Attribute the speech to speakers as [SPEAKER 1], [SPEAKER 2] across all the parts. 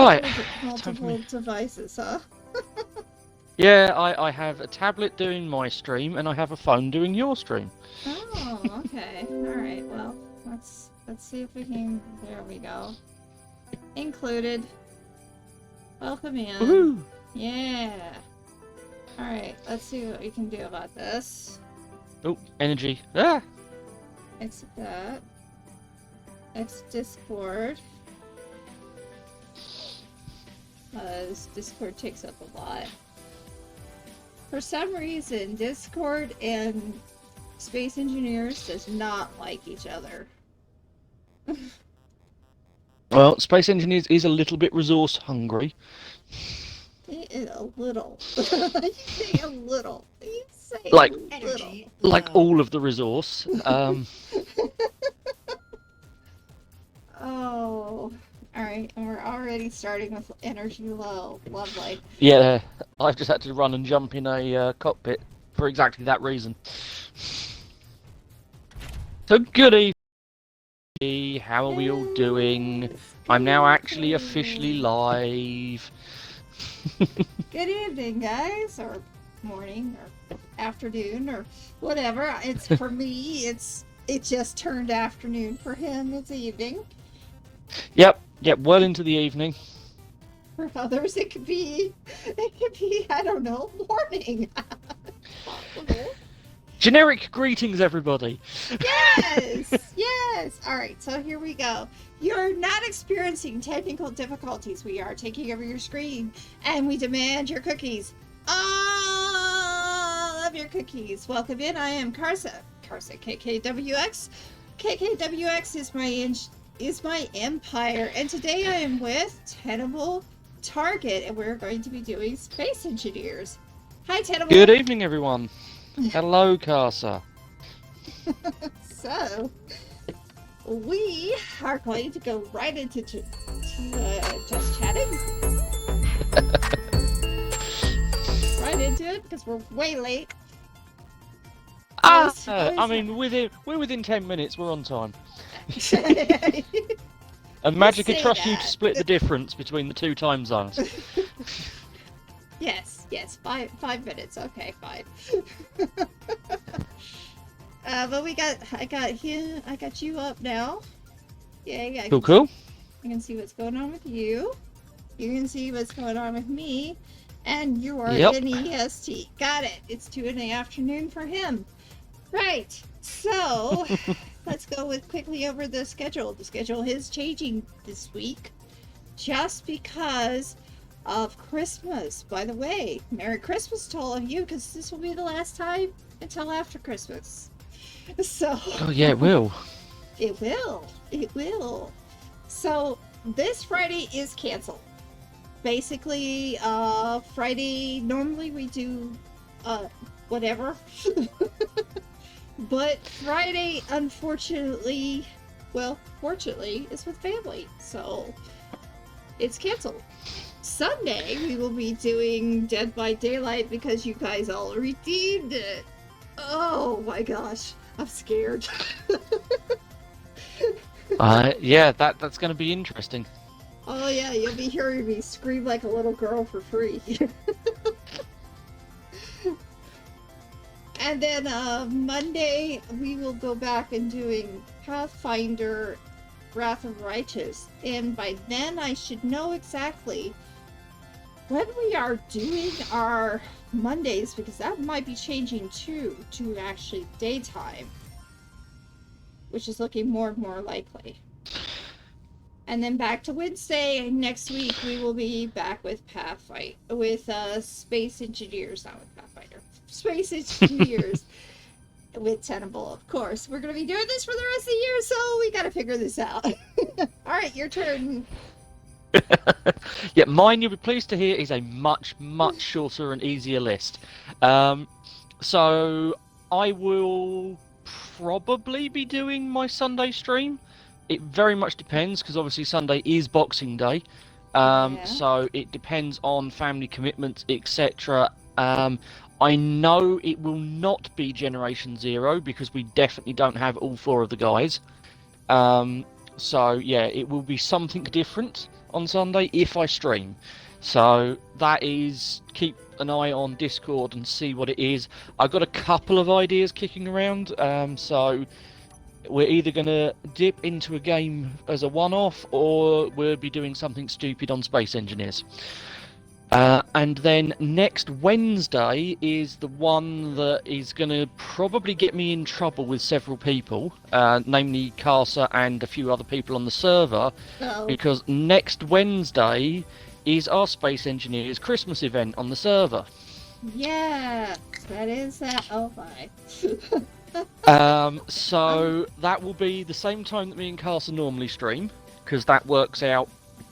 [SPEAKER 1] Right.
[SPEAKER 2] Multiple devices, huh?
[SPEAKER 1] Yeah, I have a tablet doing my stream, and I have a phone doing your stream.
[SPEAKER 2] Oh, okay. Alright, well, let's see if we can... There we go. Included. Welcome in.
[SPEAKER 1] Woohoo!
[SPEAKER 2] Yeah. Alright, let's see what we can do about this.
[SPEAKER 1] Oh, energy. Ah!
[SPEAKER 2] Exit that. Exit Discord. This Discord takes up a lot. For some reason, Discord and Space Engineers does not like each other.
[SPEAKER 1] Well, Space Engineers is a little bit resource hungry.
[SPEAKER 2] A little. You say a little. You say
[SPEAKER 1] Like,
[SPEAKER 2] a little.
[SPEAKER 1] Like all of the resource.
[SPEAKER 2] Oh. Alright, and we're already starting with energy low. Lovely.
[SPEAKER 1] Yeah, I've just had to run and jump in a cockpit for exactly that reason. So, good evening. How are we all doing? I'm now actually officially live.
[SPEAKER 2] Good evening, guys, or morning, or afternoon, or whatever. It's for me. It just turned afternoon. For him, it's evening.
[SPEAKER 1] Yep, well into the evening.
[SPEAKER 2] For others, it could be, I don't know, morning.
[SPEAKER 1] Generic greetings, everybody.
[SPEAKER 2] Yes, yes. All right, so here we go. You're not experiencing technical difficulties. We are taking over your screen, and we demand your cookies. All of your cookies. Welcome in. I am Karsa. Karsa KKWX. KKWX is my empire, and today I am with Tenable Target, and we're going to be doing Space Engineers. Hi, Tenable.
[SPEAKER 1] Good evening, everyone. Hello, Karsa.
[SPEAKER 2] So, we are going to go right into just chatting. Right into it, because we're way late.
[SPEAKER 1] I mean, we're within 10 minutes. We're on time. And Magic could trust you to split the difference between the two time zones.
[SPEAKER 2] Yes, 5 minutes. Okay, fine. But I got you up now. Yay!
[SPEAKER 1] Cool.
[SPEAKER 2] I can see what's going on with you. You can see what's going on with me, and you are in EST. Got it. It's 2 in the afternoon for him. Right. So let's go quickly over the schedule. The schedule is changing this week, just because of Christmas. By the way, Merry Christmas to all of you, because this will be the last time until after Christmas. So.
[SPEAKER 1] Oh yeah, it will.
[SPEAKER 2] It will. So this Friday is canceled. Basically, Friday, normally we do, whatever. But Friday, unfortunately, fortunately, is with family. So it's canceled. Sunday, we will be doing Dead by Daylight because you guys all redeemed it. Oh my gosh, I'm scared.
[SPEAKER 1] Yeah, that's going to be interesting.
[SPEAKER 2] Oh yeah, you'll be hearing me scream like a little girl for free. And then Monday, we will go back and doing Pathfinder Wrath of Righteous. And by then, I should know exactly when we are doing our Mondays, because that might be changing too, to actually daytime, which is looking more and more likely. And then back to Wednesday next week, we will be back with Space Engineers, not with Pathfinder. Space Engineers with Tenable, of course. We're going to be doing this for the rest of the year, so we got to figure this out. All right, your turn.
[SPEAKER 1] Yeah, mine, you'll be pleased to hear, is a much shorter and easier list. So I will probably be doing my Sunday stream. It very much depends, because obviously Sunday is Boxing Day. So it depends on family commitments, etc. I know it will not be Generation Zero, because we definitely don't have all 4 of the guys. So yeah, it will be something different. on Sunday if I stream. So that is, keep an eye on Discord and see what it is. I've got a couple of ideas kicking around, so we're either going to dip into a game as a one-off, or we'll be doing something stupid on Space Engineers. And then next Wednesday is the one that is going to probably get me in trouble with several people, namely Carsa and a few other people on the server, because next Wednesday is our Space Engineers Christmas event on the server.
[SPEAKER 2] Yeah, that is that. Oh my.
[SPEAKER 1] So that will be the same time that me and Carsa normally stream, because that works out,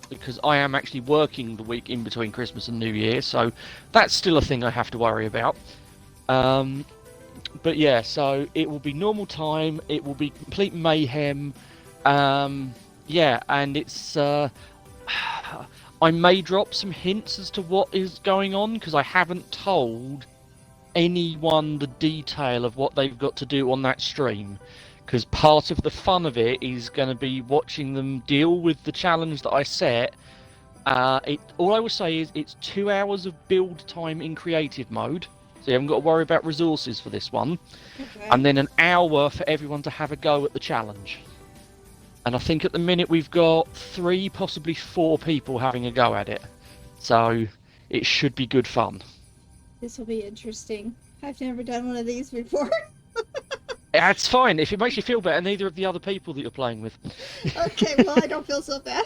[SPEAKER 1] because I am actually working the week in between Christmas and New Year, so that's still a thing I have to worry about. But yeah, so it will be normal time, it will be complete mayhem. Yeah, and it's I may drop some hints as to what is going on, because I haven't told anyone the detail of what they've got to do on that stream, because part of the fun of it is going to be watching them deal with the challenge that I set. All I will say is it's 2 hours of build time in creative mode, so you haven't got to worry about resources for this one.
[SPEAKER 2] Okay.
[SPEAKER 1] And then an hour for everyone to have a go at the challenge. And I think at the minute we've got 3, possibly 4 people having a go at it, so it should be good fun.
[SPEAKER 2] This will be interesting. I've never done one of these before.
[SPEAKER 1] That's fine. If it makes you feel better, neither of the other people that you're playing with.
[SPEAKER 2] Okay, well, I don't feel so bad.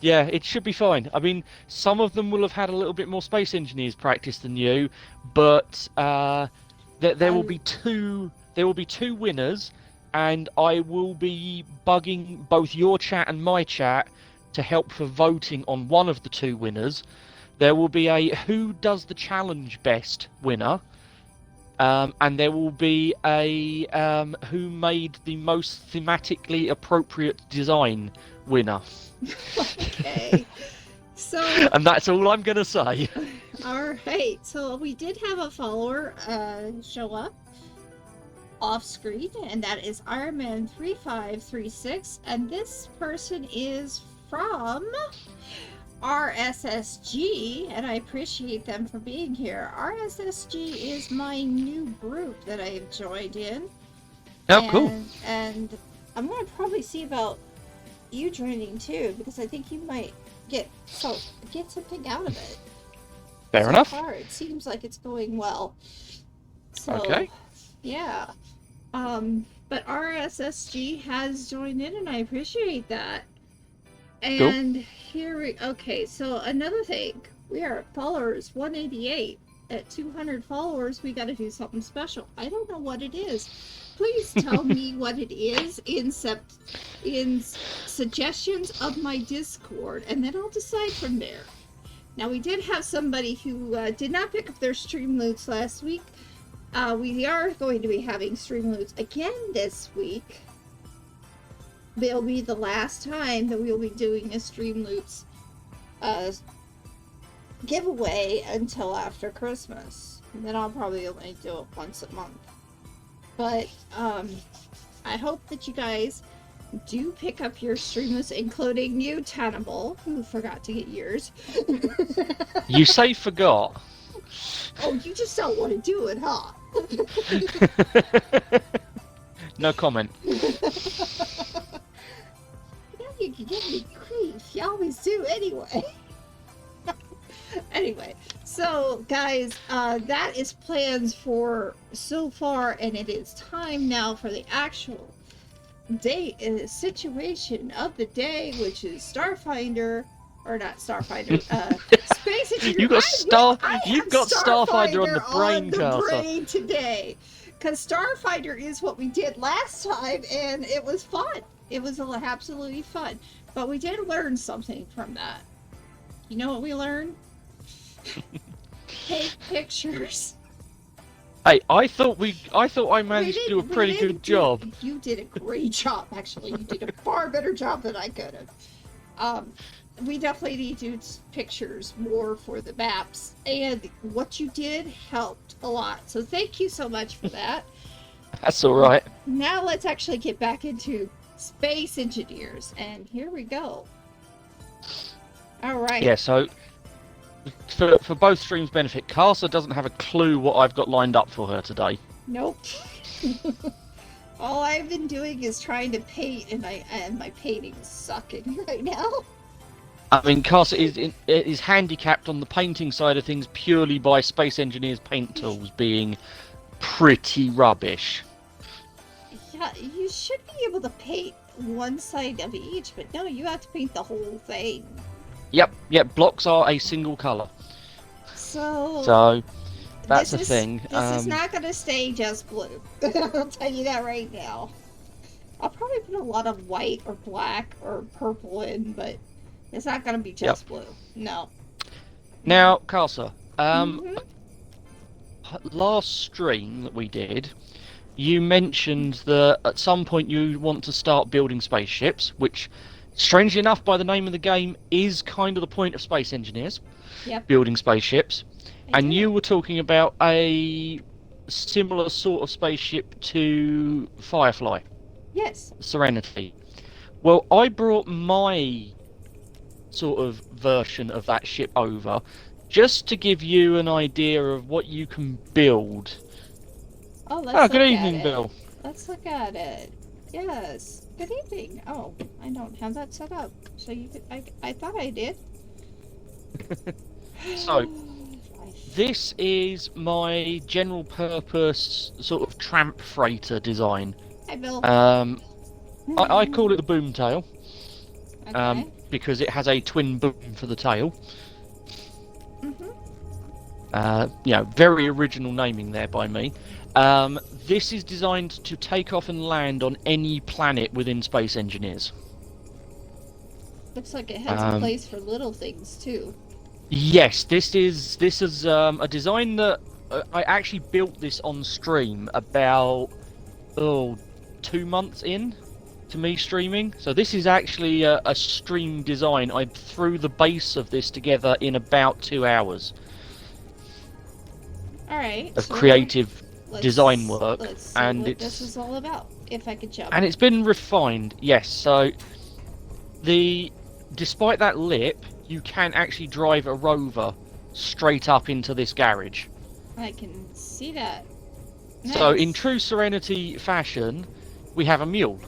[SPEAKER 1] Yeah, it should be fine. I mean, some of them will have had a little bit more Space Engineers practice than you, but there will be two. There will be 2 winners, and I will be bugging both your chat and my chat to help for voting on one of the 2 winners. There will be a who does the challenge best winner. And there will be a who made the most thematically appropriate design winner.
[SPEAKER 2] Okay. So.
[SPEAKER 1] And that's all I'm going to say.
[SPEAKER 2] Alright, so we did have a follower show up off screen, and that is Ironman3536, and this person is from RSSG, and I appreciate them for being here. RSSG is my new group that I have joined in.
[SPEAKER 1] Oh, cool.
[SPEAKER 2] And I'm going to probably see about you joining too, because I think you might get something out of it.
[SPEAKER 1] Fair enough.
[SPEAKER 2] Far, it seems like it's going well. So,
[SPEAKER 1] okay.
[SPEAKER 2] Yeah. But RSSG has joined in, and I appreciate that. And cool. Okay, so another thing. We are at followers 188. At 200 followers, we got to do something special. I don't know what it is. Please tell me what it is in suggestions of my Discord, and then I'll decide from there. Now, we did have somebody who did not pick up their stream loots last week. We are going to be having stream loots again this week. They'll be the last time that we'll be doing a stream loots giveaway until after Christmas. And then I'll probably only do it once a month. But I hope that you guys do pick up your stream loots, including you, Tannibal, who forgot to get yours.
[SPEAKER 1] You say forgot.
[SPEAKER 2] Oh, you just don't want to do it, huh?
[SPEAKER 1] No comment.
[SPEAKER 2] You can give me grief. You always do anyway. Anyway, so guys, that is plans for so far, and it is time now for the actual date and the situation of the day, which is Starfinder, or not Starfinder, Space Engineer.
[SPEAKER 1] You've got Starfinder on the brain,
[SPEAKER 2] brain today, because Starfinder is what we did last time, and it was fun. It was absolutely fun, but we did learn something from that. You know what we learned? Take pictures.
[SPEAKER 1] Hey, I thought I managed to do a pretty good job.
[SPEAKER 2] You did a great job, actually. You did a far better job than I could have. We definitely need to do pictures more for the maps, and what you did helped a lot. So thank you so much for that.
[SPEAKER 1] That's all right.
[SPEAKER 2] Now let's actually get back into Space Engineers, and here we go. All right.
[SPEAKER 1] Yeah, so for both streams' benefit, Carsa doesn't have a clue what I've got lined up for her today.
[SPEAKER 2] Nope. All I've been doing is trying to paint, and my painting is sucking right now.
[SPEAKER 1] I mean, Carsa is handicapped on the painting side of things purely by Space Engineer's paint tools being pretty rubbish.
[SPEAKER 2] Yeah, you should be able to paint one side of each, but no, you have to paint the whole thing.
[SPEAKER 1] Yep, blocks are a single colour. So that's the thing.
[SPEAKER 2] This is not going to stay just blue. I'll tell you that right now. I'll probably put a lot of white or black or purple in, but it's not going to be just blue. No.
[SPEAKER 1] Now, Carsa, last stream that we did, you mentioned that at some point you want to start building spaceships, which, strangely enough, by the name of the game, is kind of the point of Space Engineers.
[SPEAKER 2] Yep.
[SPEAKER 1] Building spaceships. And you were talking about a similar sort of spaceship to Firefly.
[SPEAKER 2] Yes.
[SPEAKER 1] Serenity. Well, I brought my sort of version of that ship over just to give you an idea of what you can build.
[SPEAKER 2] Oh, let's
[SPEAKER 1] good evening, Bill.
[SPEAKER 2] Let's look at it. Yes. Good evening. Oh, I don't have that set up. So you could, I thought I did.
[SPEAKER 1] So, this is my general purpose sort of tramp freighter design.
[SPEAKER 2] Hi, Bill.
[SPEAKER 1] I call it the boom tail.
[SPEAKER 2] Okay.
[SPEAKER 1] Because it has a twin boom for the tail. Very original naming there by me. This is designed to take off and land on any planet within Space Engineers.
[SPEAKER 2] Looks like it has a place for little things too.
[SPEAKER 1] Yes, this is a design that I actually built this on stream about 2 months in to me streaming. So this is actually a stream design. I threw the base of this together in about 2 hours.
[SPEAKER 2] All right.
[SPEAKER 1] Of creative design work,
[SPEAKER 2] let's see
[SPEAKER 1] and
[SPEAKER 2] what this is all about. If I could jump.
[SPEAKER 1] And it's been refined. Yes. So despite that lip, you can actually drive a rover straight up into this garage.
[SPEAKER 2] I can see that. Nice.
[SPEAKER 1] So in true Serenity fashion, we have a mule.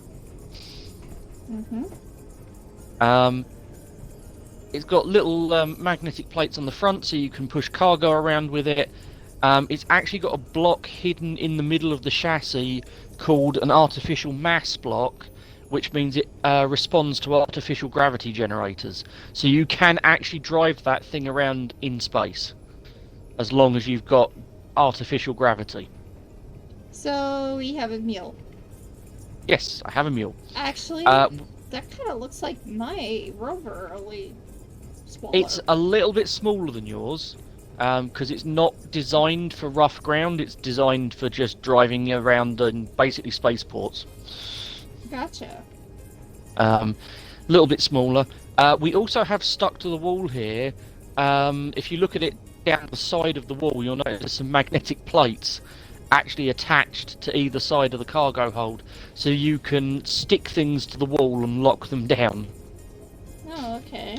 [SPEAKER 1] It's got little magnetic plates on the front, so you can push cargo around with it. It's actually got a block hidden in the middle of the chassis called an artificial mass block, which means it responds to artificial gravity generators. So you can actually drive that thing around in space, as long as you've got artificial gravity.
[SPEAKER 2] So we have a mule.
[SPEAKER 1] Yes, I have a mule.
[SPEAKER 2] Actually, that kind of looks like my rover, only smaller.
[SPEAKER 1] It's a little bit smaller than yours, because it's not designed for rough ground. It's designed for just driving around in basically spaceports.
[SPEAKER 2] Gotcha.
[SPEAKER 1] Little bit smaller. We also have stuck to the wall here. If you look at it down the side of the wall, you'll notice some magnetic plates actually attached to either side of the cargo hold, so you can stick things to the wall and lock them down.
[SPEAKER 2] Oh, okay.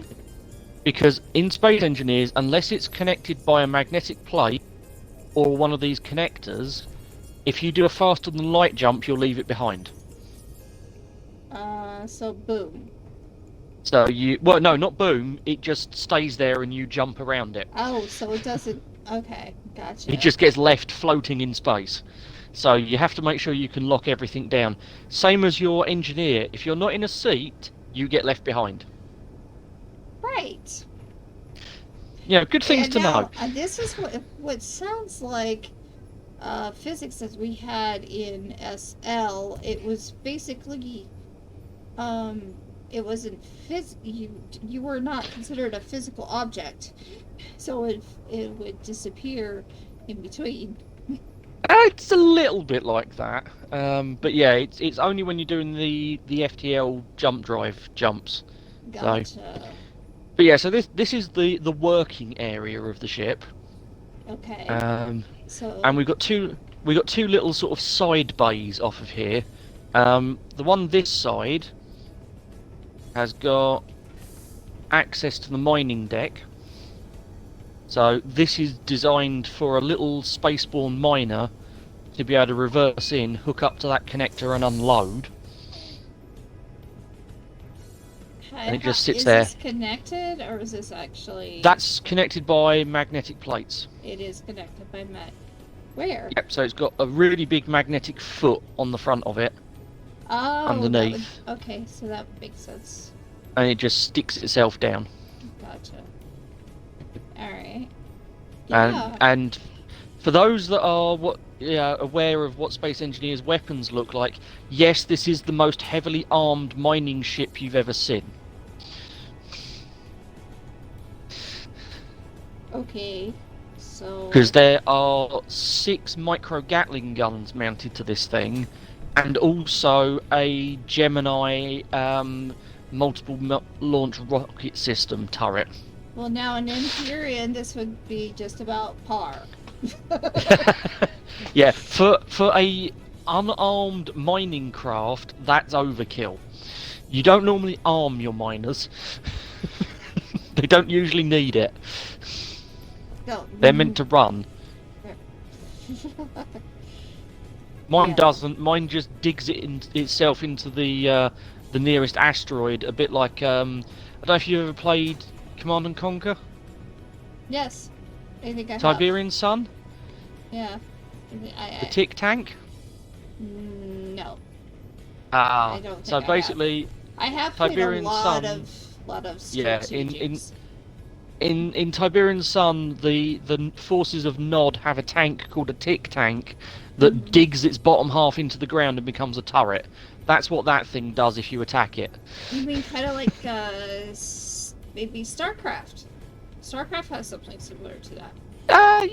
[SPEAKER 1] Because in Space Engineers, unless it's connected by a magnetic plate or one of these connectors, if you do a faster than light jump, you'll leave it behind.
[SPEAKER 2] So boom.
[SPEAKER 1] So well, no, not boom, it just stays there and you jump around it.
[SPEAKER 2] Oh, so it doesn't, okay, gotcha.
[SPEAKER 1] It just gets left floating in space. So you have to make sure you can lock everything down. Same as your engineer, if you're not in a seat, you get left behind.
[SPEAKER 2] Right.
[SPEAKER 1] Yeah, good things to know.
[SPEAKER 2] This is what sounds like physics as we had in SL. It was basically, it wasn't you were not considered a physical object, so it would disappear in between.
[SPEAKER 1] It's a little bit like that, but yeah, it's only when you're doing the FTL jump drive jumps.
[SPEAKER 2] Gotcha.
[SPEAKER 1] So, but yeah, so this is the working area of the ship.
[SPEAKER 2] Okay.
[SPEAKER 1] So. And we've got two little sort of side bays off of here. The one this side has got access to the mining deck. So this is designed for a little spaceborne miner to be able to reverse in, hook up to that connector and unload. And it just sits there.
[SPEAKER 2] Is this connected, or is this actually...
[SPEAKER 1] That's connected by magnetic plates.
[SPEAKER 2] It is connected by Where?
[SPEAKER 1] Yep, so it's got a really big magnetic foot on the front of it.
[SPEAKER 2] Oh,
[SPEAKER 1] underneath.
[SPEAKER 2] Okay, so that would make sense.
[SPEAKER 1] And it just sticks itself down.
[SPEAKER 2] Gotcha. Alright.
[SPEAKER 1] Yeah. And for those that are aware of what Space Engineers' weapons look like, yes, this is the most heavily armed mining ship you've ever seen.
[SPEAKER 2] Okay, so...
[SPEAKER 1] Because there are 6 micro Gatling guns mounted to this thing, and also a Gemini multiple launch rocket system turret.
[SPEAKER 2] Well, now in Empyrean, this would be just about par.
[SPEAKER 1] Yeah, for a unarmed mining craft, that's overkill. You don't normally arm your miners. They don't usually need it.
[SPEAKER 2] No.
[SPEAKER 1] They're meant to run. Mine doesn't. Mine just digs itself into the nearest asteroid, a bit like I don't know if you ever played Command and Conquer.
[SPEAKER 2] Yes, I think I have.
[SPEAKER 1] Tiberian Sun.
[SPEAKER 2] Yeah.
[SPEAKER 1] The Tick Tank.
[SPEAKER 2] No.
[SPEAKER 1] Ah.
[SPEAKER 2] I don't think
[SPEAKER 1] So basically,
[SPEAKER 2] I have
[SPEAKER 1] Tiberian
[SPEAKER 2] played a
[SPEAKER 1] Sun.
[SPEAKER 2] lot of
[SPEAKER 1] Yeah.
[SPEAKER 2] strategics.
[SPEAKER 1] In Tiberian Sun, the forces of Nod have a tank called a Tick Tank that digs its bottom half into the ground and becomes a turret. That's what that thing does if you attack it.
[SPEAKER 2] You mean kind of like maybe StarCraft? StarCraft has something similar to that.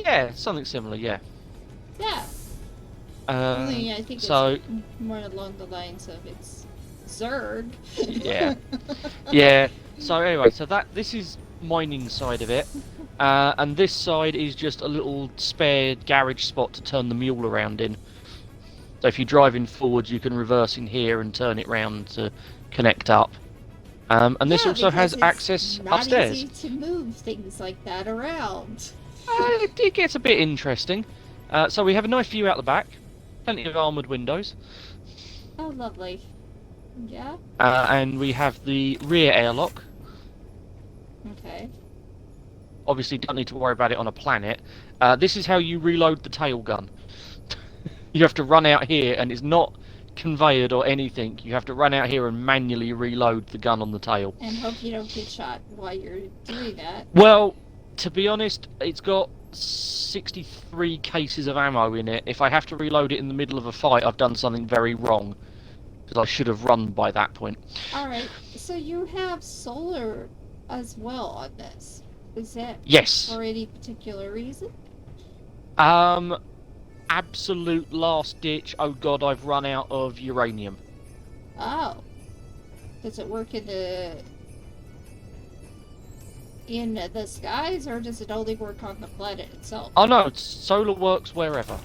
[SPEAKER 1] Yeah, something similar. Yeah.
[SPEAKER 2] Yeah. Only I think it's more along the lines of it's Zerg.
[SPEAKER 1] Yeah. Yeah. So anyway, this is mining side of it, and this side is just a little spare garage spot to turn the mule around in. So if you're driving forward, you can reverse in here and turn it round to connect up. And this also has access upstairs.
[SPEAKER 2] It's not easy to move things like that around.
[SPEAKER 1] It gets a bit interesting. So we have a nice view out the back, plenty of armoured windows.
[SPEAKER 2] Oh, lovely. Yeah.
[SPEAKER 1] And we have the rear airlock.
[SPEAKER 2] Okay.
[SPEAKER 1] Obviously, don't need to worry about it on a planet. This is how you reload the tail gun. You have to run out here, and it's not conveyed or anything. You have to run out here and manually reload the gun on the tail.
[SPEAKER 2] And hope you don't get shot while you're doing that.
[SPEAKER 1] Well, to be honest, it's got 63 cases of ammo in it. If I have to reload it in the middle of a fight, I've done something very wrong. Because I should have run by that point.
[SPEAKER 2] Alright, so you have solar as well on this. Is that
[SPEAKER 1] Yes.
[SPEAKER 2] for any particular reason?
[SPEAKER 1] Absolute last ditch. Oh god, I've run out of uranium.
[SPEAKER 2] Oh. Does it work in the skies, or does it only work on the planet itself?
[SPEAKER 1] Oh no, solar works wherever.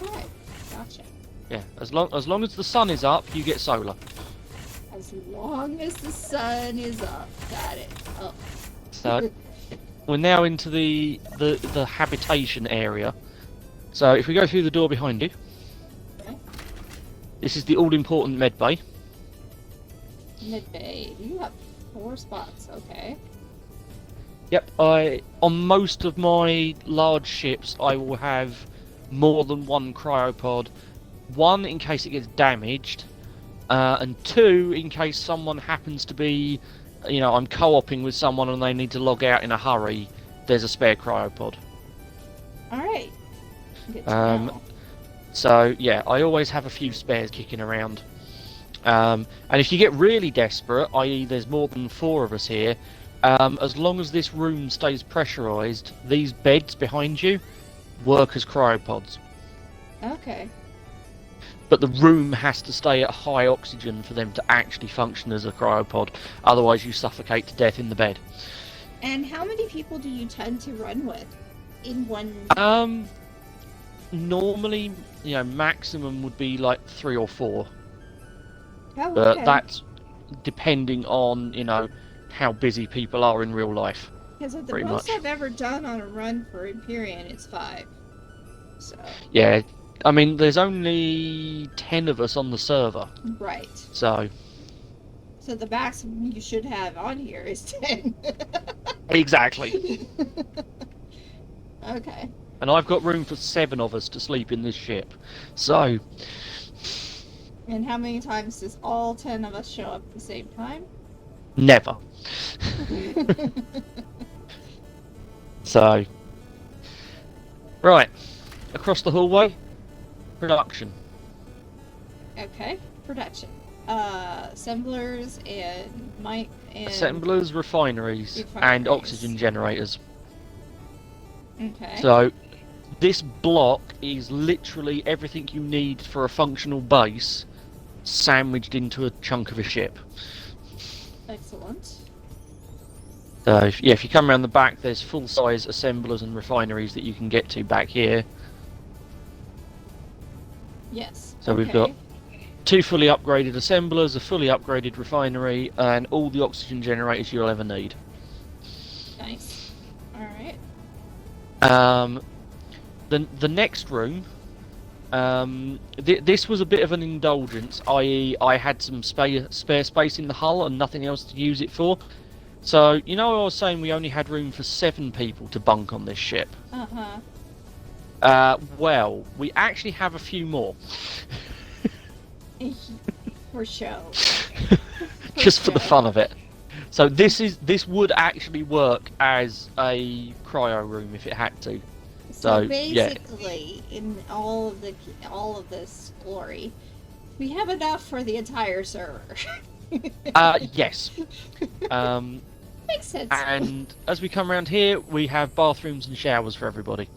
[SPEAKER 2] Okay, gotcha.
[SPEAKER 1] Yeah, as long as the sun is up, you get solar.
[SPEAKER 2] As long as the sun is up, got it. Oh.
[SPEAKER 1] So we're now into the habitation area. So if we go through the door behind you,
[SPEAKER 2] Okay.
[SPEAKER 1] this is the all-important med bay.
[SPEAKER 2] Mid bay. You have 4 spots, okay.
[SPEAKER 1] Yep, on most of my large ships, I will have more than one cryopod. 1 in case it gets damaged, and 2 in case someone happens to be, I'm co-oping with someone and they need to log out in a hurry. There's a spare cryopod.
[SPEAKER 2] All right.
[SPEAKER 1] So yeah, I always have a few spares kicking around. And if you get really desperate, i.e. there's more than 4 of us here, as long as this room stays pressurized, these beds behind you work as cryopods.
[SPEAKER 2] Okay.
[SPEAKER 1] But the room has to stay at high oxygen for them to actually function as a cryopod. Otherwise you suffocate to death in the bed.
[SPEAKER 2] And how many people do you tend to run with in one?
[SPEAKER 1] Normally, maximum would be like 3 or 4.
[SPEAKER 2] Oh,
[SPEAKER 1] But
[SPEAKER 2] okay.
[SPEAKER 1] that's depending on, how busy people are in real life.
[SPEAKER 2] Because the
[SPEAKER 1] Pretty
[SPEAKER 2] most
[SPEAKER 1] much.
[SPEAKER 2] I've ever done on a run for Empyrean is 5. So.
[SPEAKER 1] Yeah, I mean, there's only 10 of us on the server.
[SPEAKER 2] Right.
[SPEAKER 1] So
[SPEAKER 2] the maximum you should have on here is 10.
[SPEAKER 1] exactly.
[SPEAKER 2] Okay.
[SPEAKER 1] And I've got room for 7 of us to sleep in this ship. So.
[SPEAKER 2] And how many times does all 10 of us show up at the same time?
[SPEAKER 1] Never. So. Right. Across the hallway. Production.
[SPEAKER 2] Okay. Production. Assemblers and
[SPEAKER 1] Assemblers, refineries, and oxygen generators.
[SPEAKER 2] Okay.
[SPEAKER 1] So, this block is literally everything you need for a functional base, sandwiched into a chunk of a ship.
[SPEAKER 2] Excellent.
[SPEAKER 1] So, if you come around the back, there's full-size assemblers and refineries that you can get to back here.
[SPEAKER 2] Yes.
[SPEAKER 1] So we've got 2 fully upgraded assemblers, a fully upgraded refinery, and all the oxygen generators you'll ever need.
[SPEAKER 2] Nice. Alright.
[SPEAKER 1] The next room, this was a bit of an indulgence, i.e. I had some spare space in the hull and nothing else to use it for. So, you know I was saying we only had room for 7 people to bunk on this ship?
[SPEAKER 2] Uh-huh.
[SPEAKER 1] Well, we actually have a few more.
[SPEAKER 2] For show.
[SPEAKER 1] Just for the fun of it. So this would actually work as a cryo room if it had to.
[SPEAKER 2] So basically, yeah. In all of this glory, we have enough for the entire server.
[SPEAKER 1] Yes.
[SPEAKER 2] Makes sense.
[SPEAKER 1] And as we come around here, we have bathrooms and showers for everybody.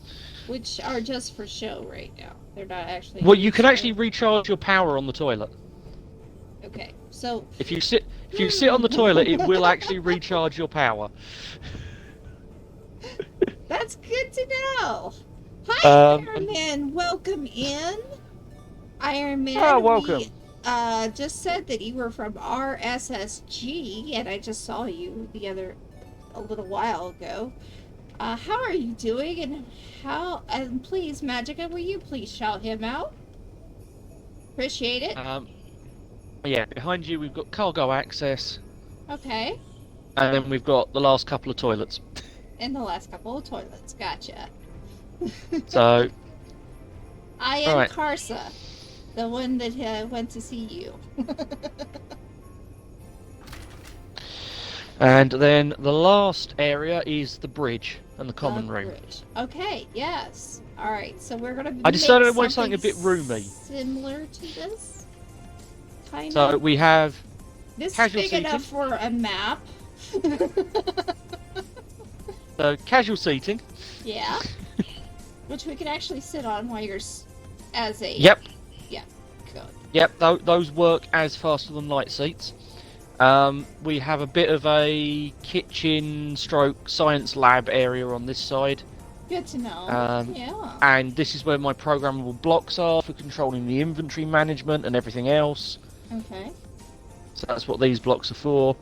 [SPEAKER 2] Which are just for show right now. They're not actually.
[SPEAKER 1] Well, you can actually recharge your power on the toilet.
[SPEAKER 2] Okay, so
[SPEAKER 1] if you sit on the toilet, it will actually recharge your power.
[SPEAKER 2] That's good to know. Hi, Iron Man. Welcome in. Iron Man.
[SPEAKER 1] Oh, welcome.
[SPEAKER 2] We, just said that you were from RSSG, and I just saw you a little while ago. How are you doing? And please, Magica, will you please shout him out? Appreciate it.
[SPEAKER 1] Yeah, behind you we've got cargo access.
[SPEAKER 2] Okay.
[SPEAKER 1] And then we've got the last couple of toilets.
[SPEAKER 2] And the last couple of toilets, gotcha.
[SPEAKER 1] So.
[SPEAKER 2] I am Karsa, the one that went to see you.
[SPEAKER 1] And then the last area is the bridge and the common room.
[SPEAKER 2] Okay, yes. Alright, so we're going to
[SPEAKER 1] I decided I wanted something a bit roomy.
[SPEAKER 2] Similar to this? Kind
[SPEAKER 1] of. So we have
[SPEAKER 2] this is big enough for a map.
[SPEAKER 1] So casual seating.
[SPEAKER 2] Yeah. Which we can actually sit on while you're as a...
[SPEAKER 1] Yep.
[SPEAKER 2] Yeah, good.
[SPEAKER 1] Yep, those work as faster than light seats. We have a bit of a kitchen stroke science lab area on this side.
[SPEAKER 2] Good to know. Yeah.
[SPEAKER 1] And this is where my programmable blocks are for controlling the inventory management and everything else.
[SPEAKER 2] Okay.
[SPEAKER 1] So that's what these blocks are for.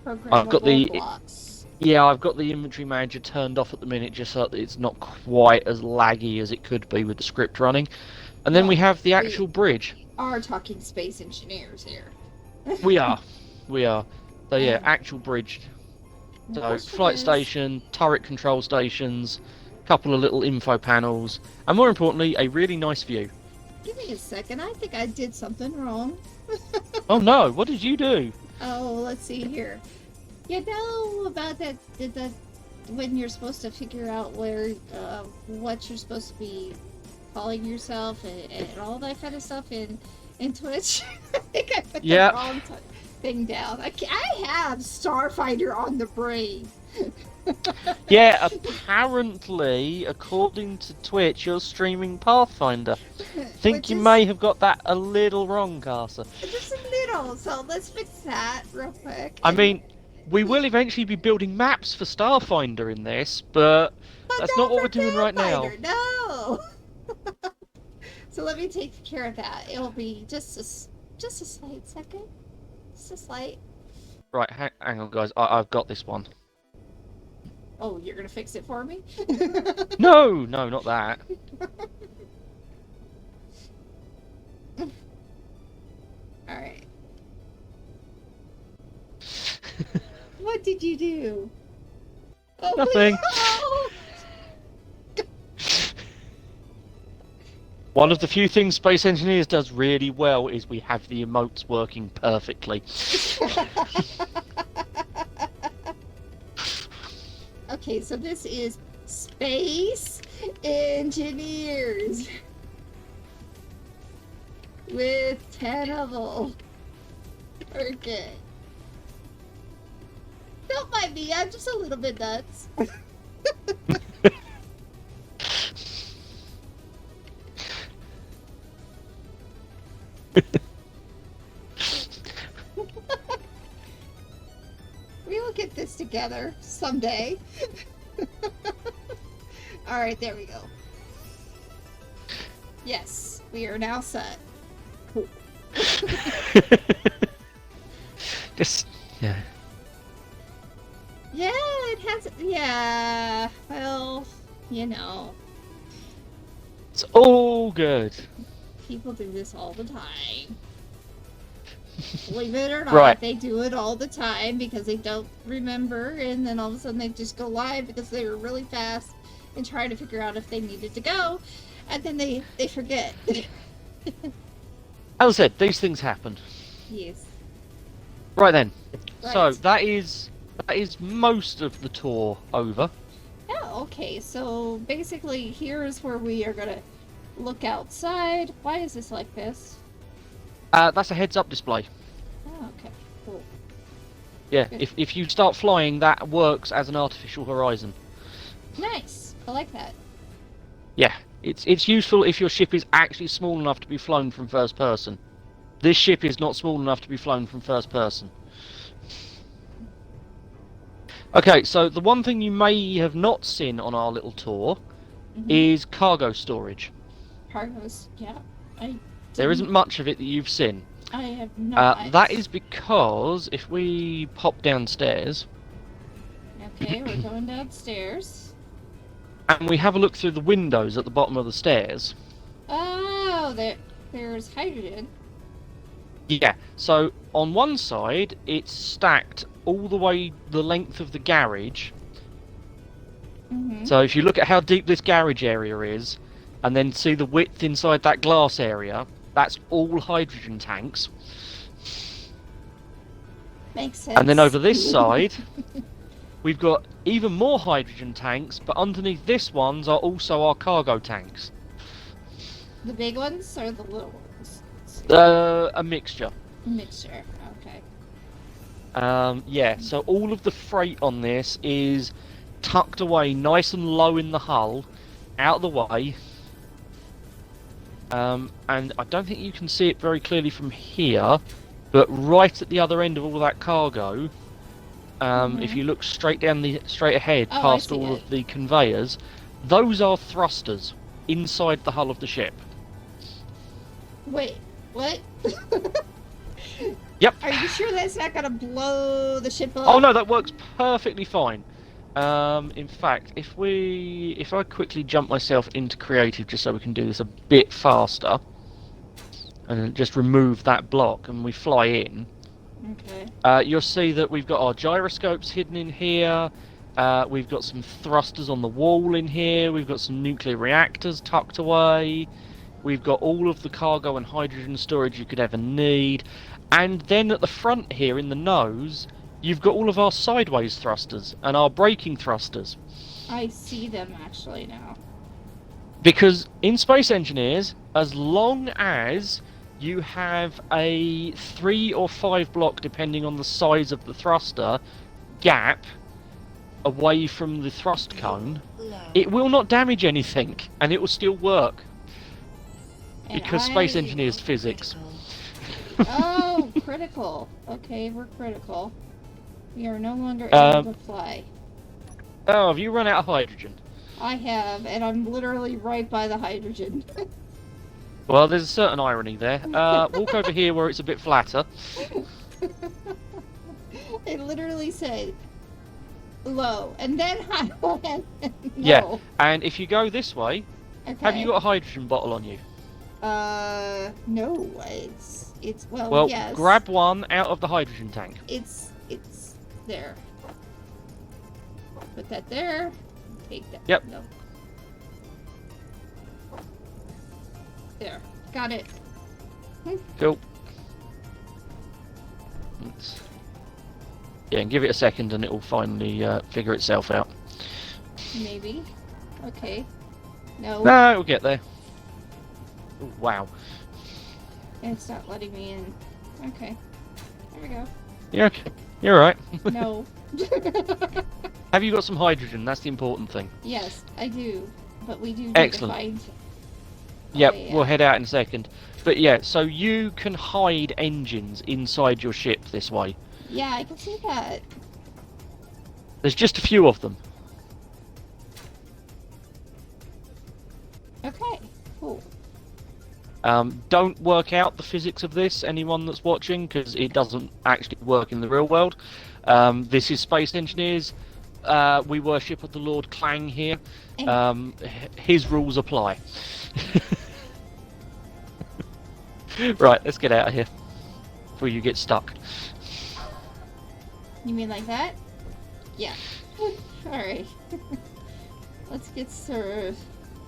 [SPEAKER 2] Programmable
[SPEAKER 1] I've got the
[SPEAKER 2] blocks.
[SPEAKER 1] Yeah, I've got the inventory manager turned off at the minute just so that it's not quite as laggy as it could be with the script running. And then we have the actual bridge.
[SPEAKER 2] Are talking space engineers here.
[SPEAKER 1] We are. So yeah, actual bridge. So flight station, turret control stations, couple of little info panels, and more importantly, a really nice view.
[SPEAKER 2] Give me a second, I think I did something wrong.
[SPEAKER 1] Oh no, what did you do?
[SPEAKER 2] Oh, let's see here. You know about that when you're supposed to figure out what you're supposed to be calling yourself and all that kind of stuff in Twitch? I think I put the wrong thing down. I have Starfighter on the brain.
[SPEAKER 1] Yeah, apparently, according to Twitch, you're streaming Pathfinder. Think you may have got that a little wrong, Carsa.
[SPEAKER 2] Just a little, so let's fix that real quick.
[SPEAKER 1] I mean, we will eventually be building maps for Starfinder in this, but that's not what we're doing right now.
[SPEAKER 2] No! So let me take care of that. It'll be just a slight second. Just a slight.
[SPEAKER 1] Right, hang on, guys. I've got this one.
[SPEAKER 2] Oh, you're gonna fix it for me?
[SPEAKER 1] No, not that.
[SPEAKER 2] Alright. What did you do? Oh,
[SPEAKER 1] Nothing.
[SPEAKER 2] Oh!
[SPEAKER 1] One of the few things Space Engineers does really well is we have the emotes working perfectly.
[SPEAKER 2] Okay, so this is Space Engineers with Tenable. Okay. Don't mind me, I'm just a little bit nuts. We will get this together someday. Alright, there we go. Yes, we are now set. Cool.
[SPEAKER 1] Just, yeah.
[SPEAKER 2] Yeah, it has. Yeah, well, you know.
[SPEAKER 1] It's all good.
[SPEAKER 2] People do this all the time. Believe it or not,
[SPEAKER 1] Right.
[SPEAKER 2] they do it all the time because they don't remember, and then all of a sudden they just go live because they were really fast and trying to figure out if they needed to go, and then they forget.
[SPEAKER 1] As I said, these things happen.
[SPEAKER 2] Yes.
[SPEAKER 1] Right then.
[SPEAKER 2] Right.
[SPEAKER 1] So that is most of the tour over.
[SPEAKER 2] Oh, okay. So basically, here is where we are gonna look outside. Why is this like this?
[SPEAKER 1] That's a heads-up display.
[SPEAKER 2] Oh, okay. Cool.
[SPEAKER 1] Yeah,
[SPEAKER 2] Good.
[SPEAKER 1] if you start flying, that works as an artificial horizon.
[SPEAKER 2] Nice. I like that.
[SPEAKER 1] Yeah, it's useful if your ship is actually small enough to be flown from first person. This ship is not small enough to be flown from first person. Okay, so the one thing you may have not seen on our little tour is cargo storage.
[SPEAKER 2] Cargos, yeah.
[SPEAKER 1] There isn't much of it that you've seen.
[SPEAKER 2] I have not.
[SPEAKER 1] That is because if we pop downstairs...
[SPEAKER 2] Okay, we're going downstairs.
[SPEAKER 1] And we have a look through the windows at the bottom of the stairs.
[SPEAKER 2] Oh, there's hydrogen.
[SPEAKER 1] Yeah, so on one side, it's stacked all the way the length of the garage. So if you look at how deep this garage area is, and then see the width inside that glass area, that's all hydrogen tanks.
[SPEAKER 2] Makes sense.
[SPEAKER 1] And then over this side, we've got even more hydrogen tanks, but underneath this ones are also our cargo tanks.
[SPEAKER 2] The big ones or the little ones?
[SPEAKER 1] A mixture.
[SPEAKER 2] Mixture, okay.
[SPEAKER 1] Yeah, so all of the freight on this is tucked away nice and low in the hull, out of the way. And I don't think you can see it very clearly from here, but right at the other end of all that cargo, if you look straight ahead past all of the conveyors, those are thrusters inside the hull of the ship.
[SPEAKER 2] Wait, what?
[SPEAKER 1] Yep.
[SPEAKER 2] Are you sure that's not gonna blow the ship up?
[SPEAKER 1] Oh no, that works perfectly fine. In fact, if I quickly jump myself into creative just so we can do this a bit faster, and just remove that block and we fly in,
[SPEAKER 2] okay.
[SPEAKER 1] You'll see that we've got our gyroscopes hidden in here, we've got some thrusters on the wall in here, we've got some nuclear reactors tucked away, we've got all of the cargo and hydrogen storage you could ever need, and then at the front here in the nose, you've got all of our sideways thrusters and our braking thrusters.
[SPEAKER 2] I see them actually now.
[SPEAKER 1] Because in Space Engineers, as long as you have a 3 or 5 block, depending on the size of the thruster, gap away from the thrust cone, it will not damage anything and it will still work.
[SPEAKER 2] And
[SPEAKER 1] Because Space Engineers physics.
[SPEAKER 2] Oh, critical. Okay, we're critical. We are no longer able to fly.
[SPEAKER 1] Oh, have you run out of hydrogen?
[SPEAKER 2] I have, and I'm literally right by the hydrogen.
[SPEAKER 1] Well, there's a certain irony there. Walk over here where it's a bit flatter.
[SPEAKER 2] It literally said low, and then high, and no.
[SPEAKER 1] Yeah, and if you go this way,
[SPEAKER 2] Okay.
[SPEAKER 1] have you got a hydrogen bottle on you?
[SPEAKER 2] No. It's
[SPEAKER 1] Well,
[SPEAKER 2] yes.
[SPEAKER 1] grab one out of the hydrogen tank.
[SPEAKER 2] It's there. Put that there. Take that.
[SPEAKER 1] Yep.
[SPEAKER 2] No. There. Got it.
[SPEAKER 1] Cool. Yeah, and give it a second and it will finally figure itself out.
[SPEAKER 2] Maybe. Okay. No.
[SPEAKER 1] No, it'll get there. Ooh, wow.
[SPEAKER 2] It's not letting me in. Okay. There we go.
[SPEAKER 1] You're okay. You're alright.
[SPEAKER 2] No.
[SPEAKER 1] Have you got some hydrogen? That's the important thing.
[SPEAKER 2] Yes, I do. But we do need
[SPEAKER 1] Excellent.
[SPEAKER 2] to find...
[SPEAKER 1] Yep,
[SPEAKER 2] yeah.
[SPEAKER 1] we'll head out in a second. But yeah, so you can hide engines inside your ship this way.
[SPEAKER 2] Yeah, I can see that.
[SPEAKER 1] There's just a few of them.
[SPEAKER 2] Okay, cool.
[SPEAKER 1] Don't work out the physics of this, anyone that's watching, because it doesn't actually work in the real world. This is Space Engineers. We worship the Lord Clang here. His rules apply. Right, let's get out of here before you get stuck.
[SPEAKER 2] You mean like that? Yeah. Alright. Let's get served.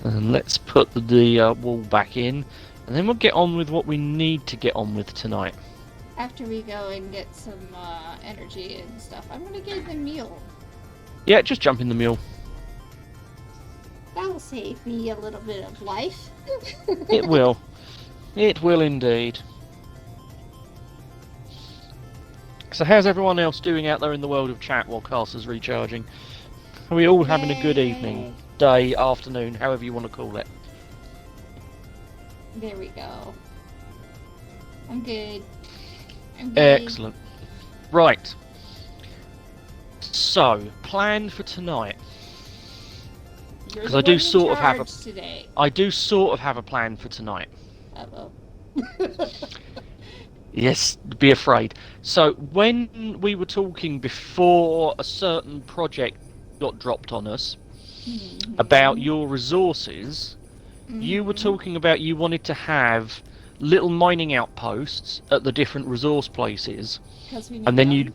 [SPEAKER 1] And let's put the wall back in, and then we'll get on with what we need to get on with tonight.
[SPEAKER 2] After we go and get some energy and stuff, I'm gonna get the meal.
[SPEAKER 1] Yeah, just jump in the mule.
[SPEAKER 2] That'll save me a little bit of life.
[SPEAKER 1] It will. It will indeed. So how's everyone else doing out there in the world of chat while Caster's recharging? Are we all having a good evening, day, afternoon, however you want to call it?
[SPEAKER 2] There we go. I'm good. I'm good.
[SPEAKER 1] Excellent. Right. So, plan for tonight.
[SPEAKER 2] Because
[SPEAKER 1] I do sort of have a...
[SPEAKER 2] today.
[SPEAKER 1] I do sort of have a plan for tonight.
[SPEAKER 2] Uh-oh.
[SPEAKER 1] Yes, be afraid. So, when we were talking before a certain project got dropped on us, about your resources, you were talking about you wanted to have little mining outposts at the different resource places, and then you'd...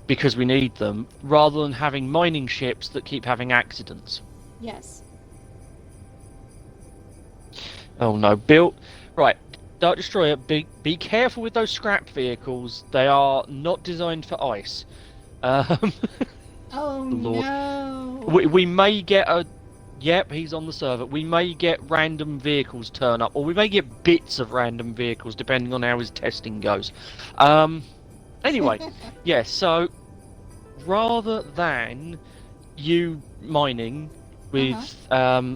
[SPEAKER 1] because we need them, rather than having mining ships that keep having accidents.
[SPEAKER 2] Yes.
[SPEAKER 1] Oh no, built... Right, Dark Destroyer, be careful with those scrap vehicles. They are not designed for ice.
[SPEAKER 2] Oh
[SPEAKER 1] Lord.
[SPEAKER 2] no!
[SPEAKER 1] We may get a... Yep, he's on the server. We may get random vehicles turn up, or we may get bits of random vehicles, depending on how his testing goes. Anyway, yeah, so rather than you mining with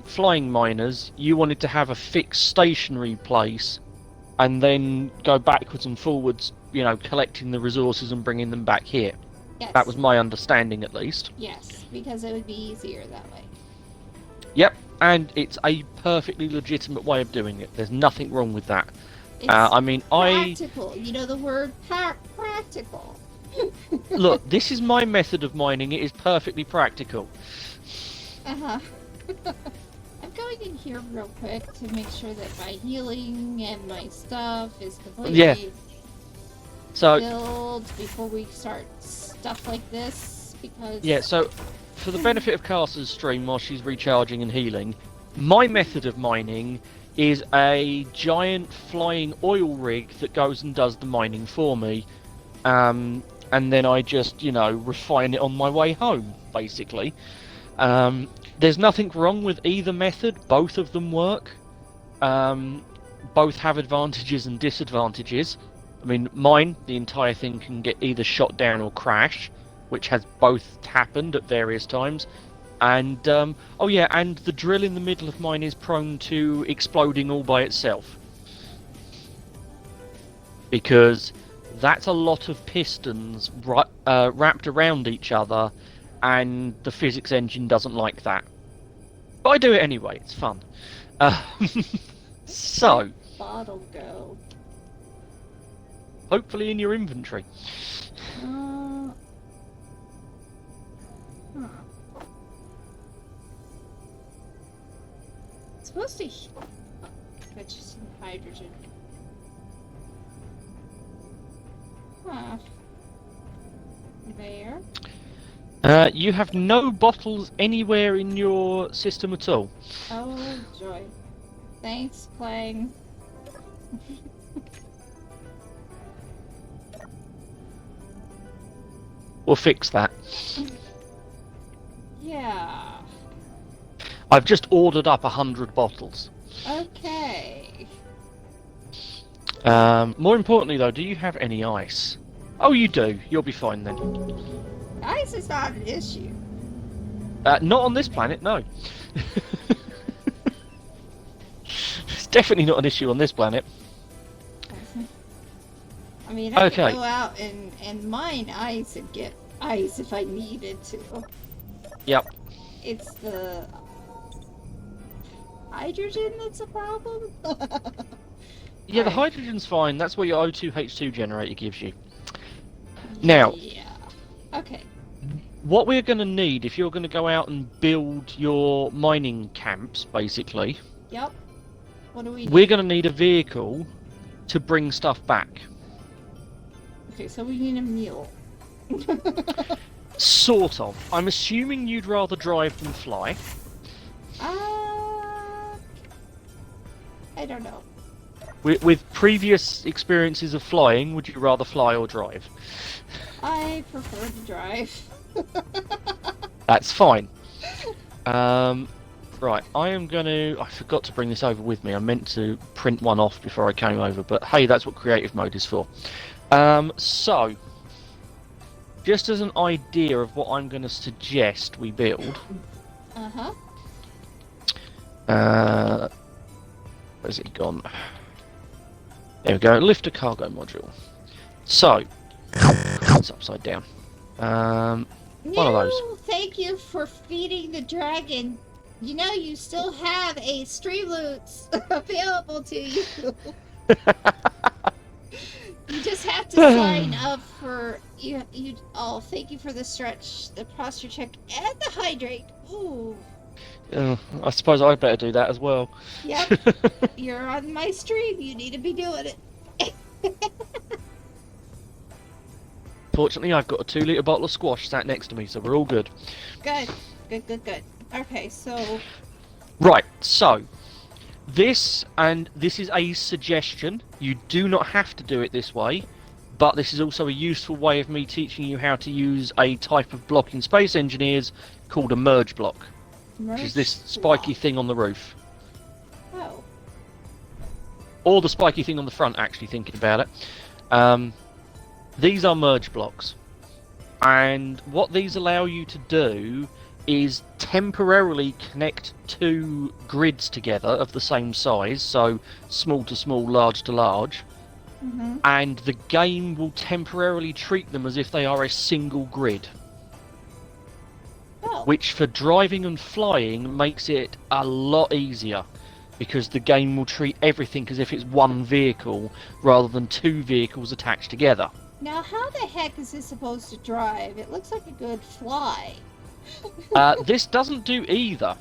[SPEAKER 1] flying miners, you wanted to have a fixed stationary place and then go backwards and forwards, you know, collecting the resources and bringing them back here.
[SPEAKER 2] Yes.
[SPEAKER 1] That was my understanding, at least.
[SPEAKER 2] Yes, because it would be easier that way.
[SPEAKER 1] Yep, and it's a perfectly legitimate way of doing it. There's nothing wrong with that.
[SPEAKER 2] It's
[SPEAKER 1] I mean,
[SPEAKER 2] practical. You know the word practical.
[SPEAKER 1] Look, this is my method of mining. It is perfectly practical.
[SPEAKER 2] I'm going in here real quick to make sure that my healing and my stuff is completely filled before we start stuff like this, because...
[SPEAKER 1] Yeah, so for the benefit of Caster's stream while she's recharging and healing, my method of mining is a giant flying oil rig that goes and does the mining for me. And then I just, you know, refine it on my way home, basically. There's nothing wrong with either method. Both of them work. Both have advantages and disadvantages. I mean, mine, the entire thing can get either shot down or crash, which has both happened at various times. And, oh yeah, and the drill in the middle of mine is prone to exploding all by itself. Because that's a lot of pistons wrapped around each other, and the physics engine doesn't like that. But I do it anyway, it's fun. So...
[SPEAKER 2] bottle go?
[SPEAKER 1] Hopefully in your inventory.
[SPEAKER 2] Huh. It's supposed to fetch some hydrogen. Huh. There.
[SPEAKER 1] You have no bottles anywhere in your system at all.
[SPEAKER 2] Oh, joy. Thanks, Clang.
[SPEAKER 1] We'll fix that.
[SPEAKER 2] Yeah.
[SPEAKER 1] I've just ordered up 100 bottles.
[SPEAKER 2] Okay.
[SPEAKER 1] More importantly, though, do you have any ice? Oh, you do. You'll be fine then.
[SPEAKER 2] Ice is not an issue.
[SPEAKER 1] Not on this planet, no. It's definitely not an issue on this planet.
[SPEAKER 2] I mean, I could go out and mine ice and get ice if I needed to.
[SPEAKER 1] Yep.
[SPEAKER 2] It's the hydrogen that's a problem?
[SPEAKER 1] Yeah, the hydrogen's fine. That's what your O2H2 generator gives you. Now,
[SPEAKER 2] yeah. Okay.
[SPEAKER 1] what we're going to need if you're going to go out and build your mining camps, basically.
[SPEAKER 2] Yep. What do we need?
[SPEAKER 1] We're going to need a vehicle to bring stuff back.
[SPEAKER 2] Okay, so we need a mule.
[SPEAKER 1] Sort of. I'm assuming you'd rather drive than fly.
[SPEAKER 2] I don't know.
[SPEAKER 1] With previous experiences of flying, would you rather fly or drive?
[SPEAKER 2] I prefer to drive.
[SPEAKER 1] That's fine. Right, I am going to... I forgot to bring this over with me. I meant to print one off before I came over, but hey, that's what creative mode is for. So, just as an idea of what I'm going to suggest we build... where's it gone? There we go, lift a cargo module. So, it's upside down. One of those.
[SPEAKER 2] Thank you for feeding the dragon. You know, you still have a Streamloots available to you. You just have to sign up for you. Oh, thank you for the stretch, the posture check, and the hydrate. Ooh.
[SPEAKER 1] I suppose I'd better do that as well.
[SPEAKER 2] Yep. You're on my stream. You need to be doing it.
[SPEAKER 1] Fortunately, I've got a 2-litre bottle of squash sat next to me, so we're all good.
[SPEAKER 2] Good. Good. Okay, so...
[SPEAKER 1] Right, so... This is a suggestion. You do not have to do it this way, but this is also a useful way of me teaching you how to use a type of block in Space Engineers called a merge block. Which is this spiky thing on the roof.
[SPEAKER 2] Oh.
[SPEAKER 1] Or the spiky thing on the front, actually, thinking about it. These are merge blocks. And what these allow you to do is temporarily connect two grids together of the same size, so small to small, large to large, and the game will temporarily treat them as if they are a single grid.
[SPEAKER 2] Oh.
[SPEAKER 1] Which for driving and flying makes it a lot easier, because the game will treat everything as if it's one vehicle rather than two vehicles attached together.
[SPEAKER 2] Now, how the heck is this supposed to drive? It looks like a good fly.
[SPEAKER 1] This doesn't do either.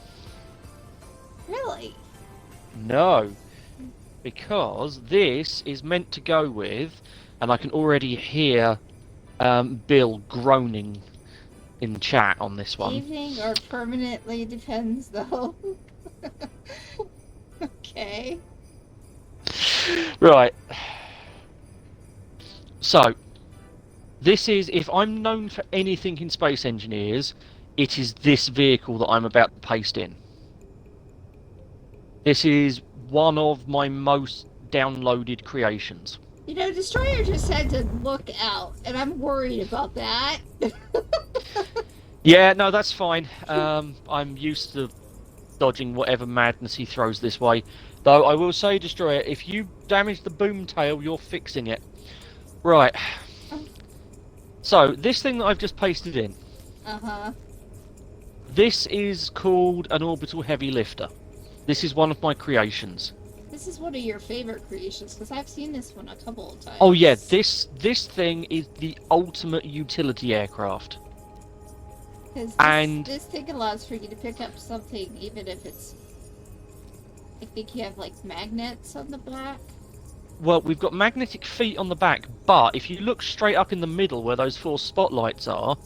[SPEAKER 2] Really?
[SPEAKER 1] No. Because this is meant to go with, and I can already hear Bill groaning in chat on this one.
[SPEAKER 2] Evening or permanently depends, though. Okay.
[SPEAKER 1] Right. So, this is, if I'm known for anything in Space Engineers, it is this vehicle that I'm about to paste in. This is one of my most downloaded creations.
[SPEAKER 2] You know, Destroyer just said to look out, and I'm worried about that.
[SPEAKER 1] Yeah, no, that's fine. I'm used to dodging whatever madness he throws this way. Though I will say, Destroyer, if you damage the boom tail, you're fixing it. Right. So, this thing that I've just pasted in. This is called an Orbital Heavy Lifter. This is one of my creations.
[SPEAKER 2] This is one of your favorite creations, because I've seen this one a couple of times.
[SPEAKER 1] Oh yeah, this thing is the ultimate utility aircraft.
[SPEAKER 2] Because this thing allows for you to pick up something, even if it's... I think you have, like, magnets on the back.
[SPEAKER 1] Well, we've got magnetic feet on the back, but if you look straight up in the middle where those 4 spotlights are,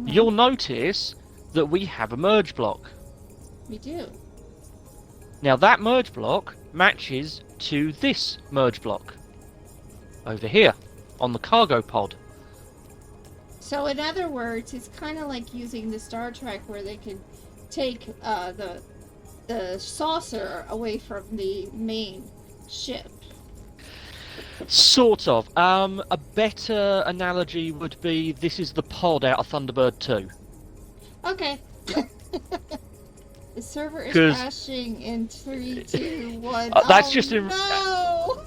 [SPEAKER 1] you'll notice that we have a merge block.
[SPEAKER 2] We do.
[SPEAKER 1] Now, that merge block matches to this merge block over here on the cargo pod.
[SPEAKER 2] So, in other words, it's kind of like using the Star Trek where they can take the saucer away from the main ship.
[SPEAKER 1] Sort of. A better analogy would be this is the pod out of Thunderbird 2.
[SPEAKER 2] Okay. The server is crashing in 3, 2, 1.
[SPEAKER 1] That's just in.
[SPEAKER 2] No!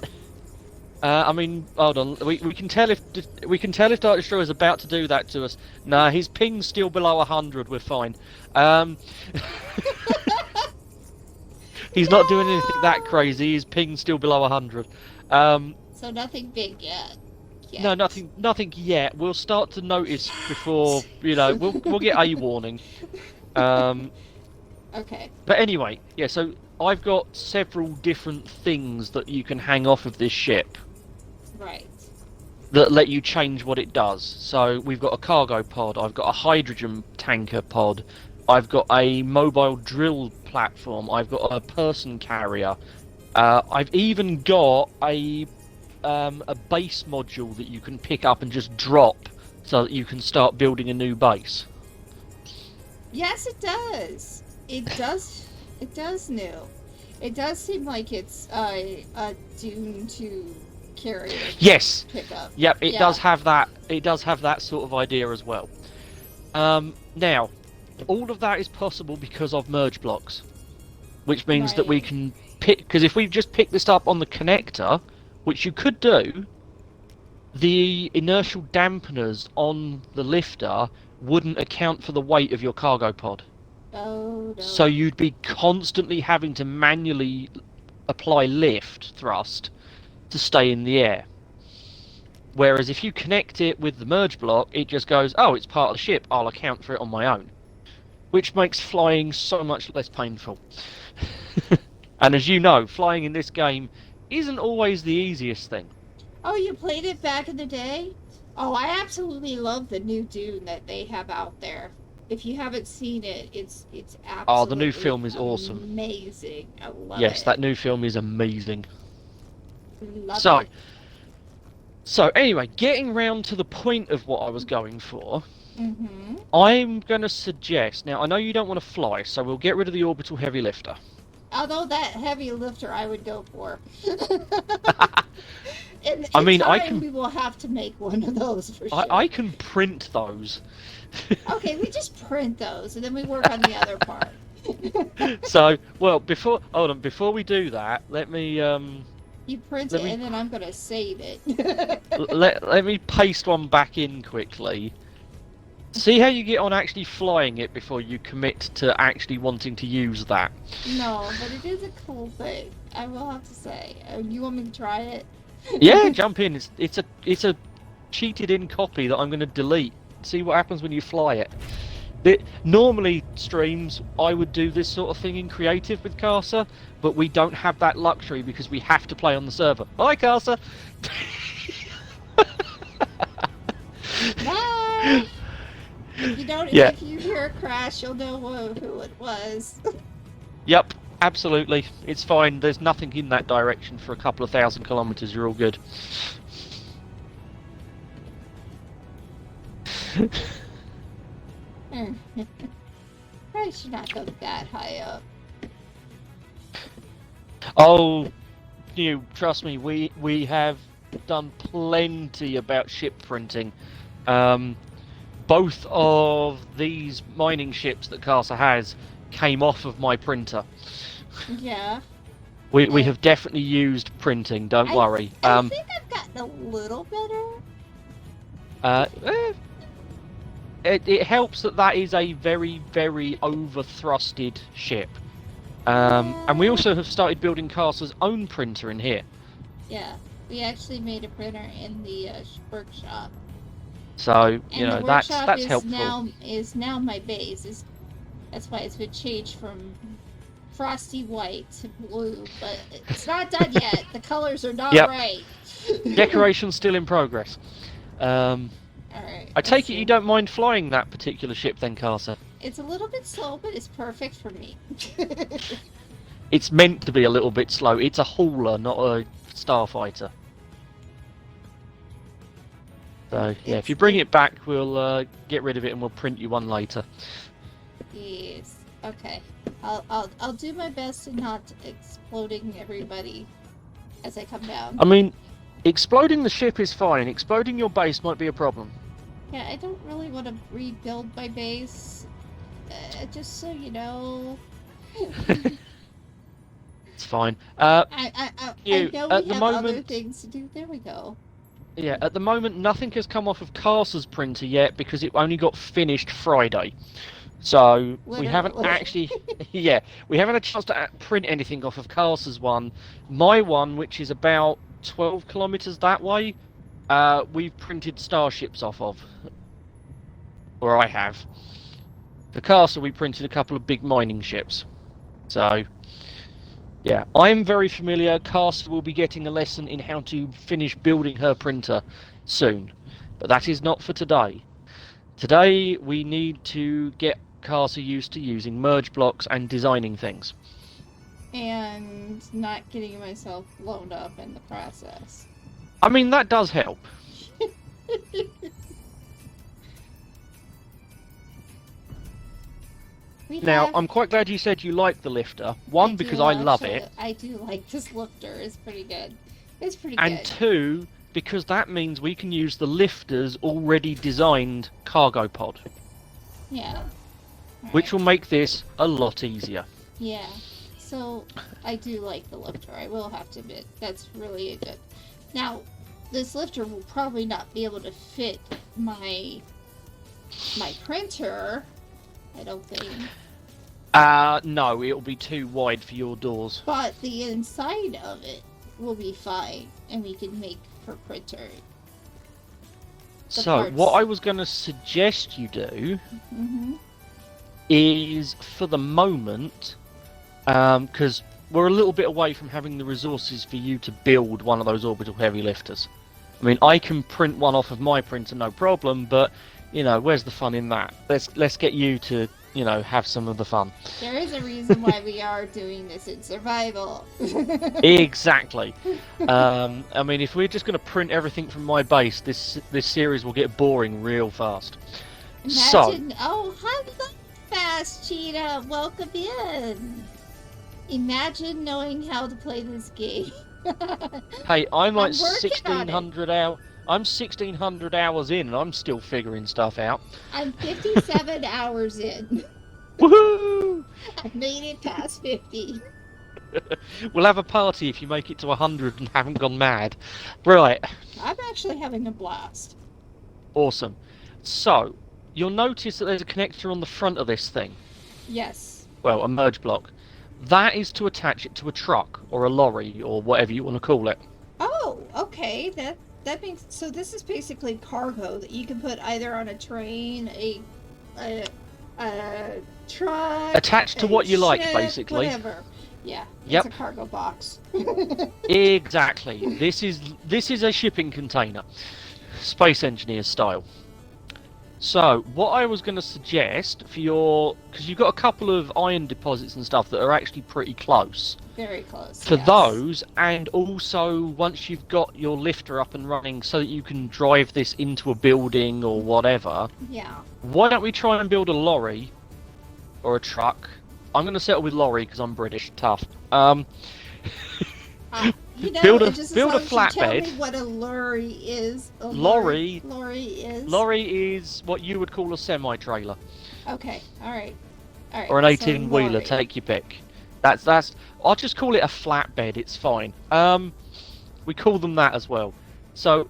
[SPEAKER 1] I mean, hold on. We can tell if Dark Destroyer is about to do that to us. Nah, his ping's still below 100. We're fine. He's not doing anything that crazy. His ping's still below 100.
[SPEAKER 2] So nothing big yet.
[SPEAKER 1] No, nothing yet. We'll start to notice before we'll get a warning.
[SPEAKER 2] Okay.
[SPEAKER 1] But anyway, yeah. So I've got several different things that you can hang off of this ship.
[SPEAKER 2] Right.
[SPEAKER 1] That let you change what it does. So we've got a cargo pod. I've got a hydrogen tanker pod. I've got a mobile drill platform. I've got a person carrier. I've even got a base module that you can pick up and just drop, so that you can start building a new base.
[SPEAKER 2] Yes, it does. It does. It does new. It does seem like it's a Dune to carry.
[SPEAKER 1] Yes.
[SPEAKER 2] Pickup.
[SPEAKER 1] Yep. It does have that. It does have that sort of idea as well. Now, all of that is possible because of merge blocks, which means that we can pick. Because if we just pick this up on the connector, which you could do, the inertial dampeners on the lifter wouldn't account for the weight of your cargo pod.
[SPEAKER 2] Oh, no.
[SPEAKER 1] So you'd be constantly having to manually apply lift thrust to stay in the air. Whereas if you connect it with the merge block, it just goes, oh, it's part of the ship, I'll account for it on my own. Which makes flying so much less painful. And as you know, flying in this game isn't always the easiest thing.
[SPEAKER 2] Oh, you played it back in the day? Oh, I absolutely love the new Dune that they have out there. If you haven't seen it, it's absolutely
[SPEAKER 1] Oh, the new film is awesome.
[SPEAKER 2] Amazing. I love it.
[SPEAKER 1] Yes, that new film is amazing.
[SPEAKER 2] Love it.
[SPEAKER 1] So anyway, getting round to the point of what I was going for, I'm going to suggest, now I know you don't want to fly, so we'll get rid of the orbital heavy lifter.
[SPEAKER 2] Although that heavy lifter I would go for. We will have to make one of those for sure.
[SPEAKER 1] I can print those.
[SPEAKER 2] Okay, we just print those and then we work on the other part.
[SPEAKER 1] So, well, before we do that, let me
[SPEAKER 2] you print it and then I'm gonna save it.
[SPEAKER 1] let me paste one back in quickly. See how you get on actually flying it before you commit to actually wanting to use that.
[SPEAKER 2] No, but it is a cool thing. I will have to say. You want me to try it?
[SPEAKER 1] Yeah, jump in. It's a cheated in copy that I'm going to delete. See what happens when you fly it. Normally streams I would do this sort of thing in creative with Casa, but we don't have that luxury because we have to play on the server. Hi, Casa.
[SPEAKER 2] Bye. If you hear a crash, you'll know who it was.
[SPEAKER 1] Yep, absolutely. It's fine. There's nothing in that direction for a couple of 1,000 kilometers. You're all good.
[SPEAKER 2] Probably should not go that high up.
[SPEAKER 1] Oh, trust me. We have done plenty about ship printing. Both of these mining ships that Casa has came off of my printer.
[SPEAKER 2] Yeah.
[SPEAKER 1] We have definitely used printing, don't worry.
[SPEAKER 2] I think I've gotten a little better.
[SPEAKER 1] It helps that is a very, very over-thrusted ship. And we also have started building Casa's own printer in here.
[SPEAKER 2] Yeah, we actually made a printer in the workshop.
[SPEAKER 1] So
[SPEAKER 2] And the
[SPEAKER 1] that's
[SPEAKER 2] workshop
[SPEAKER 1] helpful.
[SPEAKER 2] is now my base. That's why it's been changed from frosty white to blue, but it's not done yet. The colors are not
[SPEAKER 1] Yep.
[SPEAKER 2] right.
[SPEAKER 1] Decoration's still in progress.
[SPEAKER 2] All right.
[SPEAKER 1] I
[SPEAKER 2] Let's
[SPEAKER 1] take it
[SPEAKER 2] see.
[SPEAKER 1] you don't mind flying that particular ship then, Carter?
[SPEAKER 2] It's a little bit slow, but it's perfect for me.
[SPEAKER 1] It's meant to be a little bit slow. It's a hauler, not a starfighter. So yeah, if you bring it back, we'll get rid of it and we'll print you one later.
[SPEAKER 2] Yes. Okay. I'll do my best to not exploding everybody as I come down.
[SPEAKER 1] I mean, exploding the ship is fine. Exploding your base might be a problem.
[SPEAKER 2] Yeah, I don't really want to rebuild my base. Just so you know.
[SPEAKER 1] It's fine.
[SPEAKER 2] I know
[SPEAKER 1] at
[SPEAKER 2] we
[SPEAKER 1] the
[SPEAKER 2] have
[SPEAKER 1] moment,
[SPEAKER 2] other things to do. There we go.
[SPEAKER 1] Yeah, at the moment, nothing has come off of Carter's printer yet because it only got finished Friday. So
[SPEAKER 2] Literally.
[SPEAKER 1] we haven't actually, we haven't had a chance to print anything off of Carter's one. My one, which is about 12 kilometers that way, we've printed starships off of. Or I have. For Castle, we printed a couple of big mining ships. So, yeah, I'm very familiar. Castle will be getting a lesson in how to finish building her printer soon. But that is not for today. Today, we need to get Castle used to using merge blocks and designing things.
[SPEAKER 2] And not getting myself blown up in the process.
[SPEAKER 1] I mean, that does help. Now, I'm quite glad you said you like the lifter. One, because I love it.
[SPEAKER 2] I do like this lifter. It's pretty good. It's pretty
[SPEAKER 1] good. And two, because that means we can use the lifter's already designed cargo pod.
[SPEAKER 2] Yeah.
[SPEAKER 1] Which will make this a lot easier.
[SPEAKER 2] Yeah. So, I do like the lifter. I will have to admit. That's really good. Now, this lifter will probably not be able to fit my printer, I don't think.
[SPEAKER 1] No, it'll be too wide for your doors.
[SPEAKER 2] But the inside of it will be fine, and we can make for printer.
[SPEAKER 1] So, what I was going to suggest you do is, for the moment, because we're a little bit away from having the resources for you to build one of those orbital heavy lifters. I mean, I can print one off of my printer, no problem, but, where's the fun in that? Let's get you to, have some of the fun.
[SPEAKER 2] There is a reason why we are doing this in survival.
[SPEAKER 1] Exactly. I mean, if we're just going to print everything from my base, this series will get boring real fast.
[SPEAKER 2] Imagine, hello, Fast Cheetah, welcome in. Imagine knowing how to play this game.
[SPEAKER 1] Hey, I'm like 1,600 hours. I'm 1,600 hours in, and I'm still figuring stuff out.
[SPEAKER 2] I'm 57 hours in.
[SPEAKER 1] Woohoo!
[SPEAKER 2] I've made it past 50.
[SPEAKER 1] We'll have a party if you make it to 100 and haven't gone mad. Right.
[SPEAKER 2] I'm actually having a blast.
[SPEAKER 1] Awesome. So, you'll notice that there's a connector on the front of this thing.
[SPEAKER 2] Yes.
[SPEAKER 1] Well, a merge block. That is to attach it to a truck or a lorry or whatever you want to call it.
[SPEAKER 2] Oh, okay. That means so. This is basically cargo that you can put either on a train, a truck,
[SPEAKER 1] attached to what you like, basically.
[SPEAKER 2] Whatever. Yeah.
[SPEAKER 1] Yep.
[SPEAKER 2] It's a cargo box.
[SPEAKER 1] Exactly. This is a shipping container, Space Engineer style. So, what I was going to suggest for because you've got a couple of iron deposits and stuff that are actually pretty close.
[SPEAKER 2] Very close.
[SPEAKER 1] For those, and also once you've got your lifter up and running so that you can drive this into a building or whatever.
[SPEAKER 2] Yeah.
[SPEAKER 1] Why don't we try and build a lorry or a truck? I'm going to settle with lorry because I'm British, tough. Build a flatbed.
[SPEAKER 2] Tell me what a lorry is.
[SPEAKER 1] Lorry
[SPEAKER 2] is.
[SPEAKER 1] Lorry is what you would call a semi-trailer.
[SPEAKER 2] Okay. All right.
[SPEAKER 1] Or an 18-wheeler. Take your pick. That's. I'll just call it a flatbed. It's fine. We call them that as well. So,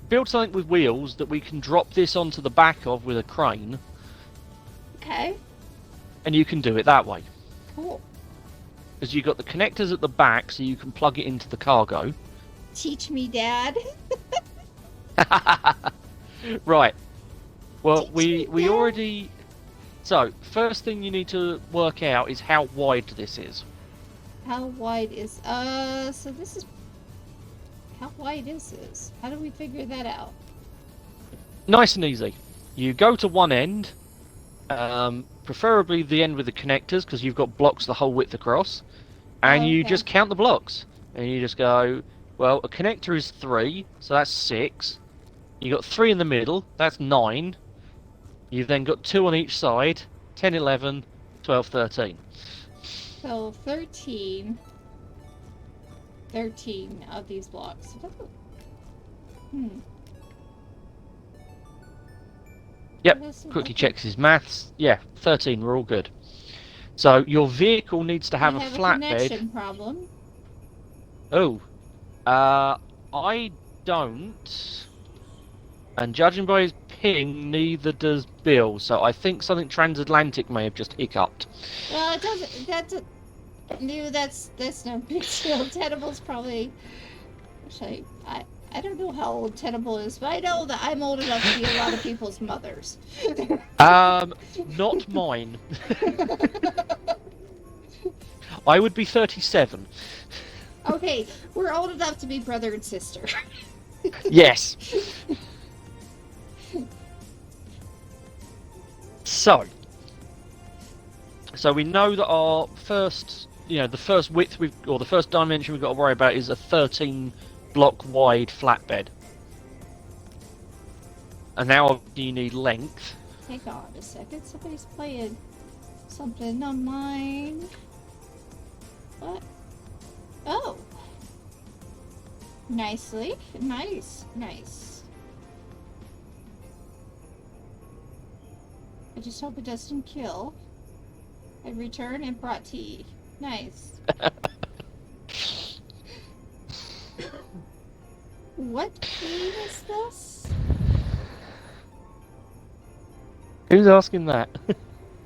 [SPEAKER 1] build something with wheels that we can drop this onto the back of with a crane.
[SPEAKER 2] Okay.
[SPEAKER 1] And you can do it that way.
[SPEAKER 2] Cool.
[SPEAKER 1] Because you've got the connectors at the back, so you can plug it into the cargo.
[SPEAKER 2] Teach me, Dad.
[SPEAKER 1] Right. Well,
[SPEAKER 2] Teach
[SPEAKER 1] we
[SPEAKER 2] me, Dad.
[SPEAKER 1] already. So first thing you need to work out is how wide this is.
[SPEAKER 2] How wide is so this is how wide is this? How do we figure that out?
[SPEAKER 1] Nice and easy. You go to one end, preferably the end with the connectors, because you've got blocks the whole width across, and you
[SPEAKER 2] Okay.
[SPEAKER 1] just count the blocks, and you just go, well, a connector is 3, so that's 6. You got 3 in the middle, that's 9. You've then got 2 on each side, 10, 11, 12, 13.
[SPEAKER 2] So 13 of these blocks.
[SPEAKER 1] Yep, quickly checks his maths. Yeah, 13, we're all good. So your vehicle needs to have a flatbed.
[SPEAKER 2] Connection problem.
[SPEAKER 1] Oh, I don't. And judging by his ping, neither does Bill. So I think something transatlantic may have just hiccuped.
[SPEAKER 2] Well, it doesn't. That's no big deal. Tenable's probably. Actually, I don't know how old Tenable is, but I know that I'm old enough to be a lot of people's mothers.
[SPEAKER 1] Not mine. I would be 37.
[SPEAKER 2] Okay, we're old enough to be brother and sister.
[SPEAKER 1] Yes. So we know that our first, the first width or the first dimension we've got to worry about is a 13 block wide flatbed. And now you need length.
[SPEAKER 2] Hang on a second, somebody's playing something on mine. What? Oh. Nicely. Nice. I just hope it doesn't kill. I return and brought tea. Nice. What game is this?
[SPEAKER 1] Who's asking that?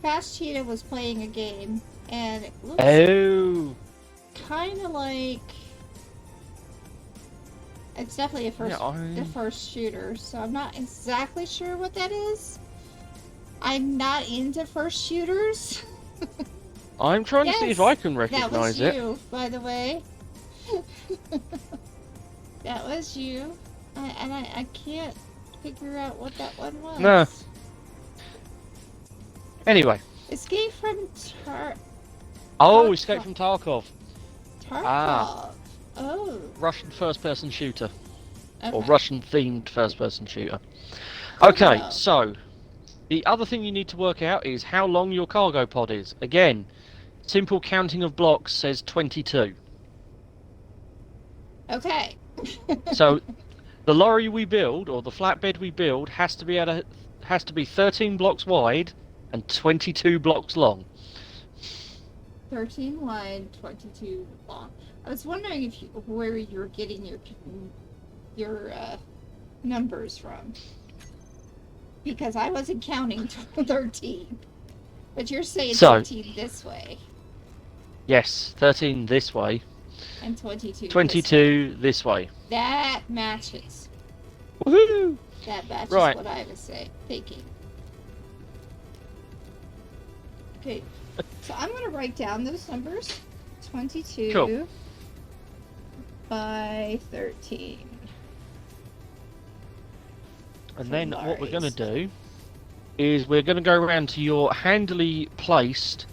[SPEAKER 2] Fast Cheetah was playing a game, and it looks kind of like it's definitely the first shooter. So I'm not exactly sure what that is. I'm not into first shooters.
[SPEAKER 1] I'm trying to see if I can recognize it.
[SPEAKER 2] That was you, by the way. That was you. I can't figure out what that one was.
[SPEAKER 1] No. Escape
[SPEAKER 2] from
[SPEAKER 1] Escape from Tarkov.
[SPEAKER 2] Oh.
[SPEAKER 1] Russian first-person shooter.
[SPEAKER 2] Okay.
[SPEAKER 1] Or Russian-themed first-person shooter. Okay, so the other thing you need to work out is how long your cargo pod is. Again, simple counting of blocks says 22.
[SPEAKER 2] Okay.
[SPEAKER 1] So the lorry we build, or the flatbed we build, has to be 13 blocks wide and 22 blocks long.
[SPEAKER 2] 13 wide, 22 long. I was wondering where you're getting your numbers from, because I wasn't counting 13, but you're saying 13 this way.
[SPEAKER 1] Yes, 13 this way.
[SPEAKER 2] And 22.
[SPEAKER 1] 22 this way.
[SPEAKER 2] That matches.
[SPEAKER 1] Woohoo!
[SPEAKER 2] That matches what I was thinking. Okay, so I'm going to write down those numbers. 22 by 13.
[SPEAKER 1] And then what we're going to do is we're going to go around to your handily placed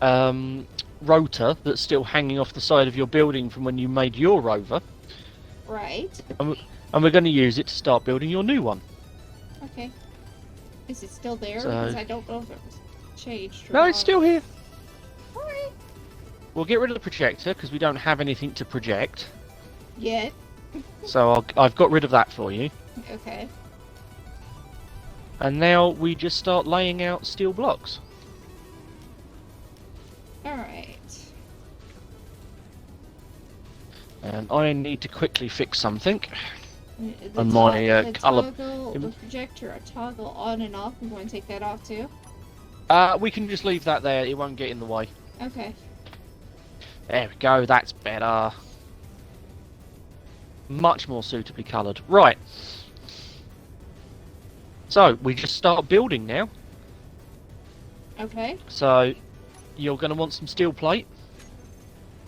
[SPEAKER 1] rotor that's still hanging off the side of your building from when you made your rover.
[SPEAKER 2] Right.
[SPEAKER 1] And we're going to use it to start building your new one.
[SPEAKER 2] Okay. Is it still there? Because I don't know if it was changed.
[SPEAKER 1] No, it's still here.
[SPEAKER 2] Alright.
[SPEAKER 1] We'll get rid of the projector because we don't have anything to project.
[SPEAKER 2] Yet.
[SPEAKER 1] So I've got rid of that for you.
[SPEAKER 2] Okay.
[SPEAKER 1] And now we just start laying out steel blocks.
[SPEAKER 2] Alright.
[SPEAKER 1] And I need to quickly fix something.
[SPEAKER 2] On
[SPEAKER 1] my colour.
[SPEAKER 2] The projector, a toggle on and off. I'm going to take that off too.
[SPEAKER 1] We can just leave that there. It won't get in the way.
[SPEAKER 2] Okay.
[SPEAKER 1] There we go. That's better. Much more suitably coloured. Right. So, we just start building now.
[SPEAKER 2] Okay.
[SPEAKER 1] So, you're going to want some steel plate.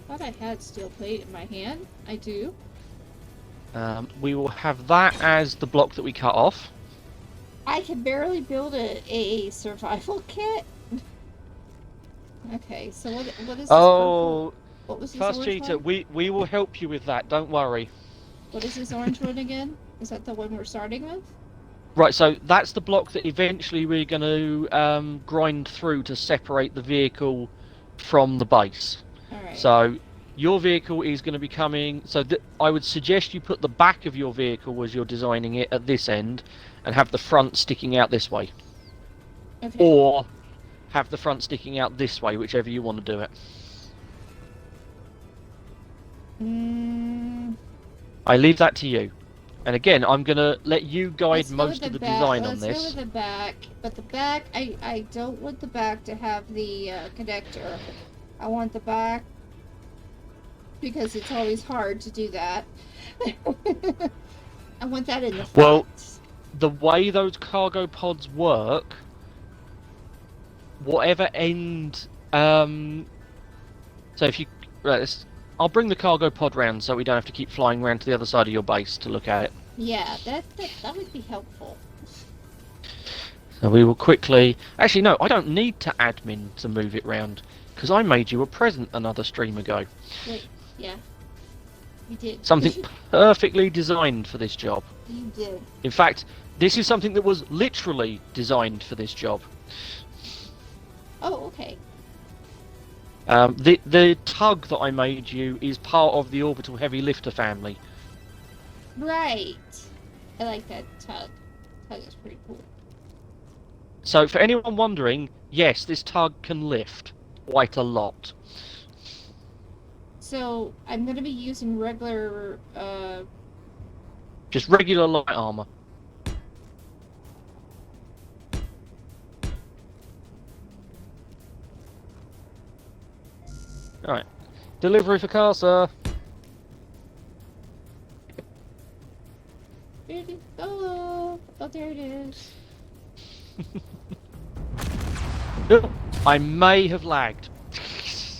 [SPEAKER 2] Thought I had steel plate in my hand. I do.
[SPEAKER 1] We will have that as the block that we cut off.
[SPEAKER 2] I can barely build a survival kit. Okay, so what is this purple? What was this
[SPEAKER 1] Fast
[SPEAKER 2] orange
[SPEAKER 1] Cheetah,
[SPEAKER 2] one?
[SPEAKER 1] we will help you with that, don't worry.
[SPEAKER 2] What is this orange one again? Is that the one we're starting with?
[SPEAKER 1] Right, so that's the block that eventually we're going to grind through to separate the vehicle from the base.
[SPEAKER 2] Alright.
[SPEAKER 1] So your vehicle is going to be coming... So I would suggest you put the back of your vehicle as you're designing it at this end and have the front sticking out this way.
[SPEAKER 2] Okay.
[SPEAKER 1] Or have the front sticking out this way, whichever you want to do it. I leave that to you. And again, I'm going to let you guide most of the design on this.
[SPEAKER 2] Let's go with the back. But the back, I don't want the back to have the connector. I want the back because it's always hard to do that. I want that in the front.
[SPEAKER 1] Well, the way those cargo pods work, whatever end... so if you... Right, I'll bring the cargo pod round so we don't have to keep flying around to the other side of your base to look at it.
[SPEAKER 2] Yeah, that would be helpful.
[SPEAKER 1] So we will quickly... Actually, no, I don't need to admin to move it round, because I made you a present another stream ago.
[SPEAKER 2] Wait, yeah. You did.
[SPEAKER 1] Something perfectly designed for this job.
[SPEAKER 2] You did.
[SPEAKER 1] In fact, this is something that was literally designed for this job.
[SPEAKER 2] Oh, okay.
[SPEAKER 1] The tug that I made you is part of the Orbital Heavy Lifter family.
[SPEAKER 2] Right. I like that tug. Tug is pretty cool.
[SPEAKER 1] So for anyone wondering, yes, this tug can lift quite a lot.
[SPEAKER 2] So I'm going to be using regular...
[SPEAKER 1] Just regular light armor. Alright. Delivery for car, sir.
[SPEAKER 2] Where did it go? Oh, there it is.
[SPEAKER 1] I may have lagged.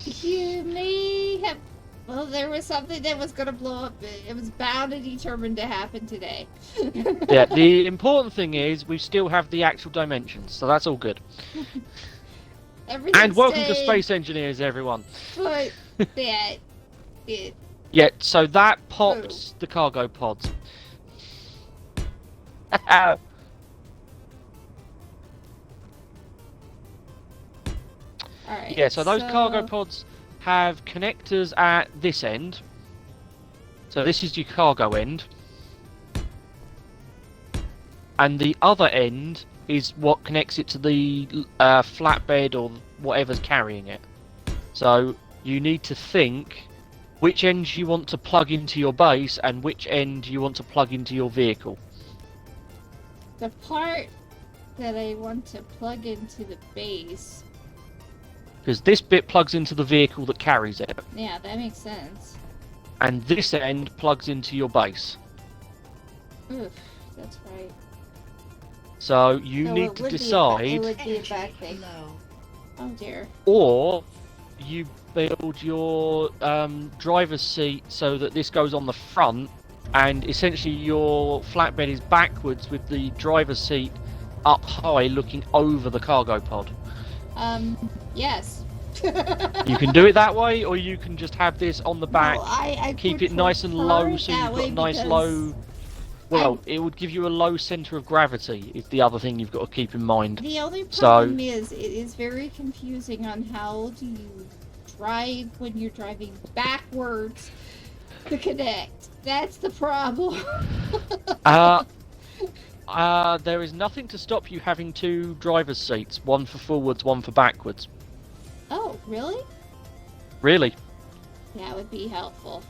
[SPEAKER 2] You may have... Well, there was something that was going to blow up. It was bound and determined to happen today.
[SPEAKER 1] Yeah, the important thing is we still have the actual dimensions, so that's all good. And welcome to Space Engineers, everyone.
[SPEAKER 2] But that...
[SPEAKER 1] Yeah, so that pops the cargo pods.
[SPEAKER 2] Alright,
[SPEAKER 1] yeah, so those cargo pods have connectors at this end. So this is your cargo end. And the other end is what connects it to the flatbed or whatever's carrying it. So you need to think which end you want to plug into your base and which end you want to plug into your vehicle.
[SPEAKER 2] The part that I want to plug into the base...
[SPEAKER 1] Because this bit plugs into the vehicle that carries it.
[SPEAKER 2] Yeah, that makes sense.
[SPEAKER 1] And this end plugs into your base.
[SPEAKER 2] Oof, that's right.
[SPEAKER 1] So you need to decide...
[SPEAKER 2] It would be a back thing. Oh dear.
[SPEAKER 1] Or you build your driver's seat so that this goes on the front and essentially your flatbed is backwards with the driver's seat up high looking over the cargo pod.
[SPEAKER 2] Yes.
[SPEAKER 1] You can do it that way, or you can just have this on the back,
[SPEAKER 2] No, I
[SPEAKER 1] keep it nice and low so you've got a nice low... Well, it would give you a low centre of gravity, is the other thing you've got to keep in mind.
[SPEAKER 2] The only problem is, it is very confusing on how do you drive when you're driving backwards to connect. That's the problem.
[SPEAKER 1] There is nothing to stop you having two driver's seats, one for forwards, one for backwards.
[SPEAKER 2] Oh, really?
[SPEAKER 1] Really?
[SPEAKER 2] That would be helpful.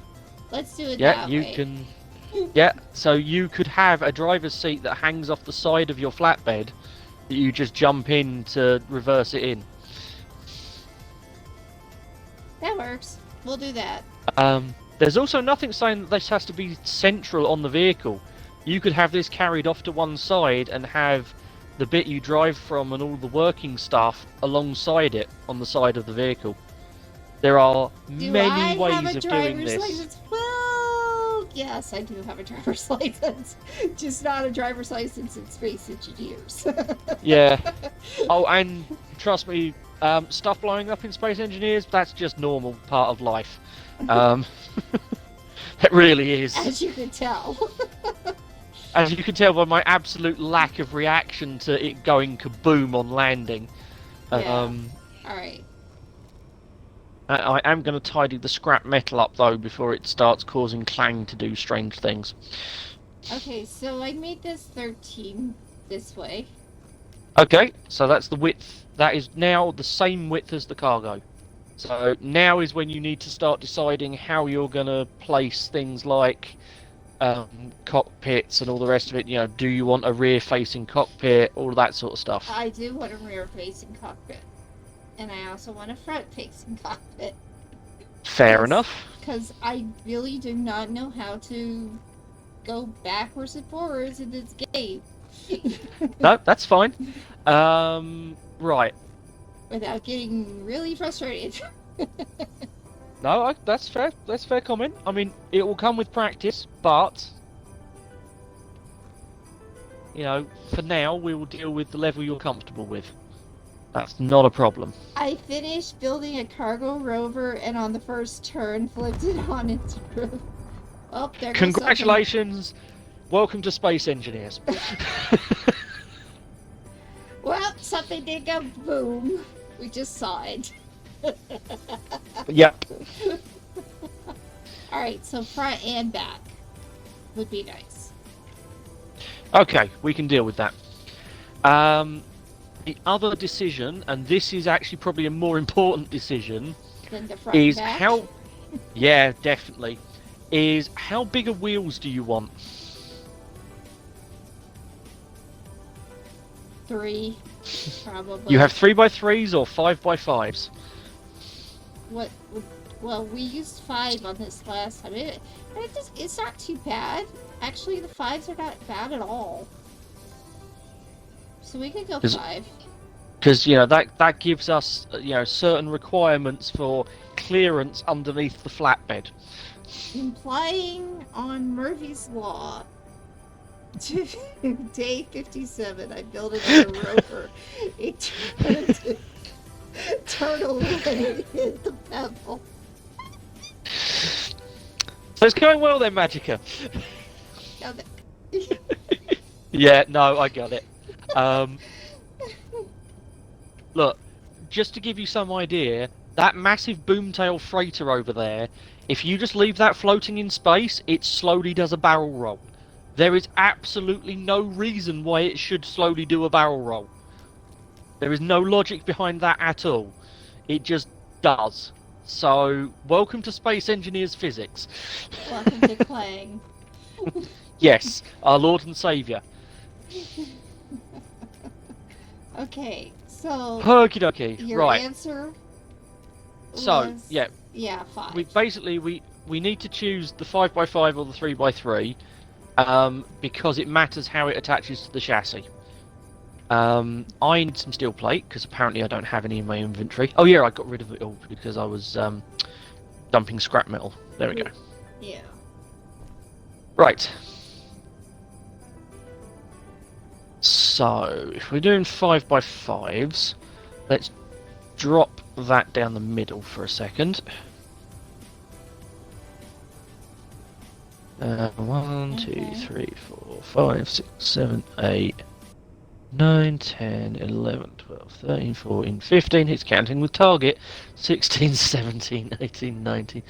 [SPEAKER 2] Let's do it
[SPEAKER 1] Yeah,
[SPEAKER 2] that
[SPEAKER 1] you
[SPEAKER 2] way.
[SPEAKER 1] can... Yeah, so you could have a driver's seat that hangs off the side of your flatbed that you just jump in to reverse it in.
[SPEAKER 2] That works. We'll do that.
[SPEAKER 1] There's also nothing saying that this has to be central on the vehicle. You could have this carried off to one side and have the bit you drive from and all the working stuff alongside it on the side of the vehicle. There are many ways of doing this.
[SPEAKER 2] License? Well, yes, I do have a driver's license. Just not a driver's license in space engineers.
[SPEAKER 1] Yeah. Oh, and trust me, stuff blowing up in space engineers, that's just normal part of life. It really is.
[SPEAKER 2] As you can tell.
[SPEAKER 1] As you can tell by my absolute lack of reaction to it going kaboom on landing.
[SPEAKER 2] Yeah. Alright.
[SPEAKER 1] I am going to tidy the scrap metal up, though, before it starts causing Clang to do strange things.
[SPEAKER 2] Okay, so I made this 13 this way.
[SPEAKER 1] Okay, so that's the width. That is now the same width as the cargo. So now is when you need to start deciding how you're going to place things like cockpits and all the rest of it. You know, do you want a rear-facing cockpit, all of that sort of stuff.
[SPEAKER 2] I do want a rear-facing cockpit. And I also want a front-facing cockpit.
[SPEAKER 1] Fair enough.
[SPEAKER 2] Because I really do not know how to go backwards and forwards in this game.
[SPEAKER 1] No, that's fine. Right.
[SPEAKER 2] Without getting really frustrated.
[SPEAKER 1] No, that's fair. That's fair comment. I mean, it will come with practice, but you know, for now, we will deal with the level you're comfortable with. That's not a problem.
[SPEAKER 2] I finished building a cargo rover, and on the first turn, flipped it on its roof. Oh, there goes
[SPEAKER 1] Congratulations! Welcome to Space Engineers.
[SPEAKER 2] Well, something did go boom. We just saw it.
[SPEAKER 1] Yep.
[SPEAKER 2] Alright, so front and back would be nice.
[SPEAKER 1] Okay, we can deal with that. The other decision, and this is actually probably a more important decision,
[SPEAKER 2] Then the front
[SPEAKER 1] is
[SPEAKER 2] and back.
[SPEAKER 1] how... Yeah, definitely. Is how big of wheels do you want?
[SPEAKER 2] 3, probably.
[SPEAKER 1] You have 3x3s or 5x5s?
[SPEAKER 2] What? Well, we used 5 on this last time. It's not too bad. Actually, the 5s are not bad at all. So we could go 5.
[SPEAKER 1] Because, you know, that gives us, you know, certain requirements for clearance underneath the flatbed.
[SPEAKER 2] Implying on Murphy's Law, day 57, I built another rover. It turned turtle when it hit the pebble.
[SPEAKER 1] So it's going well then, Magica.
[SPEAKER 2] No,
[SPEAKER 1] Yeah, no, I got it. Look, just to give you some idea, that massive boomtail freighter over there, if you just leave that floating in space, it slowly does a barrel roll. There is absolutely no reason why it should slowly do a barrel roll. There is no logic behind that at all. It just does. So, welcome to Space Engineers Physics.
[SPEAKER 2] welcome to Clang.
[SPEAKER 1] Yes, our Lord and Saviour.
[SPEAKER 2] Okay, so
[SPEAKER 1] Okie dokie,
[SPEAKER 2] your
[SPEAKER 1] right.
[SPEAKER 2] answer
[SPEAKER 1] So,
[SPEAKER 2] was,
[SPEAKER 1] yeah,
[SPEAKER 2] yeah, 5.
[SPEAKER 1] we need to choose the 5x5 or the 3x3 because it matters how it attaches to the chassis. I need some steel plate because apparently I don't have any in my inventory. Oh yeah, I got rid of it all because I was dumping scrap metal. There we go.
[SPEAKER 2] Yeah.
[SPEAKER 1] Right. So, if we're doing 5x5s, let's drop that down the middle for a second. 1, 2, 3, 4, 5, 6, 7, 8, 9, 10, 11, 12, 13, 14, 15. It's counting with target. 16, 17, 18, 19,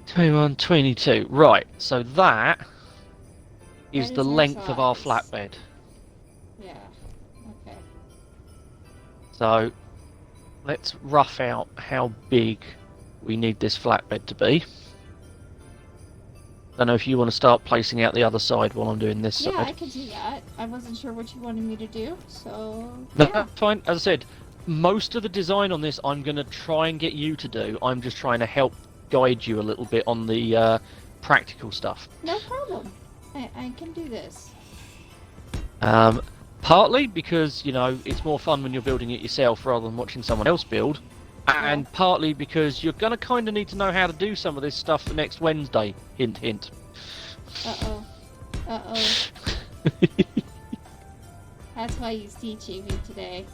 [SPEAKER 1] 21, 22. Right, so that is the length of our flatbed.
[SPEAKER 2] Yeah. Okay.
[SPEAKER 1] So let's rough out how big we need this flatbed to be. I don't know if you want to start placing out the other side while I'm doing this
[SPEAKER 2] Yeah,
[SPEAKER 1] side.
[SPEAKER 2] I could do that. I wasn't sure what you wanted me to do, so
[SPEAKER 1] No,
[SPEAKER 2] yeah.
[SPEAKER 1] fine. As I said, most of the design on this I'm going to try and get you to do. I'm just trying to help guide you a little bit on the practical stuff.
[SPEAKER 2] No problem. I can do this.
[SPEAKER 1] Partly because, you know, it's more fun when you're building it yourself rather than watching someone else build. And partly because you're going to kind of need to know how to do some of this stuff for next Wednesday. Hint, hint.
[SPEAKER 2] Uh-oh. Uh-oh. That's why he's teaching me today.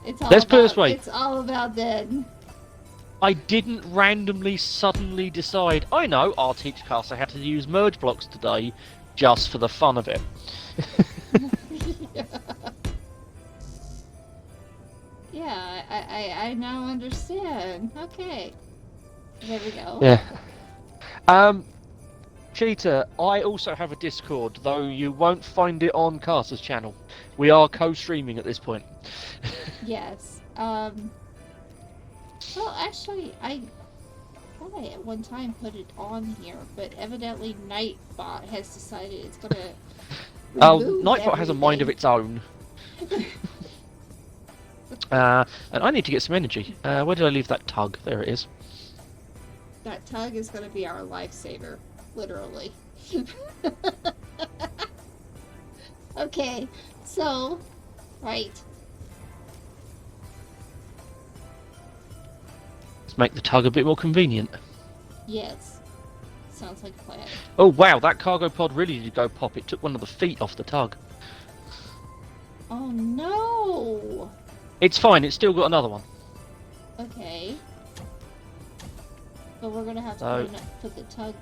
[SPEAKER 1] Let's put it this way.
[SPEAKER 2] It's all about then.
[SPEAKER 1] I didn't randomly suddenly decide, I know, I'll teach Casa how to use merge blocks today, just for the fun of it.
[SPEAKER 2] Yeah, I now understand. Okay. There we go.
[SPEAKER 1] Yeah. Cheetah, I also have a Discord, though you won't find it on Casa's channel. We are co-streaming at this point.
[SPEAKER 2] Yes. Well, actually, I thought I at one time put it on here, but evidently Nightbot has decided it's gonna
[SPEAKER 1] Nightbot has a mind of its own. And I need to get some energy. Where did I leave that tug? There it is.
[SPEAKER 2] That tug is gonna be our lifesaver, literally. Okay, so, right.
[SPEAKER 1] Let's make the tug a bit more convenient.
[SPEAKER 2] Yes. Sounds like a plan.
[SPEAKER 1] Oh wow, that cargo pod really did go pop. It took one of the feet off the tug.
[SPEAKER 2] Oh no!
[SPEAKER 1] It's fine, it's still got another one.
[SPEAKER 2] Okay. But we're gonna have to put the tug...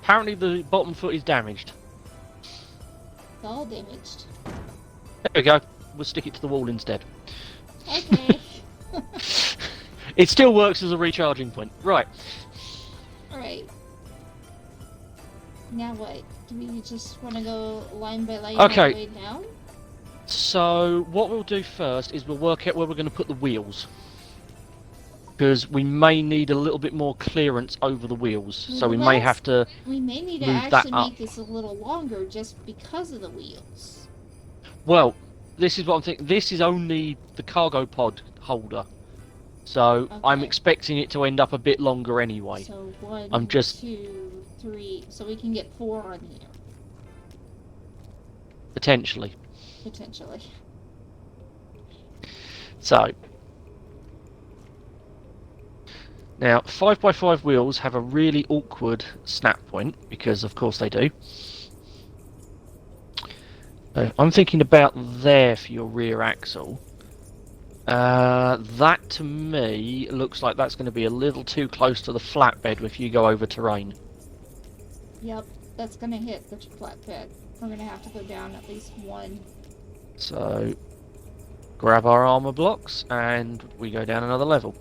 [SPEAKER 1] Apparently the bottom foot is damaged.
[SPEAKER 2] It's all damaged.
[SPEAKER 1] There we go. We'll stick it to the wall instead.
[SPEAKER 2] Okay.
[SPEAKER 1] It still works as a recharging point. Right.
[SPEAKER 2] Alright. Now what? Do we just want to go line by line
[SPEAKER 1] Okay.
[SPEAKER 2] all the way down?
[SPEAKER 1] So, what we'll do first is we'll work out where we're going to put the wheels. Because we may need a little bit more clearance over the wheels. So we may have to
[SPEAKER 2] We may need to
[SPEAKER 1] move that
[SPEAKER 2] actually
[SPEAKER 1] up.
[SPEAKER 2] make this a little longer just because of the wheels.
[SPEAKER 1] Well, this is what I'm thinking. This is only the cargo pod holder. So I'm
[SPEAKER 2] Okay.
[SPEAKER 1] expecting it to end up a bit longer anyway.
[SPEAKER 2] So one,
[SPEAKER 1] I'm just
[SPEAKER 2] 2, 3. So we can get 4 on here,
[SPEAKER 1] potentially.
[SPEAKER 2] potentially.
[SPEAKER 1] So now 5x5 wheels have a really awkward snap point because of course they do. I'm thinking about there for your rear axle. That to me looks like that's going to be a little too close to the flatbed if you go over terrain.
[SPEAKER 2] Yep, that's gonna hit the flatbed. We're gonna have to go down at least 1.
[SPEAKER 1] So grab our armor blocks and we go down another level.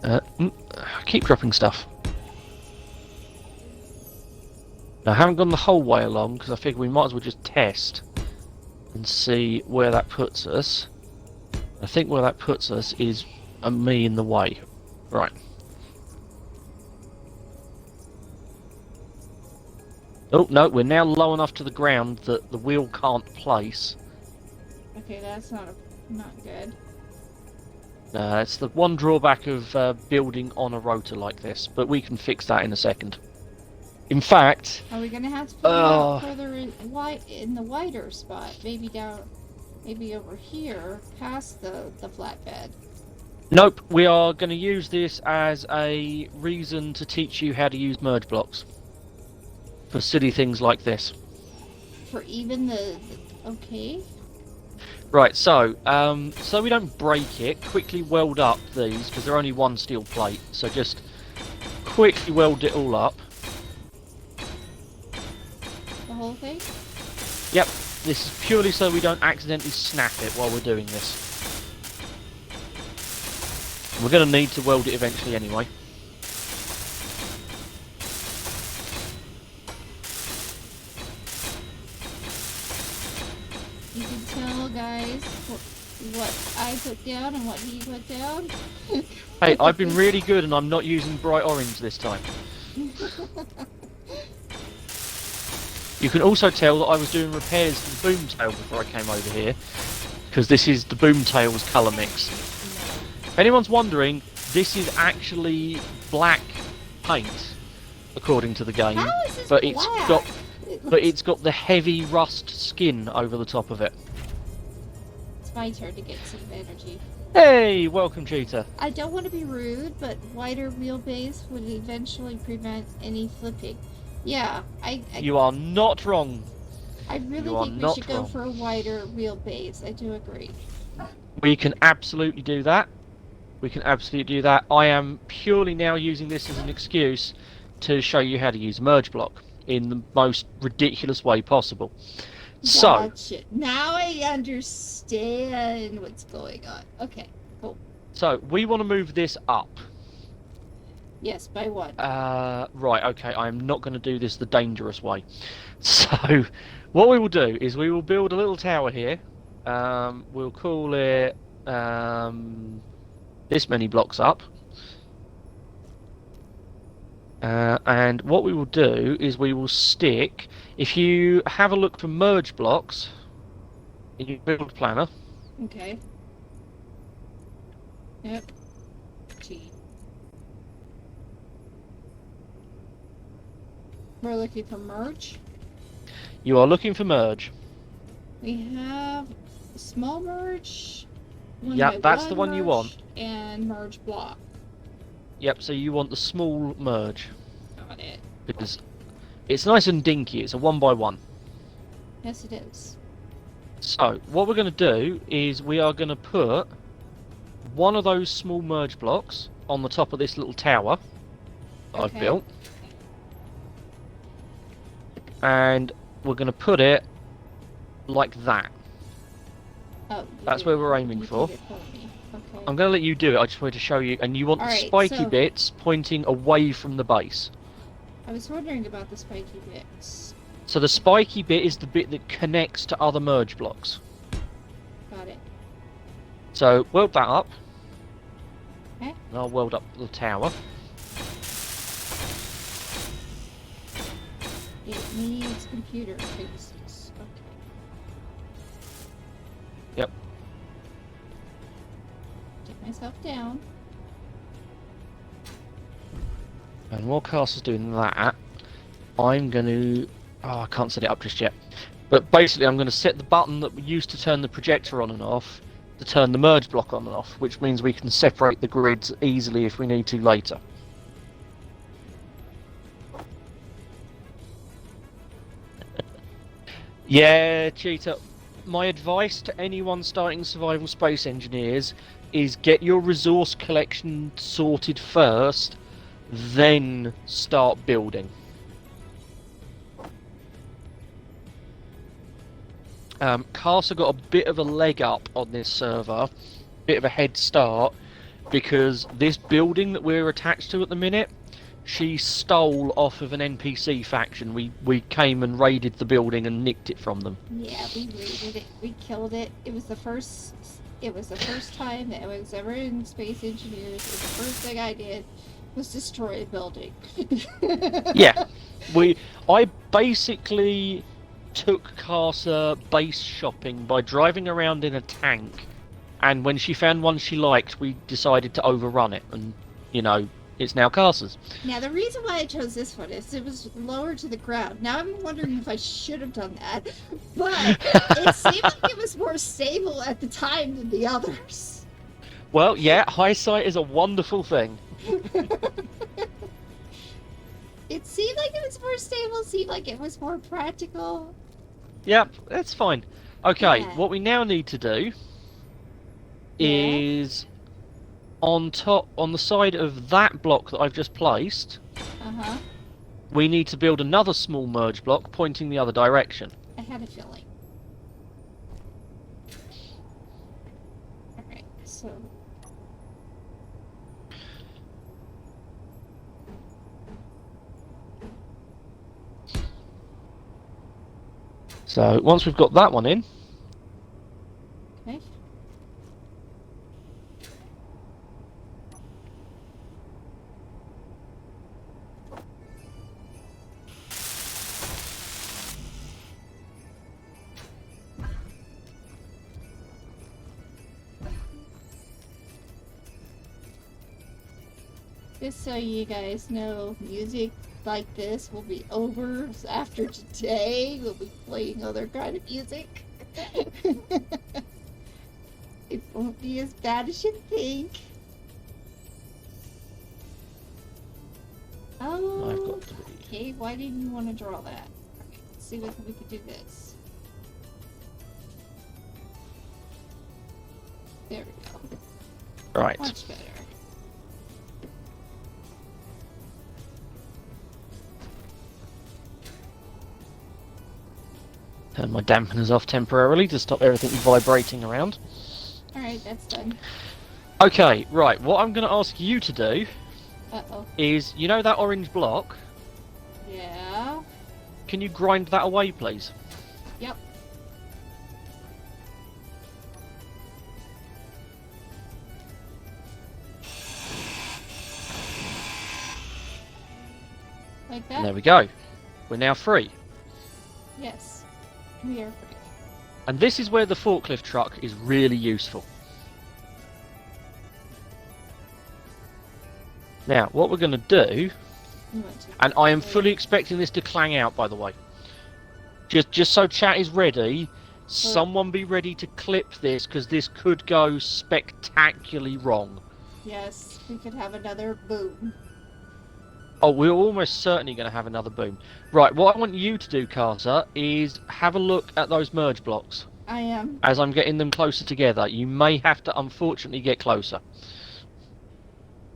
[SPEAKER 2] Yep.
[SPEAKER 1] I keep dropping stuff. Now, I haven't gone the whole way along because I figure we might as well just test and see where that puts us. I think where that puts us is me in the way. Right. Oh, no, we're now low enough to the ground that the wheel can't place.
[SPEAKER 2] Okay, that's not good.
[SPEAKER 1] It's the one drawback of building on a rotor like this, but we can fix that in a second. In fact...
[SPEAKER 2] Are we gonna have to put it out further in the wider spot? Maybe down, maybe over here, past the flatbed.
[SPEAKER 1] Nope, we are going to use this as a reason to teach you how to use merge blocks. For silly things like this.
[SPEAKER 2] For even the okay.
[SPEAKER 1] Right, so we don't break it, quickly weld up these, because they're only one steel plate, so just quickly weld it all up.
[SPEAKER 2] The whole thing?
[SPEAKER 1] Yep, this is purely so we don't accidentally snap it while we're doing this. We're going to need to weld it eventually anyway.
[SPEAKER 2] You can tell, guys, what I put down and what he put down.
[SPEAKER 1] Hey, I've been really good and I'm not using bright orange this time. You can also tell that I was doing repairs to the boom tail before I came over here, because this is the boom tail's colour mix. If anyone's wondering, This is actually black paint, according to the game.
[SPEAKER 2] How is this
[SPEAKER 1] but
[SPEAKER 2] black?
[SPEAKER 1] it's got the heavy rust skin over the top of it.
[SPEAKER 2] It's my turn to get some energy.
[SPEAKER 1] Hey, welcome, Cheetah.
[SPEAKER 2] I don't want to be rude, but wider wheelbase would eventually prevent any flipping. Yeah,
[SPEAKER 1] You are not wrong.
[SPEAKER 2] I really think we should go for a wider wheelbase. I do agree.
[SPEAKER 1] We can absolutely do that. We can absolutely do that. I am purely now using this as an excuse to show you how to use a merge block in the most ridiculous way possible.
[SPEAKER 2] Gotcha. So, now I understand what's going on. Okay, cool.
[SPEAKER 1] So, we want to move this up.
[SPEAKER 2] Yes, by what?
[SPEAKER 1] Right, okay, I'm not going to do this the dangerous way. So, what we will do is we will build a little tower here. We'll call it this many blocks up. And what we will do is we will stick, if you have a look for merge blocks in your build planner.
[SPEAKER 2] Okay. Yep. G. We're looking for merge.
[SPEAKER 1] You are looking for merge.
[SPEAKER 2] We have small merge.
[SPEAKER 1] Yep, that's the one you want.
[SPEAKER 2] And merge block.
[SPEAKER 1] Yep, so you want the small merge.
[SPEAKER 2] Got it.
[SPEAKER 1] Because it's nice and dinky, it's a 1x1.
[SPEAKER 2] Yes, it is.
[SPEAKER 1] So, what we're going to do is we are going to put one of those small merge blocks on the top of this little tower that I've built. And we're going to put it like that.
[SPEAKER 2] Oh,
[SPEAKER 1] that's where we're aiming for.
[SPEAKER 2] Okay.
[SPEAKER 1] I'm going to let you do it, I just wanted to show you. And you want the spiky bits pointing away from the base.
[SPEAKER 2] I was wondering about the spiky bits.
[SPEAKER 1] So the spiky bit is the bit that connects to other merge blocks.
[SPEAKER 2] Got it.
[SPEAKER 1] So, weld that up.
[SPEAKER 2] Okay.
[SPEAKER 1] And I'll weld up the tower.
[SPEAKER 2] It needs computer fixes. Okay.
[SPEAKER 1] Yep.
[SPEAKER 2] Get myself down.
[SPEAKER 1] And while Castle's doing that, I'm going to... Oh, I can't set it up just yet. But basically, I'm going to set the button that we used to turn the projector on and off to turn the merge block on and off, which means we can separate the grids easily if we need to later. Yeah, Cheetah. My advice to anyone starting survival space engineers is get your resource collection sorted first, then start building. Castle got a bit of a leg up on this server, bit of a head start, because this building that we're attached to at the minute, she stole off of an NPC faction. We came and raided the building and nicked it from them.
[SPEAKER 2] Yeah, we raided it. We killed it. It was the first time that I was ever in Space Engineers. The first thing I did was destroy a building.
[SPEAKER 1] Yeah, I basically took Casa base shopping by driving around in a tank, and when she found one she liked, we decided to overrun it, and you know, it's now Casa's.
[SPEAKER 2] Now the reason why I chose this one is it was lower to the ground. Now I'm wondering if I should have done that, but it seemed like it was more stable at the time than the others.
[SPEAKER 1] Well, yeah, hindsight is a wonderful thing.
[SPEAKER 2] It seemed like it was more stable, seemed like it was more practical.
[SPEAKER 1] Yep, that's fine. Okay,
[SPEAKER 2] Yeah.
[SPEAKER 1] what we now need to do is on the side of that block that I've just placed, we need to build another small merge block pointing the other direction.
[SPEAKER 2] I had a feeling. Alright, so...
[SPEAKER 1] So, once we've got that one in...
[SPEAKER 2] Okay. Just so you guys know, music like this will be over after today. We'll be playing other kind of music. It won't be as bad as you think. Oh,
[SPEAKER 1] I've got to be.
[SPEAKER 2] okay. Why didn't you want to draw that? Okay, let's see if we can do this. There we go.
[SPEAKER 1] Right.
[SPEAKER 2] Much better.
[SPEAKER 1] Turn my dampeners off temporarily to stop everything vibrating around.
[SPEAKER 2] Alright, that's done.
[SPEAKER 1] Okay, right. What I'm going to ask you to do
[SPEAKER 2] Uh-oh.
[SPEAKER 1] is, you know that orange block?
[SPEAKER 2] Yeah.
[SPEAKER 1] Can you grind that away, please?
[SPEAKER 2] Yep. Like that?
[SPEAKER 1] And there we go. We're now free.
[SPEAKER 2] Yes. We are free.
[SPEAKER 1] And this is where the forklift truck is really useful. Now, what we're going to do, and I am fully expecting this to clang out, by the way. Just so chat is ready, someone be ready to clip this, because this could go spectacularly wrong.
[SPEAKER 2] Yes, we could have another boom.
[SPEAKER 1] Oh, we're almost certainly going to have another boom. Right, what I want you to do, Carter, is have a look at those merge blocks.
[SPEAKER 2] I am.
[SPEAKER 1] As I'm getting them closer together. You may have to, unfortunately, get closer.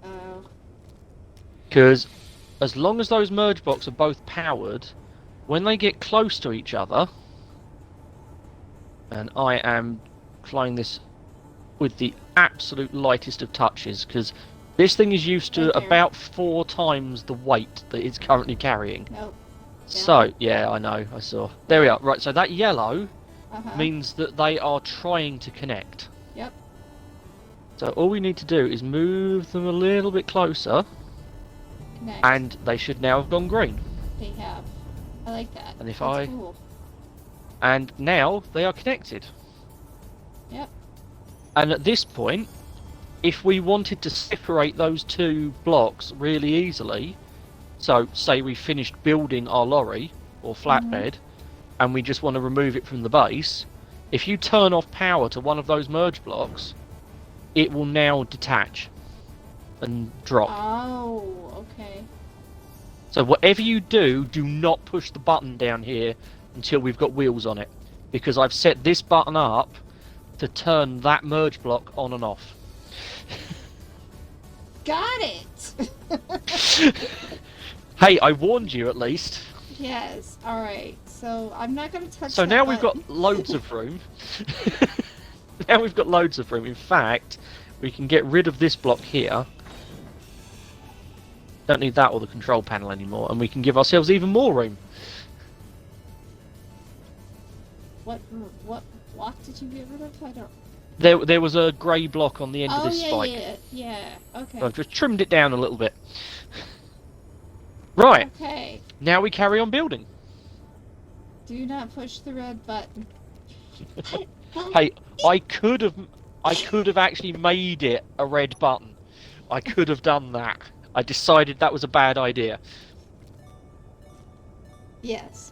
[SPEAKER 2] Oh.
[SPEAKER 1] Because as long as those merge blocks are both powered, when they get close to each other, and I am flying this with the absolute lightest of touches, because this thing is used to about 4 times the weight that it's currently carrying.
[SPEAKER 2] Nope.
[SPEAKER 1] So, yeah, I know, I saw. There we are. Right, so that yellow means that they are trying to connect.
[SPEAKER 2] Yep.
[SPEAKER 1] So all we need to do is move them a little bit closer,
[SPEAKER 2] Connect.
[SPEAKER 1] and they should now have gone green.
[SPEAKER 2] They have. I like that.
[SPEAKER 1] And if
[SPEAKER 2] That's cool.
[SPEAKER 1] And now they are connected.
[SPEAKER 2] Yep.
[SPEAKER 1] And at this point, if we wanted to separate those two blocks really easily, so say we finished building our lorry or flatbed, and we just want to remove it from the base, if you turn off power to one of those merge blocks, it will now detach and drop.
[SPEAKER 2] Oh, okay.
[SPEAKER 1] So whatever you do, do not push the button down here until we've got wheels on it, because I've set this button up to turn that merge block on and off.
[SPEAKER 2] Got it!
[SPEAKER 1] Hey, I warned you at least.
[SPEAKER 2] Yes, alright. So I'm not going to touch
[SPEAKER 1] So
[SPEAKER 2] that
[SPEAKER 1] now we've
[SPEAKER 2] button.
[SPEAKER 1] got loads of room. Now we've got loads of room. In fact, we can get rid of this block here. Don't need that or the control panel anymore, and we can give ourselves even more room.
[SPEAKER 2] What block did you get rid of? I don't...
[SPEAKER 1] There was a grey block on the end of this spike.
[SPEAKER 2] yeah, okay.
[SPEAKER 1] So I've just trimmed it down a little bit. Right.
[SPEAKER 2] Okay.
[SPEAKER 1] Now we carry on building.
[SPEAKER 2] Do not push the red button.
[SPEAKER 1] Hey, I could have actually made it a red button. I could have done that. I decided that was a bad idea.
[SPEAKER 2] Yes.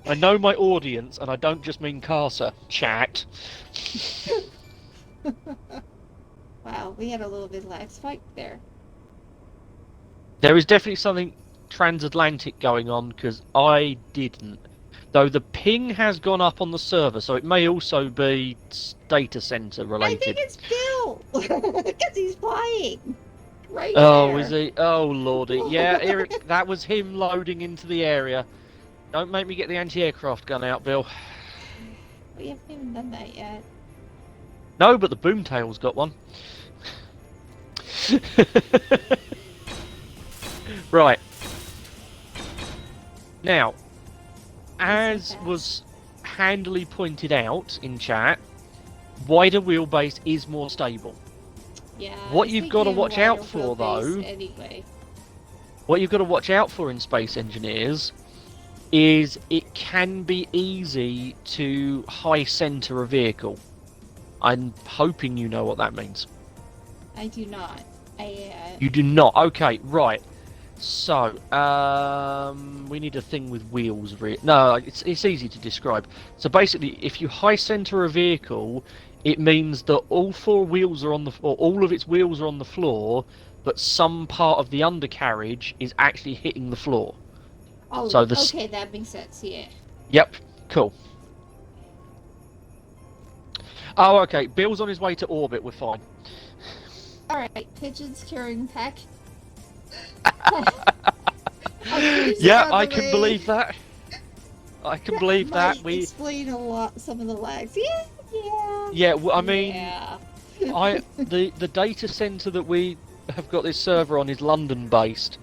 [SPEAKER 1] I know my audience, and I don't just mean Carter. Chat.
[SPEAKER 2] Wow, we had a little bit of spike there.
[SPEAKER 1] There is definitely something transatlantic going on, because I didn't. Though the ping has gone up on the server, so it may also be data center related.
[SPEAKER 2] I think it's Bill! Because he's flying! Right
[SPEAKER 1] Oh,
[SPEAKER 2] there.
[SPEAKER 1] is he? Oh, lordy. Yeah, Eric, that was him loading into the area. Don't make me get the anti-aircraft gun out, Bill.
[SPEAKER 2] We haven't even done that yet.
[SPEAKER 1] No, but the boomtail's got one. Right. Now, as was handily pointed out in chat, wider wheelbase is more stable.
[SPEAKER 2] Yeah.
[SPEAKER 1] What you've got to watch out for, though,
[SPEAKER 2] anyway.
[SPEAKER 1] what you've got to watch out for in Space Engineers is it can be easy to high center a vehicle. I'm hoping you know what that means.
[SPEAKER 2] I do not.
[SPEAKER 1] You do not. Okay, right. So, we need a thing with wheels. No, it's easy to describe. So basically, if you high center a vehicle, it means that all four wheels are on the, or all of its wheels are on the floor, but some part of the undercarriage is actually hitting the floor.
[SPEAKER 2] Oh,
[SPEAKER 1] So
[SPEAKER 2] okay, that makes sense. Yeah.
[SPEAKER 1] Yep. Cool. Oh, okay. Bill's on his way to orbit. We're fine.
[SPEAKER 2] All right, pigeons carrying pack.
[SPEAKER 1] Yeah, I can believe that. I can believe that.
[SPEAKER 2] Might explain a lot, some of the lags. Yeah, yeah.
[SPEAKER 1] Yeah, well, I mean,
[SPEAKER 2] yeah.
[SPEAKER 1] the data center that we have got this server on is London based,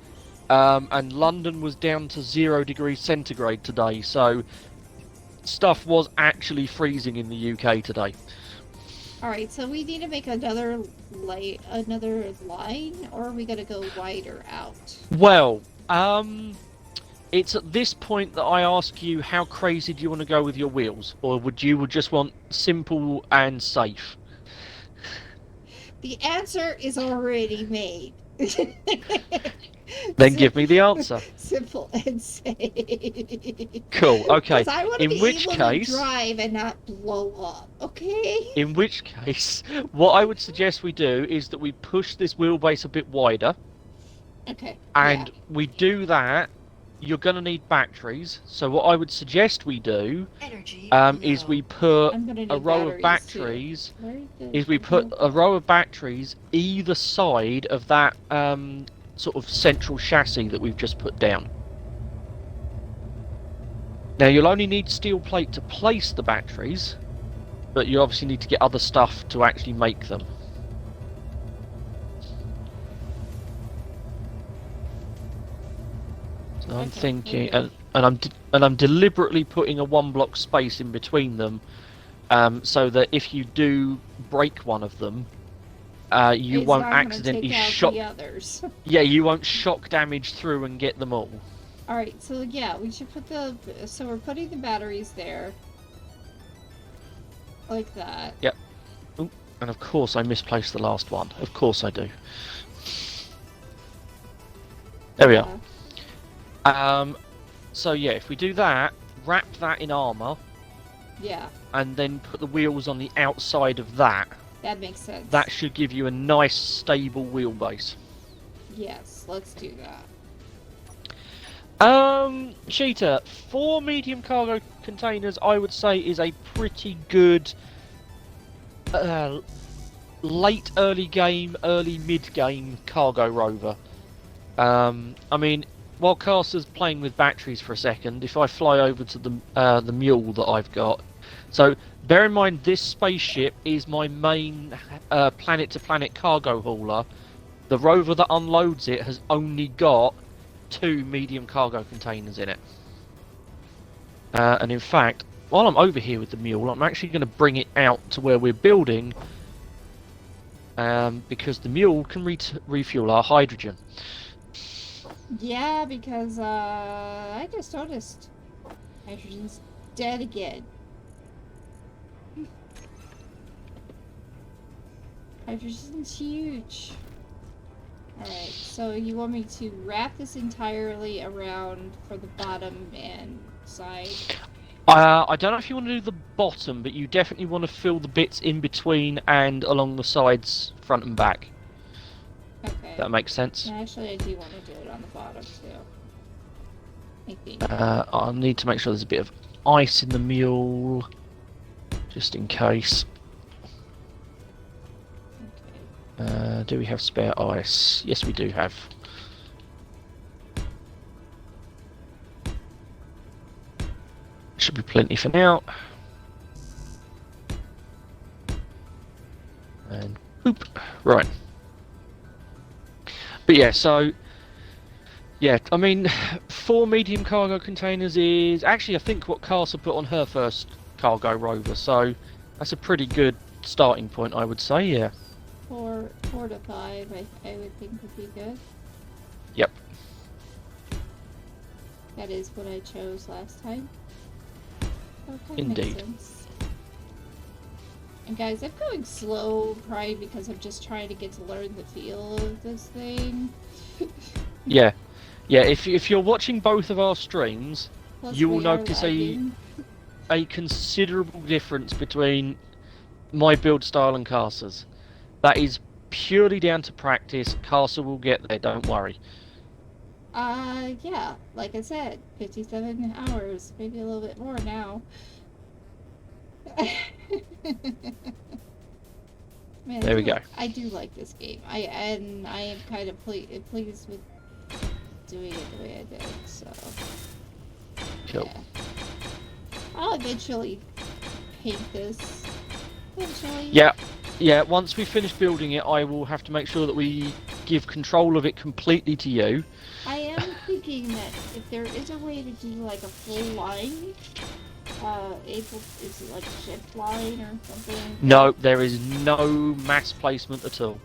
[SPEAKER 1] and London was down to 0 degrees centigrade today, so stuff was actually freezing in the UK today.
[SPEAKER 2] All right, so we need to make another line, or are we gonna go wider out?
[SPEAKER 1] Well, it's at this point that I ask you, how crazy do you want to go with your wheels, or would you just want simple and safe?
[SPEAKER 2] The answer is already made.
[SPEAKER 1] Then give me the answer.
[SPEAKER 2] Simple and safe.
[SPEAKER 1] Cool. Okay.
[SPEAKER 2] I want to be able to drive and not blow up. Okay.
[SPEAKER 1] In which case, what I would suggest we do is that we push this wheelbase a bit wider.
[SPEAKER 2] Okay.
[SPEAKER 1] And we do that. You're going to need batteries. So what I would suggest we do is we put a row of batteries. Either side of that sort of central chassis that we've just put down. Now you'll only need steel plate to place the batteries, but you obviously need to get other stuff to actually make them. So I'm thinking, and I'm deliberately putting a 1-block space in between them, so that if you do break one of them, you won't accidentally shock
[SPEAKER 2] the others.
[SPEAKER 1] Yeah, you won't shock damage through and get them all.
[SPEAKER 2] All right, so yeah, we should put so we're putting the batteries there, like that.
[SPEAKER 1] Yep. Ooh, and of course I misplaced the last one. Of course I do. There we are. So yeah, if we do that, wrap that in armor.
[SPEAKER 2] Yeah.
[SPEAKER 1] And then put the wheels on the outside of that.
[SPEAKER 2] That makes sense.
[SPEAKER 1] That should give you a nice, stable wheelbase.
[SPEAKER 2] Yes, let's do that.
[SPEAKER 1] Cheetah, 4 medium cargo containers, I would say, is a pretty good late early game, early mid game cargo rover. I mean, while Caster's playing with batteries for a second, if I fly over to the mule that I've got, so bear in mind this spaceship is my main planet-to-planet cargo hauler. The rover that unloads it has only got 2 medium cargo containers in it. And in fact, while I'm over here with the mule, I'm actually going to bring it out to where we're building, because the mule can refuel our hydrogen.
[SPEAKER 2] Yeah, because I just noticed hydrogen's dead again. Hydrogen's huge. Alright, so you want me to wrap this entirely around for the bottom and side?
[SPEAKER 1] I don't know if you want to do the bottom, but you definitely want to fill the bits in between and along the sides, front and back.
[SPEAKER 2] Okay.
[SPEAKER 1] That makes sense.
[SPEAKER 2] Actually, I do want to do it on the bottom, too. I think.
[SPEAKER 1] I'll need to make sure there's a bit of ice in the mule, just in case. Okay. Do we have spare ice? Yes, we do have. Should be plenty for now. And boop. Right. But yeah, so yeah, I mean, 4 medium cargo containers is actually, I think, what Castle put on her first cargo rover, so that's a pretty good starting point, I would say. Yeah.
[SPEAKER 2] 4 to 5, I would think would be good.
[SPEAKER 1] Yep.
[SPEAKER 2] That is what I chose last time. Okay,
[SPEAKER 1] indeed.
[SPEAKER 2] makes sense. And guys, I'm going slow, probably because I'm just trying to get to learn the feel of this thing.
[SPEAKER 1] Yeah. Yeah, if you're watching both of our streams,
[SPEAKER 2] Plus
[SPEAKER 1] you will
[SPEAKER 2] we are
[SPEAKER 1] notice
[SPEAKER 2] lagging.
[SPEAKER 1] a considerable difference between my build style and Cars's. That is purely down to practice. Carcer will get there, don't worry.
[SPEAKER 2] Yeah, like I said, 57 hours, maybe a little bit more now. Man,
[SPEAKER 1] There we go.
[SPEAKER 2] I do like this game. I am kind of pleased with doing it the way I did. So,
[SPEAKER 1] Cool.
[SPEAKER 2] yeah. I'll eventually paint this. Eventually.
[SPEAKER 1] Yeah, yeah. Once we finish building it, I will have to make sure that we give control of it completely to you.
[SPEAKER 2] I am thinking that if there is a way to do like a full line, is it like a shift line or something?
[SPEAKER 1] No, there is no mass placement at all.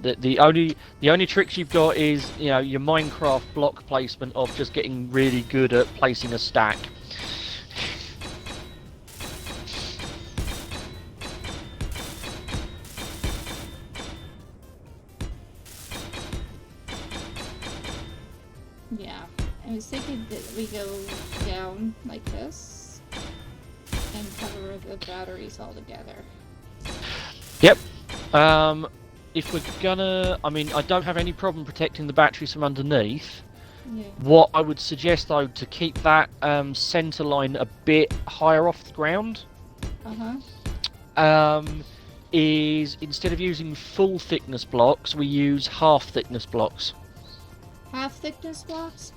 [SPEAKER 1] The only tricks you've got is your Minecraft block placement of just getting really good at placing a stack.
[SPEAKER 2] Yeah, I was thinking that we go down like this and cover the batteries all together.
[SPEAKER 1] Yep. If we're gonna, I mean, I don't have any problem protecting the batteries from underneath.
[SPEAKER 2] Yeah.
[SPEAKER 1] What I would suggest, though, to keep that centre line a bit higher off the ground, is instead of using full thickness blocks, we use half thickness blocks.
[SPEAKER 2] Half thickness blocks?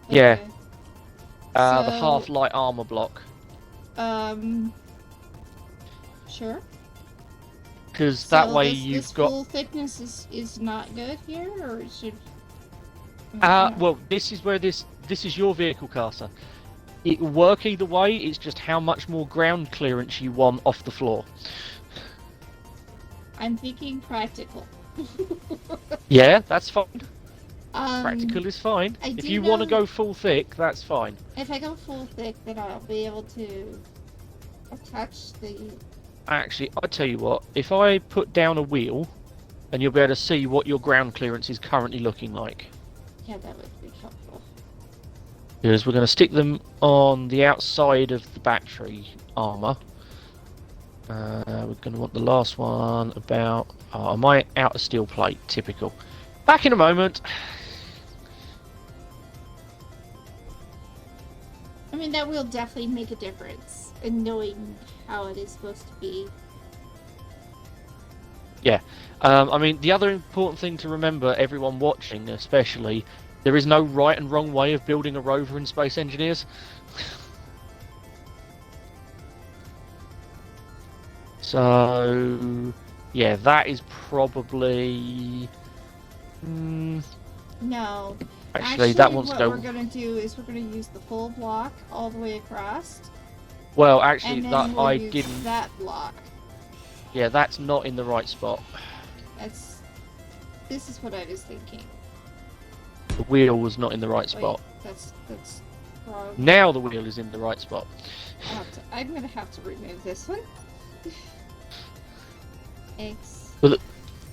[SPEAKER 1] Yeah.
[SPEAKER 2] Okay.
[SPEAKER 1] The half light armor block.
[SPEAKER 2] Sure.
[SPEAKER 1] Because that way
[SPEAKER 2] this
[SPEAKER 1] you've got.
[SPEAKER 2] full thickness is not good here, or it should.
[SPEAKER 1] Well, this is where this is your vehicle, Carcer. It will work either way. It's just how much more ground clearance you want off the floor.
[SPEAKER 2] I'm thinking practical.
[SPEAKER 1] Yeah, that's fine. Practical is fine. If you want to go full thick, that's fine.
[SPEAKER 2] If I go full thick, then I'll be able to attach the.
[SPEAKER 1] Actually, I'll tell you what. If I put down a wheel, and you'll be able to see what your ground clearance is currently looking like.
[SPEAKER 2] Yeah, that would be helpful.
[SPEAKER 1] Because we're going to stick them on the outside of the battery armor. We're going to want the last one about. Oh, my outer steel plate, typical. Back in a moment.
[SPEAKER 2] I mean, that will definitely make a difference in knowing how it is supposed to be.
[SPEAKER 1] Yeah. I mean, the other important thing to remember, everyone watching especially, there is no right and wrong way of building a rover in Space Engineers. So, yeah, that is probably...
[SPEAKER 2] No.
[SPEAKER 1] Actually, that wants to go...
[SPEAKER 2] what we're going to do is we're going to use the full block all the way across.
[SPEAKER 1] Well, actually,
[SPEAKER 2] and then
[SPEAKER 1] that
[SPEAKER 2] we'll
[SPEAKER 1] I
[SPEAKER 2] use
[SPEAKER 1] didn't...
[SPEAKER 2] that block.
[SPEAKER 1] Yeah, that's not in the right spot.
[SPEAKER 2] This is what I was thinking.
[SPEAKER 1] The wheel was not in the right spot.
[SPEAKER 2] Wait, that's wrong.
[SPEAKER 1] Now the wheel is in the right spot.
[SPEAKER 2] I'm going to have to remove this one. X.
[SPEAKER 1] But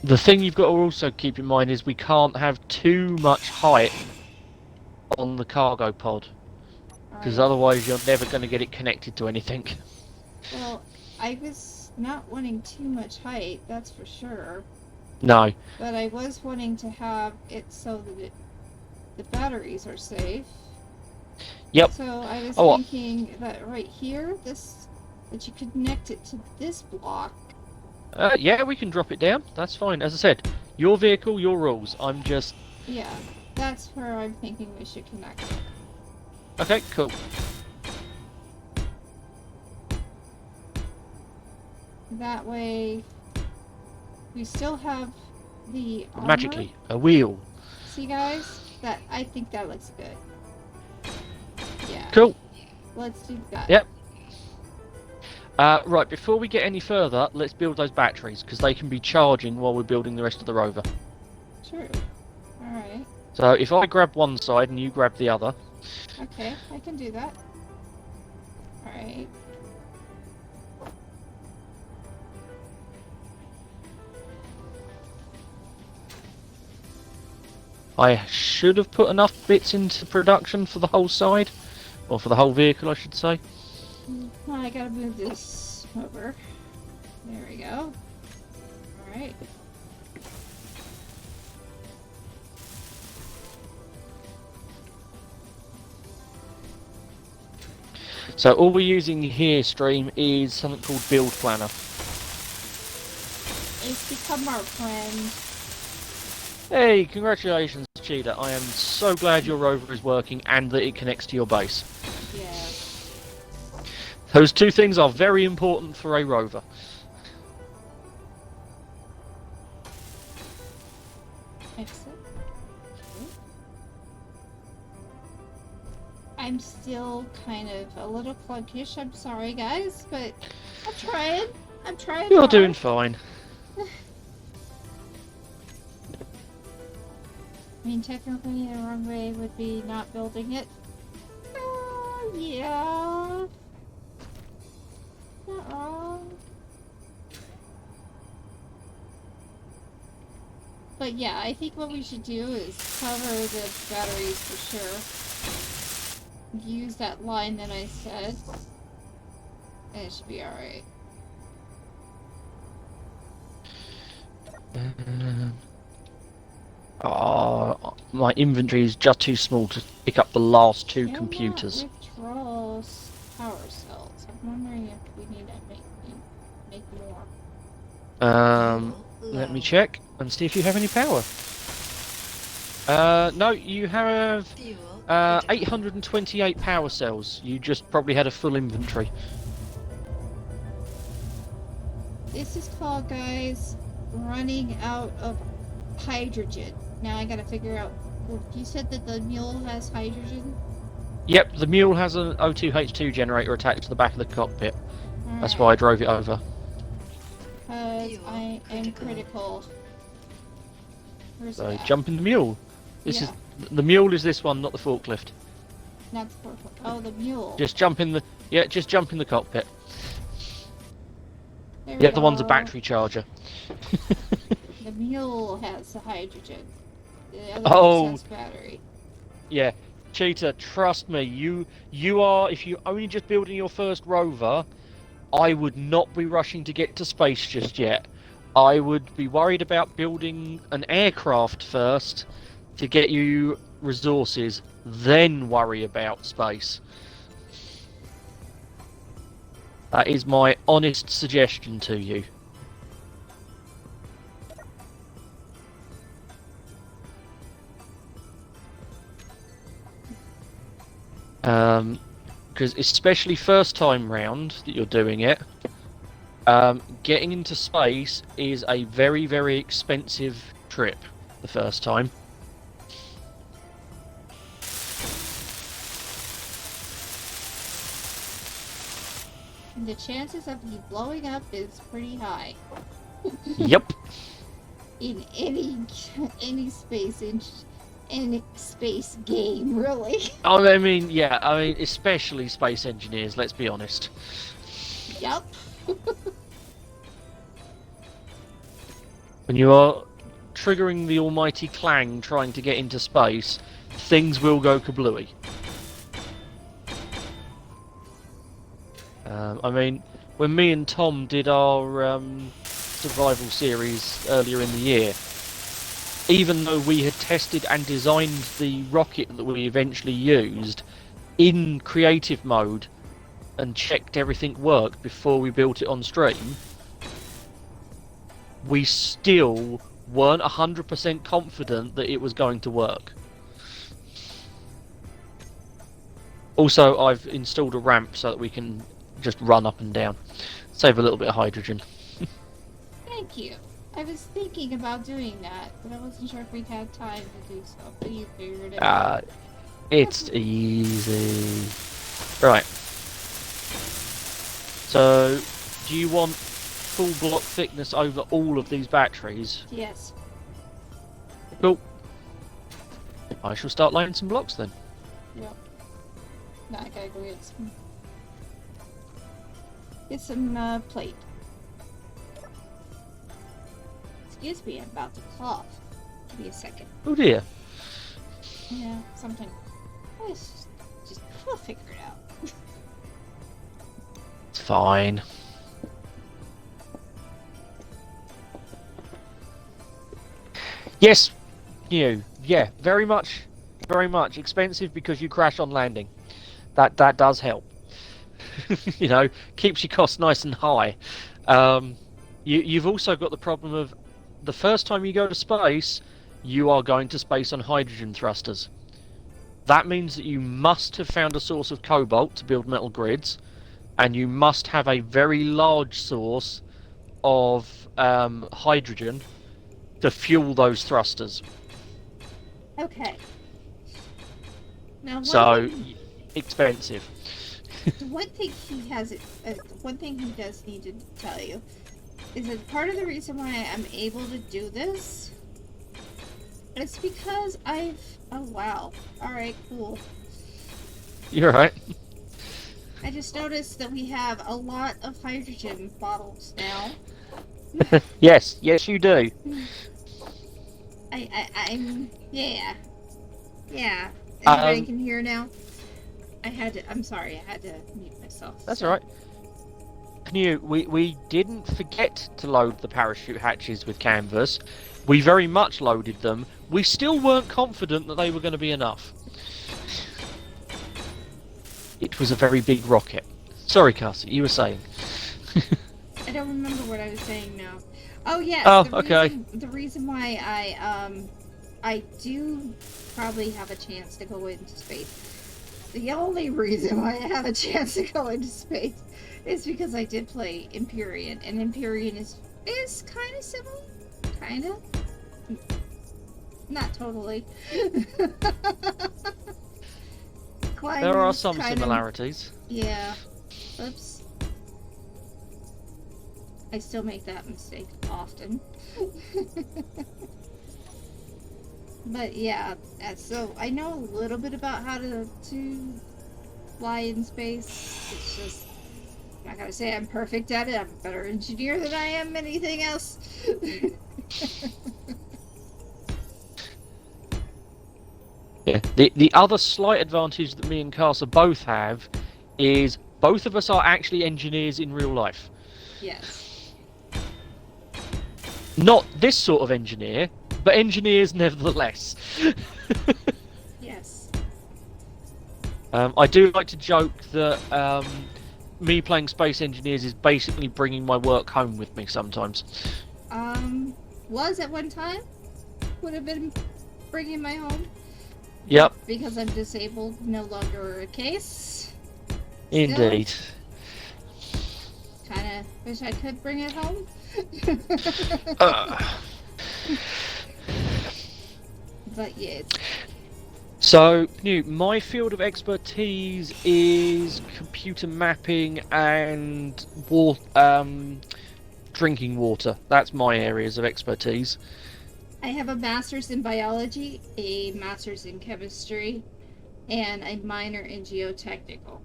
[SPEAKER 1] the thing you've got to also keep in mind is we can't have too much height on the cargo pod. Because otherwise you're never going to get it connected to anything.
[SPEAKER 2] Well, I was not wanting too much height, that's for sure.
[SPEAKER 1] No.
[SPEAKER 2] But I was wanting to have it so that the batteries are safe.
[SPEAKER 1] Yep.
[SPEAKER 2] So I was thinking that right here, that you could connect it to this block.
[SPEAKER 1] Yeah, we can drop it down. That's fine. As I said, your vehicle, your rules. I'm just...
[SPEAKER 2] Yeah, that's where I'm thinking we should connect it.
[SPEAKER 1] Okay, cool.
[SPEAKER 2] That way, we still have the armor.
[SPEAKER 1] Magically, a wheel.
[SPEAKER 2] See, guys? I think that looks good. Yeah.
[SPEAKER 1] Cool.
[SPEAKER 2] Let's do that.
[SPEAKER 1] Yep. Right, before we get any further, let's build those batteries, because they can be charging while we're building the rest of the rover.
[SPEAKER 2] True. Alright.
[SPEAKER 1] So if I grab one side and you grab the other.
[SPEAKER 2] Okay, I can do that. Alright.
[SPEAKER 1] I should have put enough bits into production for the whole side, or for the whole vehicle, I should say.
[SPEAKER 2] I gotta move this over. There we go. Alright.
[SPEAKER 1] So all we're using here, stream, is something called Build Planner.
[SPEAKER 2] It's become our friend.
[SPEAKER 1] Hey, congratulations, Cheetah. I am so glad your rover is working and that it connects to your base.
[SPEAKER 2] Yeah.
[SPEAKER 1] Those two things are very important for a rover.
[SPEAKER 2] Excellent. I'm still kind of a little clunkish. I'm sorry, guys, but I'm trying. I'm trying.
[SPEAKER 1] You're
[SPEAKER 2] hard.
[SPEAKER 1] doing fine.
[SPEAKER 2] I mean, technically, the wrong way would be not building it. Yeah. Not wrong. But yeah, I think what we should do is cover the batteries for sure. Use that line that I said. And it should be alright.
[SPEAKER 1] My inventory is just too small to pick up the last two computers.
[SPEAKER 2] Withdraw power cells. I'm wondering if we need to make more.
[SPEAKER 1] Let me check and see if you have any power. No, you have 828 power cells. You just probably had a full inventory.
[SPEAKER 2] This is called, guys, running out of hydrogen. Now I gotta figure out. You said that the mule has hydrogen?
[SPEAKER 1] Yep, the mule has an O2H2 generator attached to the back of the cockpit.
[SPEAKER 2] All
[SPEAKER 1] That's
[SPEAKER 2] right.
[SPEAKER 1] why I drove it over.
[SPEAKER 2] Because I am critical. Where's
[SPEAKER 1] So
[SPEAKER 2] that?
[SPEAKER 1] jump in the mule. This
[SPEAKER 2] Yeah.
[SPEAKER 1] is the mule is this one, not the forklift.
[SPEAKER 2] Not the purple. Oh, the mule.
[SPEAKER 1] Just jump in the just jump in the cockpit.
[SPEAKER 2] There we
[SPEAKER 1] Yeah, the one's a
[SPEAKER 2] go.
[SPEAKER 1] battery charger.
[SPEAKER 2] The mule has the hydrogen. The other
[SPEAKER 1] Oh.
[SPEAKER 2] one has battery.
[SPEAKER 1] Yeah, Cheetah, trust me, you are, if you're only just building your first rover, I would not be rushing to get to space just yet. I would be worried about building an aircraft first to get you resources, then worry about space. That is my honest suggestion to you. Because especially first time round that you're doing it, getting into space is a very, very expensive trip the first time.
[SPEAKER 2] The chances of you blowing up is pretty high.
[SPEAKER 1] Yep.
[SPEAKER 2] In any space game, really.
[SPEAKER 1] I mean, yeah, especially space engineers, let's be honest.
[SPEAKER 2] Yep.
[SPEAKER 1] When you are triggering the almighty clang trying to get into space, things will go kablooey. I mean, when me and Tom did our survival series earlier in the year, even though we had tested and designed the rocket that we eventually used in creative mode and checked everything worked before we built it on stream, we still weren't 100% confident that it was going to work. Also, I've installed a ramp so that we can just run up and down. Save a little bit of hydrogen.
[SPEAKER 2] Thank you. I was thinking about doing that, but I wasn't sure if we'd had time to do so. But you figured it out.
[SPEAKER 1] It's easy. Right. So, do you want full block thickness over all of these batteries?
[SPEAKER 2] Yes.
[SPEAKER 1] Cool. I shall start laying some blocks then.
[SPEAKER 2] Yep. Now I gotta go get some plate. Excuse me, I'm about to cough. Give me a second.
[SPEAKER 1] Oh dear.
[SPEAKER 2] Yeah, something. Just we'll figure it out.
[SPEAKER 1] It's fine. Yes, you. Yeah, very much expensive because you crash on landing. That does help. You know, keeps your costs nice and high. You've also got the problem of the first time you go to space, you are going to space on hydrogen thrusters. That means that you must have found a source of cobalt to build metal grids, and you must have a very large source of hydrogen to fuel those thrusters.
[SPEAKER 2] Okay. Now,
[SPEAKER 1] So expensive.
[SPEAKER 2] one thing one thing he does need to tell you is that part of the reason why I'm able to do this is because oh wow, all right, cool.
[SPEAKER 1] You're right.
[SPEAKER 2] I just noticed that we have a lot of hydrogen bottles now.
[SPEAKER 1] Yes, you do.
[SPEAKER 2] I'm yeah. Everybody can hear now. I'm sorry, I had to mute myself.
[SPEAKER 1] That's all right. We didn't forget to load the parachute hatches with canvas. We very much loaded them. We still weren't confident that they were going to be enough. It was a very big rocket. Sorry, Cassie, you were saying.
[SPEAKER 2] I don't remember what I was saying now. Oh yes.
[SPEAKER 1] Okay.
[SPEAKER 2] The reason why I do probably have a chance to go into space. The only reason why I have a chance to go into space is because I did play Empyrean, and Empyrean is kind of similar, kind of, not totally.
[SPEAKER 1] There are some similarities.
[SPEAKER 2] Yeah. Oops. I still make that mistake often. But yeah, so I know a little bit about how to fly in space. It's just, I'm not gonna say I'm perfect at it. I'm a better engineer than I am anything else.
[SPEAKER 1] Yeah. The other slight advantage that me and Casa both have is both of us are actually engineers in real life.
[SPEAKER 2] Yes.
[SPEAKER 1] Not this sort of engineer, but engineers nevertheless.
[SPEAKER 2] Yes.
[SPEAKER 1] I do like to joke that me playing Space Engineers is basically bringing my work home with me sometimes.
[SPEAKER 2] Was at one time. Would have been bringing my home.
[SPEAKER 1] Yep.
[SPEAKER 2] Because I'm disabled, no longer a case.
[SPEAKER 1] Indeed.
[SPEAKER 2] Kinda wish I could bring it home. But yeah.
[SPEAKER 1] So, my field of expertise is computer mapping and drinking water. That's my areas of expertise.
[SPEAKER 2] I have a master's in biology, a master's in chemistry, and a minor in geotechnical.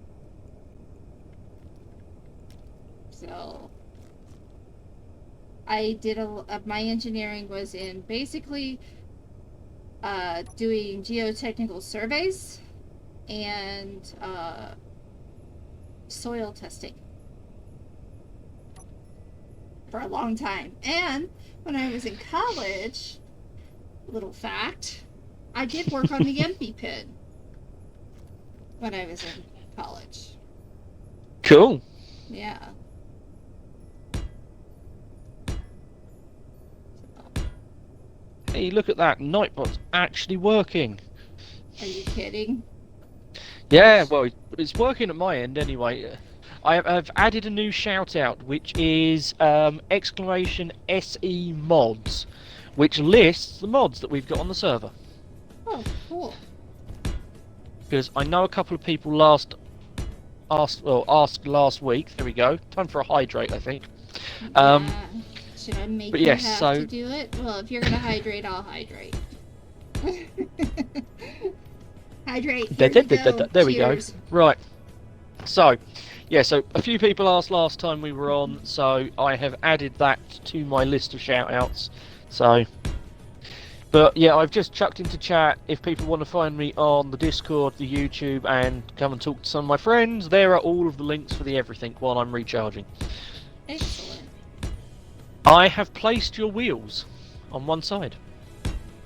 [SPEAKER 2] So, I did my engineering was in basically doing geotechnical surveys and soil testing for a long time. And when I was in college, little fact, I did work on the EpiPen when I was in college.
[SPEAKER 1] Cool.
[SPEAKER 2] Yeah.
[SPEAKER 1] Hey, look at that. Nightbot's actually working.
[SPEAKER 2] Are you kidding?
[SPEAKER 1] Yeah, well, it's working at my end anyway. I've added a new shout out, which is exclamation SE mods, which lists the mods that we've got on the server.
[SPEAKER 2] Oh, cool.
[SPEAKER 1] Because I know a couple of people asked last week. There we go. Time for a hydrate, I think.
[SPEAKER 2] Should I make
[SPEAKER 1] but
[SPEAKER 2] you
[SPEAKER 1] yes,
[SPEAKER 2] have to do it? Well, if you're gonna hydrate, I'll hydrate. Hydrate.
[SPEAKER 1] There we go. Right. So, yeah, so a few people asked last time we were on, so I have added that to my list of shout outs. So, But yeah, I've just chucked into chat if people want to find me on the Discord, the YouTube, and come and talk to some of my friends. There are all of the links for the everything while I'm recharging.
[SPEAKER 2] Excellent.
[SPEAKER 1] I have placed your wheels on one side.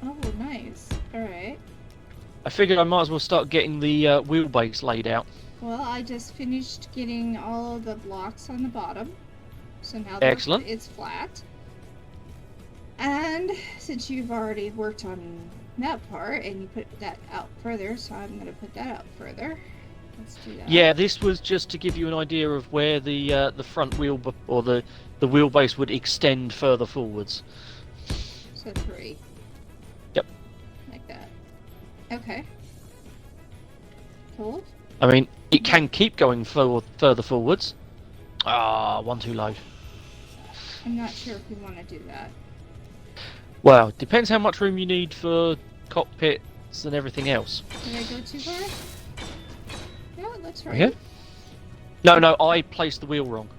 [SPEAKER 2] Oh, nice. Alright.
[SPEAKER 1] I figured I might as well start getting the wheelbase laid out.
[SPEAKER 2] Well, I just finished getting all of the blocks on the bottom. So now
[SPEAKER 1] Excellent.
[SPEAKER 2] It's flat. And since you've already worked on that part and you put that out further, so I'm going to put that out further. Let's do that.
[SPEAKER 1] Yeah, this was just to give you an idea of where the front wheel or the wheelbase would extend further forwards.
[SPEAKER 2] So 3.
[SPEAKER 1] Yep.
[SPEAKER 2] Like that. Okay. Cool.
[SPEAKER 1] I mean, it can keep going further forwards. Ah, one too low.
[SPEAKER 2] I'm not sure if we want to do that.
[SPEAKER 1] Well, depends how much room you need for cockpits and everything else.
[SPEAKER 2] Did I go too far? No, it looks right.
[SPEAKER 1] Yeah. No, I placed the wheel wrong.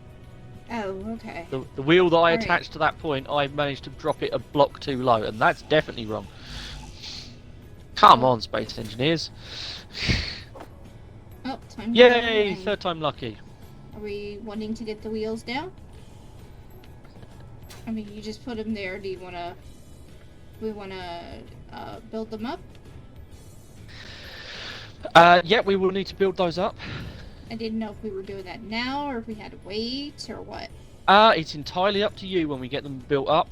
[SPEAKER 2] Oh, okay.
[SPEAKER 1] The wheel that I
[SPEAKER 2] Right.
[SPEAKER 1] attached to that point, I managed to drop it a block too low, and that's definitely wrong. Come on, space engineers.
[SPEAKER 2] Oh, time to
[SPEAKER 1] Yay!
[SPEAKER 2] go.
[SPEAKER 1] Third time lucky.
[SPEAKER 2] Are we wanting to get the wheels down? I mean, you just put them there. Do you want to... We want to build them up?
[SPEAKER 1] Yeah, we will need to build those up.
[SPEAKER 2] I didn't know if we were doing that now or if we had to wait or what.
[SPEAKER 1] It's entirely up to you when we get them built up.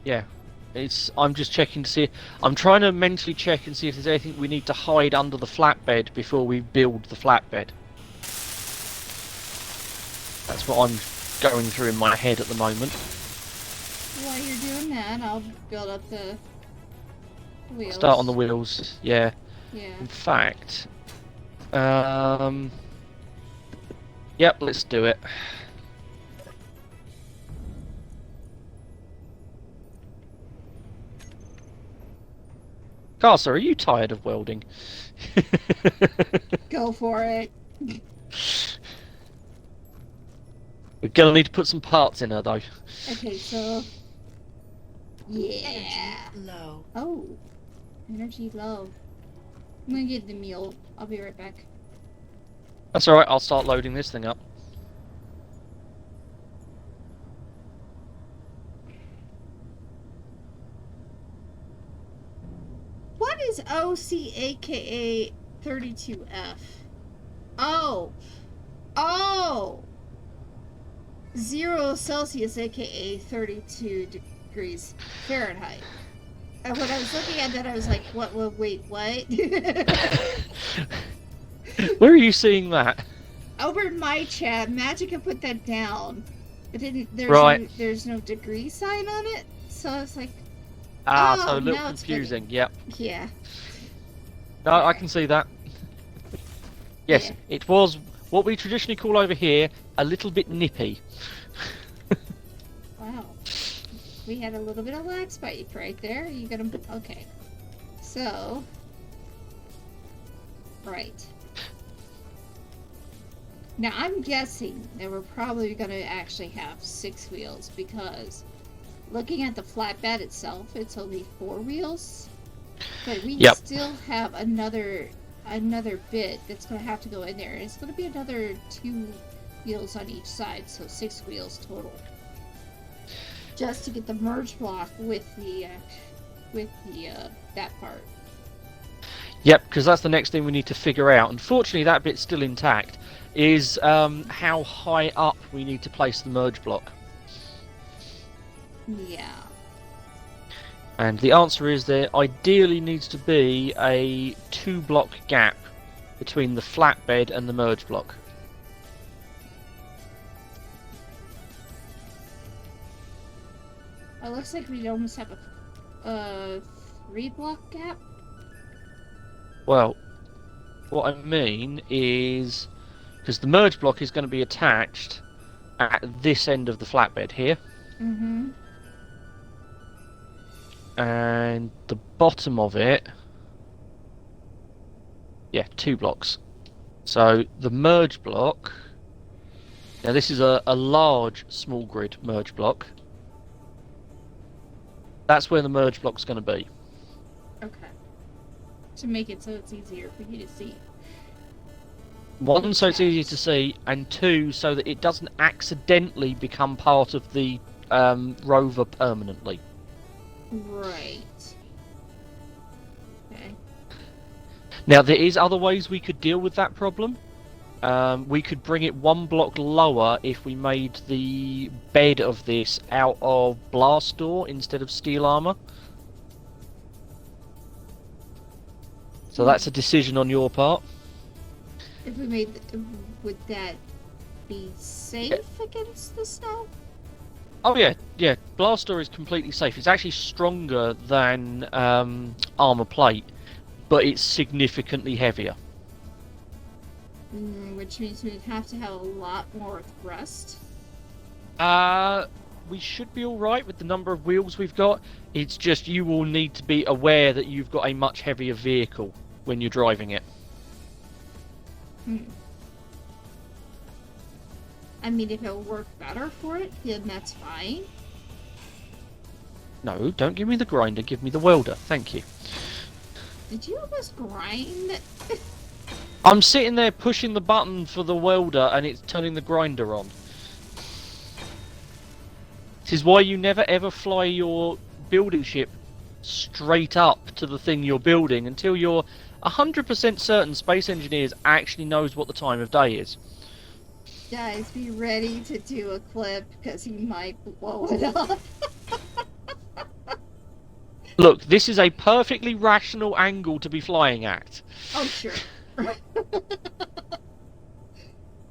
[SPEAKER 1] Yeah, I'm just checking to see. I'm trying to mentally check and see if there's anything we need to hide under the flatbed before we build the flatbed. That's what I'm going through in my head at the moment.
[SPEAKER 2] While you're doing that, I'll build up the wheels.
[SPEAKER 1] Start on the wheels, yeah.
[SPEAKER 2] Yeah.
[SPEAKER 1] In fact, yep, let's do it. Carcer, are you tired of welding?
[SPEAKER 2] Go for it.
[SPEAKER 1] We're gonna need to put some parts in her, though.
[SPEAKER 2] Okay, so... Yeah.
[SPEAKER 3] Energy low.
[SPEAKER 2] Oh. Energy low. I'm gonna get the meal. I'll be right back.
[SPEAKER 1] That's alright, I'll start loading this thing up.
[SPEAKER 2] What is OC aka 32F? Oh. Oh! 0 Celsius aka 32 degrees Fahrenheit. And when I was looking at that, I was like, what, wait, what?
[SPEAKER 1] Where are you seeing that?
[SPEAKER 2] Over in my chat, Magica put that down. But there's,
[SPEAKER 1] Right.
[SPEAKER 2] there's no degree sign on it. So I was like,
[SPEAKER 1] Ah,
[SPEAKER 2] Oh,
[SPEAKER 1] so a little
[SPEAKER 2] now it's
[SPEAKER 1] confusing, yep.
[SPEAKER 2] yeah.
[SPEAKER 1] No, I can see that. Yes,
[SPEAKER 2] Yeah.
[SPEAKER 1] it was what we traditionally call over here a little bit nippy.
[SPEAKER 2] Wow. We had a little bit of lag spike right there. You gonna... Okay. So... Right. Now, I'm guessing that we're probably gonna actually have 6 wheels because looking at the flatbed itself, it's only 4 wheels. But we
[SPEAKER 1] Yep.
[SPEAKER 2] still have another bit that's gonna have to go in there. And it's gonna be another 2 wheels on each side, so 6 wheels total. Just to get the merge block with the that part.
[SPEAKER 1] Yep, because that's the next thing we need to figure out. Unfortunately, that bit's still intact. Is how high up we need to place the merge block.
[SPEAKER 2] Yeah.
[SPEAKER 1] And the answer is there ideally needs to be a 2-block gap between the flatbed and the merge block.
[SPEAKER 2] It looks like we almost have a 3-block gap.
[SPEAKER 1] Well, what I mean is, because the merge block is going to be attached at this end of the flatbed here,
[SPEAKER 2] Mm-hmm.
[SPEAKER 1] and the bottom of it, yeah, 2 blocks. So the merge block, now this is a large small grid merge block. That's where the merge block's going to be.
[SPEAKER 2] Okay. To make it so it's easier for you to see.
[SPEAKER 1] One, so it's easier to see, and two, so that it doesn't accidentally become part of the rover permanently.
[SPEAKER 2] Right. Okay.
[SPEAKER 1] Now, there is other ways we could deal with that problem. We could bring it one block lower if we made the bed of this out of blast door instead of steel armor. So that's a decision on your part.
[SPEAKER 2] If we made, would that be safe against the snow?
[SPEAKER 1] Oh yeah. Blast door is completely safe. It's actually stronger than armor plate, but it's significantly heavier.
[SPEAKER 2] Which means we'd have to have a lot more thrust.
[SPEAKER 1] We should be alright with the number of wheels we've got. It's just you will need to be aware that you've got a much heavier vehicle when you're driving it.
[SPEAKER 2] I mean, if it'll work better for it, then that's fine.
[SPEAKER 1] No, don't give me the grinder, give me the welder. Thank you.
[SPEAKER 2] Did you almost grind?
[SPEAKER 1] I'm sitting there pushing the button for the welder and it's turning the grinder on. This is why you never ever fly your building ship straight up to the thing you're building until you're 100% certain Space Engineers actually knows what the time of day is.
[SPEAKER 2] Guys, be ready to do a clip because he might blow it up.
[SPEAKER 1] Look, this is a perfectly rational angle to be flying at.
[SPEAKER 2] Oh, sure.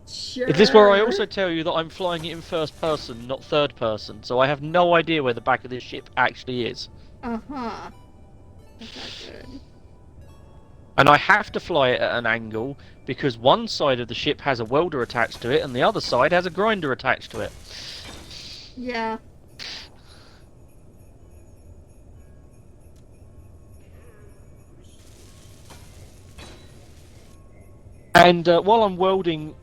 [SPEAKER 2] Sure.
[SPEAKER 1] Is this where I also tell you that I'm flying it in first person, not third person, so I have no idea where the back of this ship actually is.
[SPEAKER 2] Uh-huh. That's not good.
[SPEAKER 1] And I have to fly it at an angle because one side of the ship has a welder attached to it and the other side has a grinder attached to it.
[SPEAKER 2] Yeah.
[SPEAKER 1] And while I'm welding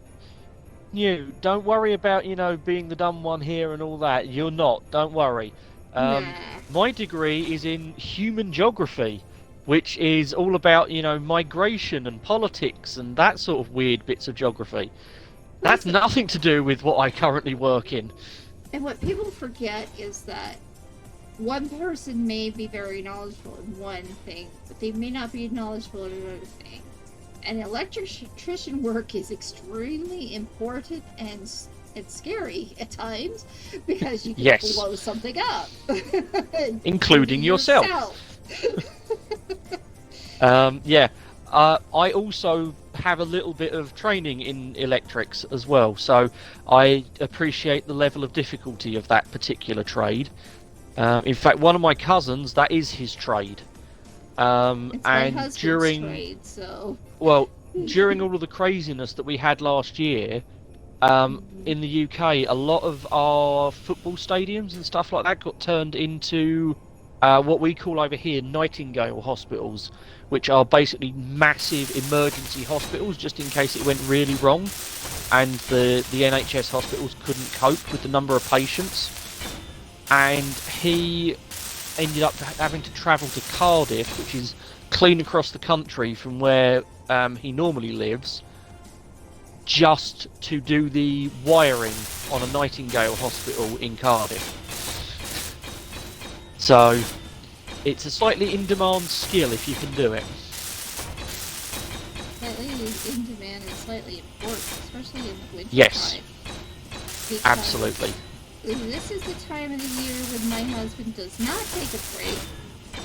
[SPEAKER 1] you, don't worry about, being the dumb one here and all that. You're not, don't worry.
[SPEAKER 2] Nah.
[SPEAKER 1] My degree is in human geography, which is all about, migration and politics and that sort of weird bits of geography. That's nothing to do with what I currently work in.
[SPEAKER 2] And what people forget is that one person may be very knowledgeable in one thing, but they may not be knowledgeable in another thing. And electrician work is extremely important and scary at times because you can blow something up.
[SPEAKER 1] Including yourself. Yeah. I also have a little bit of training in electrics as well, so I appreciate the level of difficulty of that particular trade. In fact, one of my cousins, that is his trade.
[SPEAKER 2] It's my husband's trade, so...
[SPEAKER 1] Well, during all of the craziness that we had last year, in the UK, a lot of our football stadiums and stuff like that got turned into what we call over here Nightingale hospitals, which are basically massive emergency hospitals just in case it went really wrong and the NHS hospitals couldn't cope with the number of patients. And he ended up having to travel to Cardiff, which is clean across the country from where he normally lives, just to do the wiring on a Nightingale hospital in Cardiff. So it's a slightly in-demand skill if you can do it.
[SPEAKER 2] Slightly in demand and slightly important, especially in winter
[SPEAKER 1] Yes.
[SPEAKER 2] time.
[SPEAKER 1] Absolutely.
[SPEAKER 2] This is the time of the year when my husband does not take a break,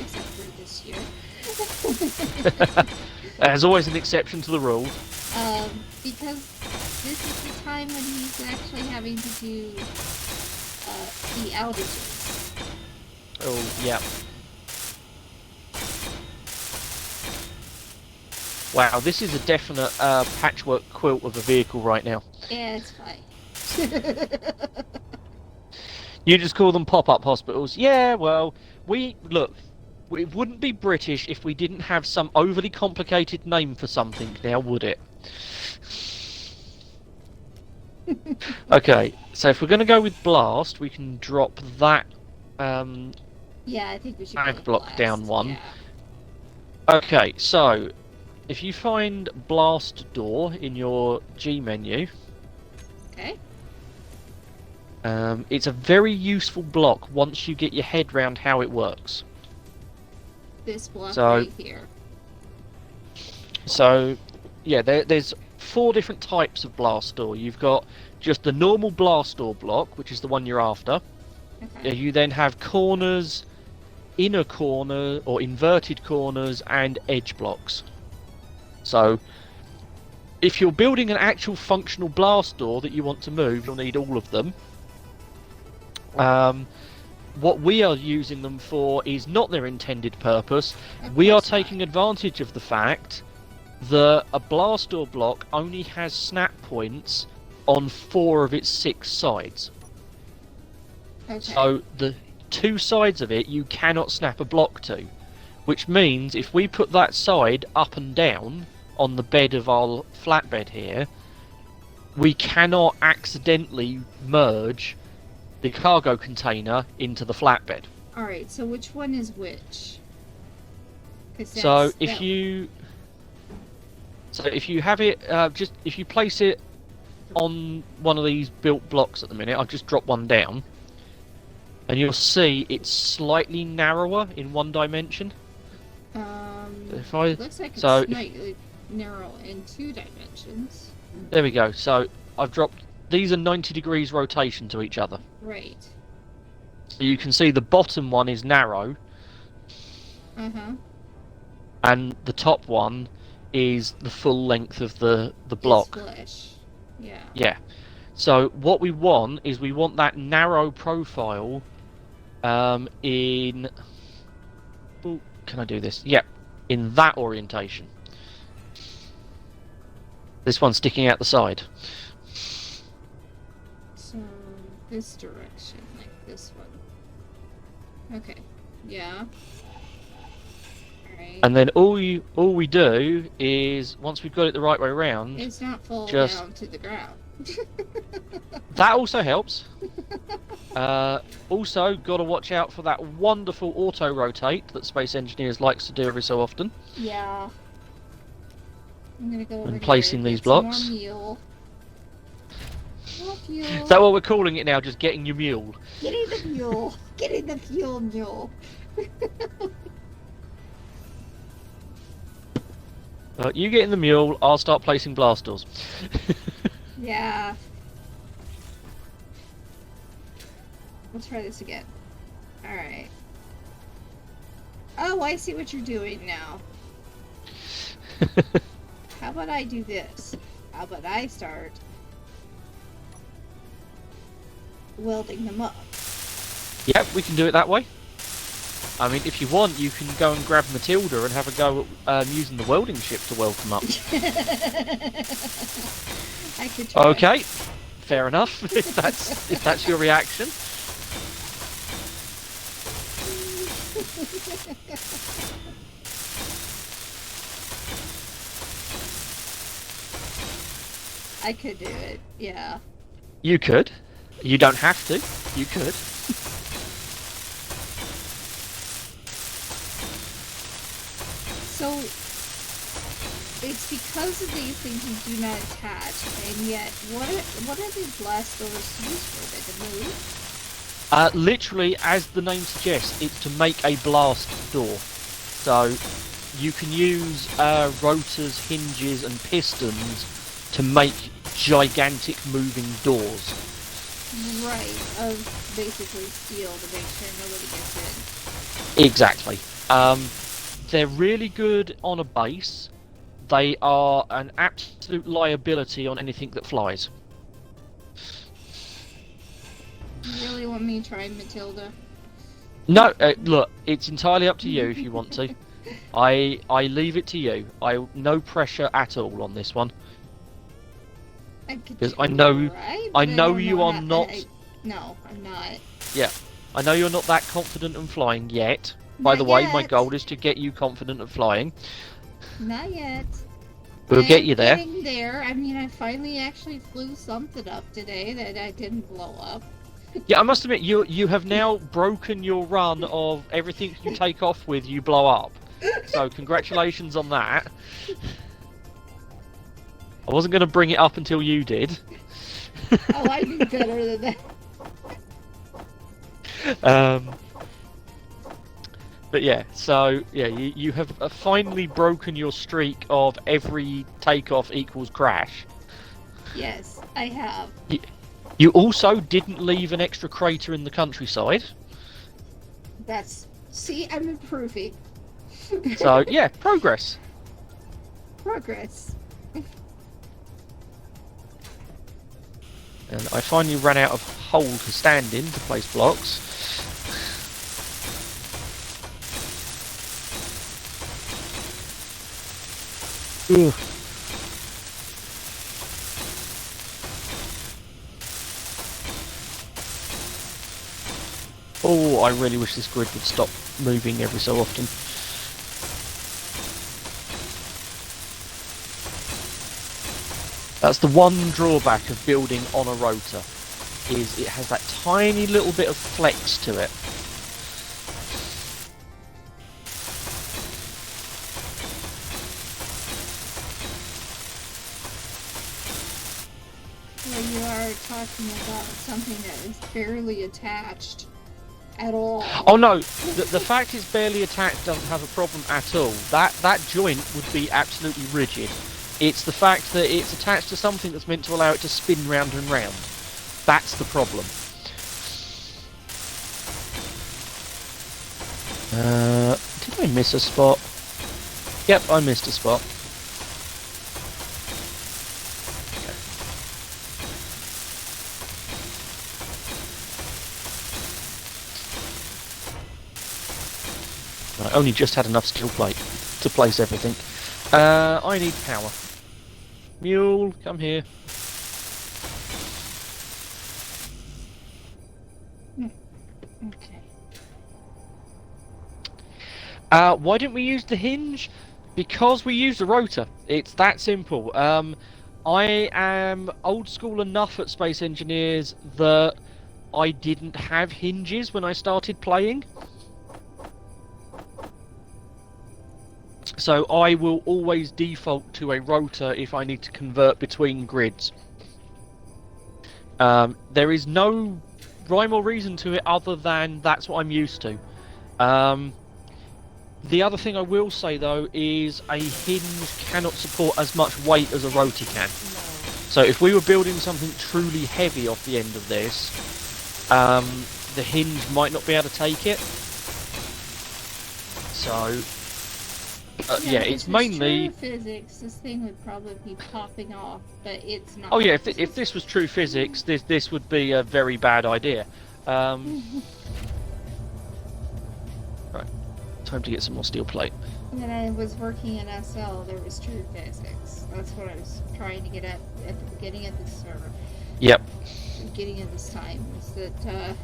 [SPEAKER 2] except for this year.
[SPEAKER 1] There's always an exception to the rule.
[SPEAKER 2] Because this is the time when he's actually having to do the outages.
[SPEAKER 1] Oh, yeah. Wow, this is a definite patchwork quilt of a vehicle right now.
[SPEAKER 2] Yeah, it's fine.
[SPEAKER 1] You just call them pop-up hospitals. Yeah, well, look, it wouldn't be British if we didn't have some overly complicated name for something now, would it? Okay, so if we're going to go with Blast, we can drop that
[SPEAKER 2] Yeah, I think we should
[SPEAKER 1] ag
[SPEAKER 2] go
[SPEAKER 1] block
[SPEAKER 2] blast.
[SPEAKER 1] down one.
[SPEAKER 2] Yeah.
[SPEAKER 1] Okay, so if you find blast door in your G menu,
[SPEAKER 2] Okay.
[SPEAKER 1] it's a very useful block once you get your head round how it works.
[SPEAKER 2] This block
[SPEAKER 1] So,
[SPEAKER 2] right here.
[SPEAKER 1] So, yeah, there's 4 different types of blast door. You've got just the normal blast door block, which is the one you're after.
[SPEAKER 2] Okay.
[SPEAKER 1] You then have corners, inner corner or inverted corners, and edge blocks. So, if you're building an actual functional blast door that you want to move, you'll need all of them. What we are using them for is not their intended purpose. We are taking advantage of the fact that a blast door block only has snap points on 4 of its 6 sides.
[SPEAKER 2] Okay.
[SPEAKER 1] So the 2 sides of it you cannot snap a block to, which means if we put that side up and down on the bed of our flatbed here, we cannot accidentally merge the cargo container into the flatbed.
[SPEAKER 2] Alright, so which one is which?
[SPEAKER 1] So if you have it, if you place it on one of these built blocks at the minute, I've just dropped one down, and you'll see it's slightly narrower in one dimension.
[SPEAKER 2] Looks like it's slightly narrow in 2 dimensions.
[SPEAKER 1] There we go. So I've dropped. These are 90 degrees rotation to each other.
[SPEAKER 2] Right.
[SPEAKER 1] So you can see the bottom one is narrow. And the top one is the full length of the block.
[SPEAKER 2] It's flush. Yeah.
[SPEAKER 1] Yeah. So what we want is that narrow profile in... Ooh, can I do this? Yeah. In that orientation. This one's sticking out the side.
[SPEAKER 2] So this direction, like this one. Okay. Yeah. Alright.
[SPEAKER 1] And then all we do is, once we've got it the right way around,
[SPEAKER 2] it's not fall down to the ground.
[SPEAKER 1] That also helps. Also, got to watch out for that wonderful auto rotate that Space Engineers likes to do every so often.
[SPEAKER 2] Yeah. I'm gonna go over
[SPEAKER 1] and placing
[SPEAKER 2] here,
[SPEAKER 1] these
[SPEAKER 2] get
[SPEAKER 1] blocks.
[SPEAKER 2] some more mule. More fuel.
[SPEAKER 1] Is that what we're calling it now? Just getting your mule.
[SPEAKER 2] Getting the mule. Getting the fuel mule.
[SPEAKER 1] You get in the mule, I'll start placing blast doors.
[SPEAKER 2] Yeah. Let's try this again. Alright. Oh, I see what you're doing now. How about I do this? How about I start welding them up?
[SPEAKER 1] Yep, we can do it that way. I mean, if you want, you can go and grab Matilda and have a go at using the welding ship to weld them up.
[SPEAKER 2] I could try.
[SPEAKER 1] Okay, fair enough. if that's your reaction.
[SPEAKER 2] I could do it. Yeah.
[SPEAKER 1] You could. You don't have to. You could.
[SPEAKER 2] So, it's because of these things you do not attach, and yet, what are these blast doors used for? They move?
[SPEAKER 1] Literally, as the name suggests, it's to make a blast door. So, you can use rotors, hinges, and pistons to make gigantic moving doors.
[SPEAKER 2] Right, of basically steel to make sure nobody gets in.
[SPEAKER 1] Exactly. They're really good on a base. They are an absolute liability on anything that flies.
[SPEAKER 2] You really want me to try Matilda?
[SPEAKER 1] No, look, it's entirely up to you if you want to. I leave it to you. No pressure at all on this one. Because I know you are not.
[SPEAKER 2] No, I'm not.
[SPEAKER 1] Yeah, I know you're not that confident in flying yet. By the way, my goal is to get you confident at flying.
[SPEAKER 2] Not yet.
[SPEAKER 1] We'll get you there.
[SPEAKER 2] Getting there. I mean, I finally actually flew something up today that I didn't blow up.
[SPEAKER 1] Yeah, I must admit, you have now broken your run of everything you take off with, you blow up. So congratulations on that. I wasn't going to bring it up until you did.
[SPEAKER 2] Oh, I knew better than
[SPEAKER 1] that. But yeah, so yeah, you have finally broken your streak of every takeoff equals crash.
[SPEAKER 2] Yes, I have.
[SPEAKER 1] You also didn't leave an extra crater in the countryside.
[SPEAKER 2] See, I'm improving.
[SPEAKER 1] So yeah, progress.
[SPEAKER 2] Progress.
[SPEAKER 1] And I finally ran out of hole to stand in to place blocks. Ugh. Oh, I really wish this grid would stop moving every so often. That's the one drawback of building on a rotor, is it has that tiny little bit of flex to it.
[SPEAKER 2] Well, you are talking about something that is barely attached at all.
[SPEAKER 1] Oh no, the fact it's barely attached doesn't have a problem at all. That joint would be absolutely rigid. It's the fact that it's attached to something that's meant to allow it to spin round and round. That's the problem. Did I miss a spot? Yep, I missed a spot. I only just had enough steel plate to place everything. I need power. Mule, come here.
[SPEAKER 2] Okay.
[SPEAKER 1] Why didn't we use the hinge? Because we used the rotor. It's that simple. I am old school enough at Space Engineers that I didn't have hinges when I started playing. So I will always default to a rotor if I need to convert between grids. There is no rhyme or reason to it other than that's what I'm used to. The other thing I will say though is a hinge cannot support as much weight as a rotor can. So if we were building something truly heavy off the end of this, the hinge might not be able to take it. So yeah, it's mainly
[SPEAKER 2] true physics. This thing would probably be popping off, but it's not.
[SPEAKER 1] Oh yeah, if this was true physics, this would be a very bad idea. Right, time to get some more steel plate.
[SPEAKER 2] When I was working in SL, there was true physics. That's what I was trying to get at the beginning of this server.
[SPEAKER 1] Yep.
[SPEAKER 2] Beginning of this time was that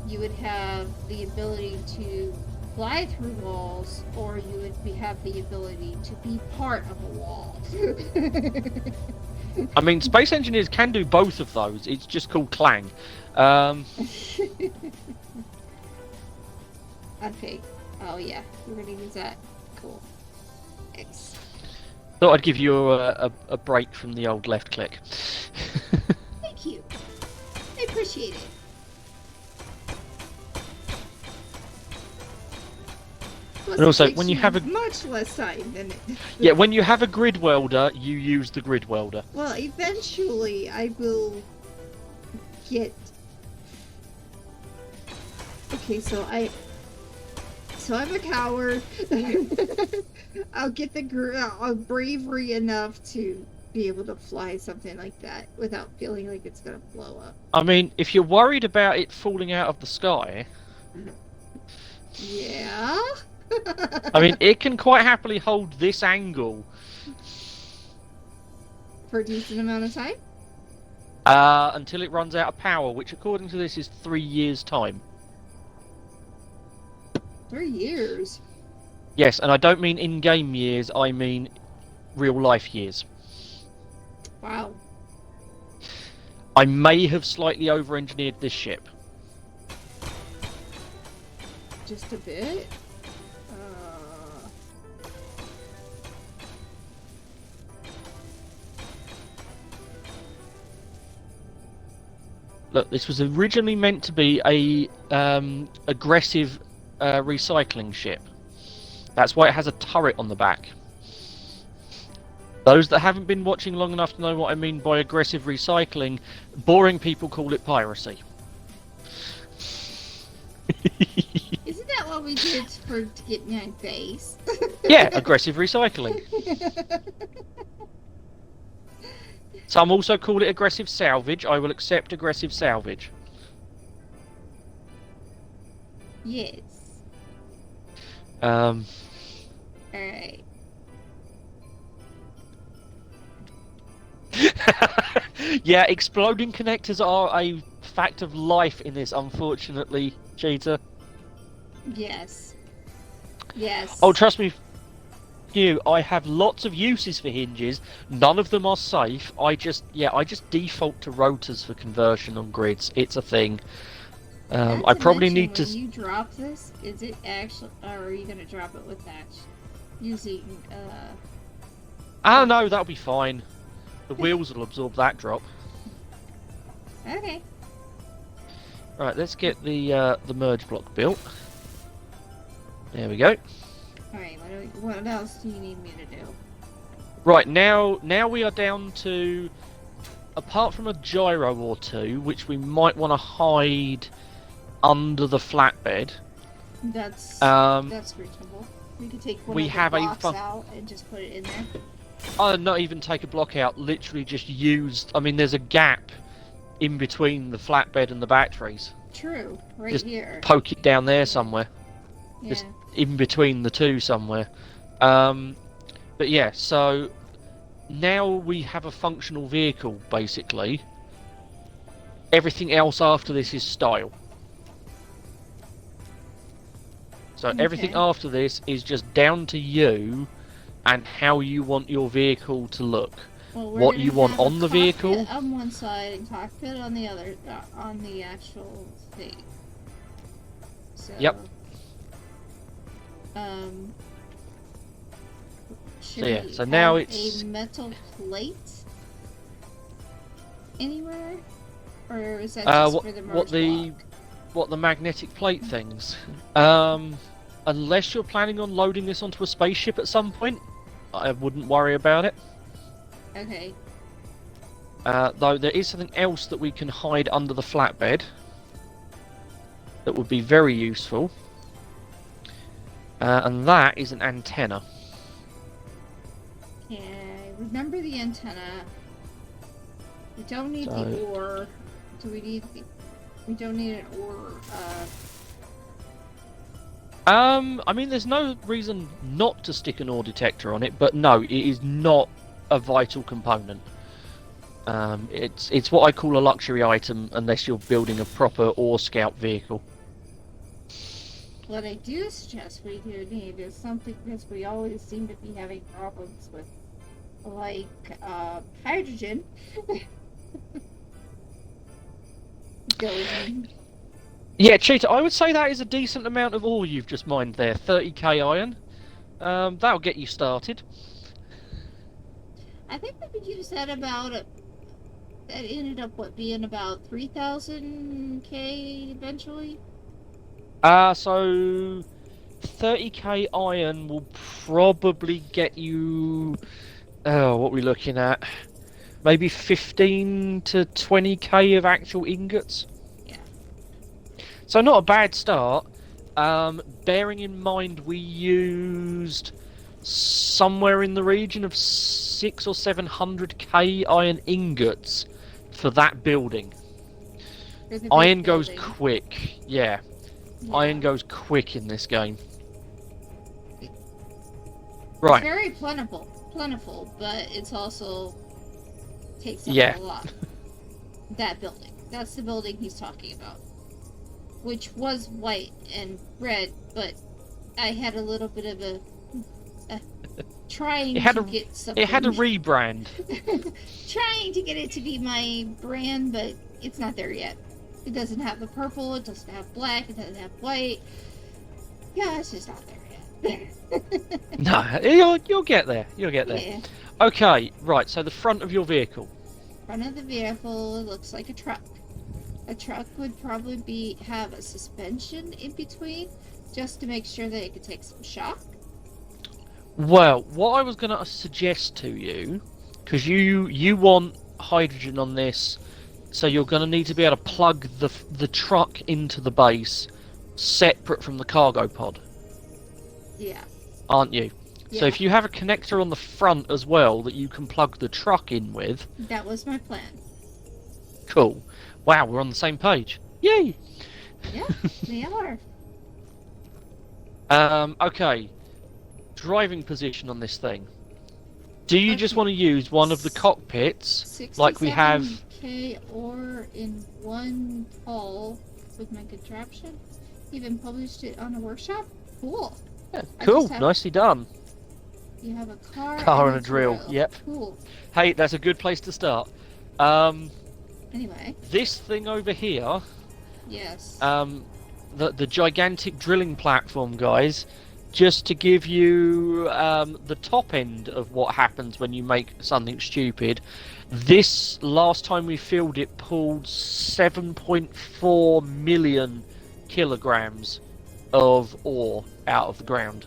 [SPEAKER 2] you would have the ability to fly through walls, or you would have the ability to be part of a wall.
[SPEAKER 1] I mean, Space Engineers can do both of those. It's just called Clang.
[SPEAKER 2] Okay. Oh yeah, we're gonna use that. Cool. X.
[SPEAKER 1] Thought I'd give you a break from the old left click.
[SPEAKER 2] Thank you. I appreciate it. Plus
[SPEAKER 1] And also,
[SPEAKER 2] it takes
[SPEAKER 1] when you have a
[SPEAKER 2] much less time than it.
[SPEAKER 1] Yeah, when you have a grid welder, you use the grid welder.
[SPEAKER 2] Well, eventually I will get. Okay, so I'm a coward. I'll get the bravery enough to be able to fly something like that without feeling like it's gonna blow up.
[SPEAKER 1] I mean, if you're worried about it falling out of the sky,
[SPEAKER 2] yeah.
[SPEAKER 1] I mean, it can quite happily hold this angle
[SPEAKER 2] for a decent amount of time.
[SPEAKER 1] Until it runs out of power, which according to this is 3 years' time.
[SPEAKER 2] 3 years?
[SPEAKER 1] Yes, and I don't mean in-game years, I mean real-life years.
[SPEAKER 2] Wow.
[SPEAKER 1] I may have slightly over-engineered this ship.
[SPEAKER 2] Just a bit?
[SPEAKER 1] Look, this was originally meant to be a aggressive recycling ship. That's why it has a turret on the back. Those that haven't been watching long enough to know what I mean by aggressive recycling, boring people call it piracy.
[SPEAKER 2] Isn't that what we did to get me on base?
[SPEAKER 1] Yeah, aggressive recycling. Some also call it aggressive salvage. I will accept aggressive salvage.
[SPEAKER 2] Yes. Alright.
[SPEAKER 1] Yeah, exploding connectors are a fact of life in this, unfortunately, Cheetah.
[SPEAKER 2] Yes. Yes.
[SPEAKER 1] Oh, trust me, I have lots of uses for hinges. None of them are safe. I just default to rotors for conversion on grids. It's a thing. I probably need to.
[SPEAKER 2] When you drop this, is it actually, or are you gonna drop it with that using?
[SPEAKER 1] Ah, no, that'll be fine. The wheels will absorb that drop.
[SPEAKER 2] Okay.
[SPEAKER 1] Right, let's get the merge block built. There we go.
[SPEAKER 2] Alright, what else do you need me to do?
[SPEAKER 1] Right, now we are down to, apart from a gyro or two, which we might want to hide under the flatbed.
[SPEAKER 2] That's reasonable. We could take one of the blocks out and just put it in there.
[SPEAKER 1] I'll not even take a block out, literally just used. I mean, there's a gap in between the flatbed and the batteries.
[SPEAKER 2] True, right
[SPEAKER 1] just
[SPEAKER 2] here.
[SPEAKER 1] Poke it down there somewhere.
[SPEAKER 2] Yeah.
[SPEAKER 1] Just in between the two somewhere. But yeah, so now we have a functional vehicle, basically. Everything else after this is style. So everything after this is just down to you and how you want your vehicle to look.
[SPEAKER 2] Well,
[SPEAKER 1] what you want on the vehicle.
[SPEAKER 2] On one side and cockpit on the other, on the actual thing. So,
[SPEAKER 1] yep. So now it's
[SPEAKER 2] a metal plate anywhere, or is that just for the merge block?
[SPEAKER 1] What the magnetic plate things? Unless you're planning on loading this onto a spaceship at some point, I wouldn't worry about it.
[SPEAKER 2] Okay.
[SPEAKER 1] Though there is something else that we can hide under the flatbed that would be very useful, and that is an antenna.
[SPEAKER 2] Okay, remember the antenna. We don't need the ore. Do we need the... We don't need an ore,
[SPEAKER 1] I mean, there's no reason not to stick an ore detector on it, but no, it is not a vital component. It's what I call a luxury item, unless you're building a proper ore scout vehicle.
[SPEAKER 2] What I do suggest we do need is something, because we always seem to be having problems with, like, hydrogen. Going.
[SPEAKER 1] Yeah, Cheetah, I would say that is a decent amount of ore you've just mined there. 30k iron. That'll get you started.
[SPEAKER 2] I think we could use that about... that ended up, being about 3,000k eventually?
[SPEAKER 1] So 30k iron will probably get you... Oh, what are we looking at? Maybe 15 to 20k of actual ingots?
[SPEAKER 2] Yeah.
[SPEAKER 1] So not a bad start. Bearing in mind we used somewhere in the region of 600 or 700k iron ingots for that building. Iron goes quick, yeah. Iron goes quick in this game. Right.
[SPEAKER 2] It's very plentiful, but it's also takes up a lot. That building. That's the building he's talking about. Which was white and red, but I had a little bit of a trying
[SPEAKER 1] It had
[SPEAKER 2] to
[SPEAKER 1] a
[SPEAKER 2] get something.
[SPEAKER 1] it had a rebrand.
[SPEAKER 2] Trying to get it to be my brand, but it's not there yet. It doesn't have the purple. It doesn't have black. It doesn't have white. Yeah, it's just not there yet.
[SPEAKER 1] No, you'll get there. You'll get there.
[SPEAKER 2] Yeah.
[SPEAKER 1] Okay, right. So the front of your vehicle.
[SPEAKER 2] Front of the vehicle looks like a truck. A truck would probably have a suspension in between, just to make sure that it could take some shock.
[SPEAKER 1] Well, what I was going to suggest to you, because you want hydrogen on this, so you're going to need to be able to plug the truck into the base, separate from the cargo pod.
[SPEAKER 2] Yeah.
[SPEAKER 1] Aren't you?
[SPEAKER 2] Yeah.
[SPEAKER 1] So if you have a connector on the front as well that you can plug the truck in with.
[SPEAKER 2] That was my plan.
[SPEAKER 1] Cool. Wow, we're on the same page. Yay!
[SPEAKER 2] Yeah, we are.
[SPEAKER 1] Okay. Driving position on this thing. Do you just want to use one of the cockpits like we have?
[SPEAKER 2] 67K or in one haul with my contraption. Even published it on a workshop. Cool.
[SPEAKER 1] Yeah, cool. Nicely done.
[SPEAKER 2] You have a
[SPEAKER 1] car and a drill. Yep.
[SPEAKER 2] Cool.
[SPEAKER 1] Hey, that's a good place to start.
[SPEAKER 2] Anyway.
[SPEAKER 1] This thing over here.
[SPEAKER 2] Yes.
[SPEAKER 1] The gigantic drilling platform, guys. Just to give you the top end of what happens when you make something stupid. This last time we filled it pulled 7.4 million kilograms of ore out of the ground.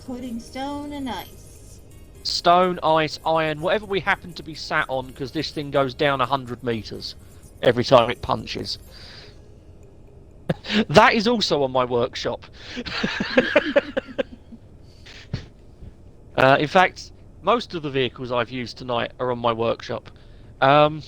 [SPEAKER 2] Putting stone and ice.
[SPEAKER 1] Stone, ice, iron, whatever we happen to be sat on, because this thing goes down 100 meters every time it punches. That is also on my workshop. In fact, most of the vehicles I've used tonight are on my workshop. Right.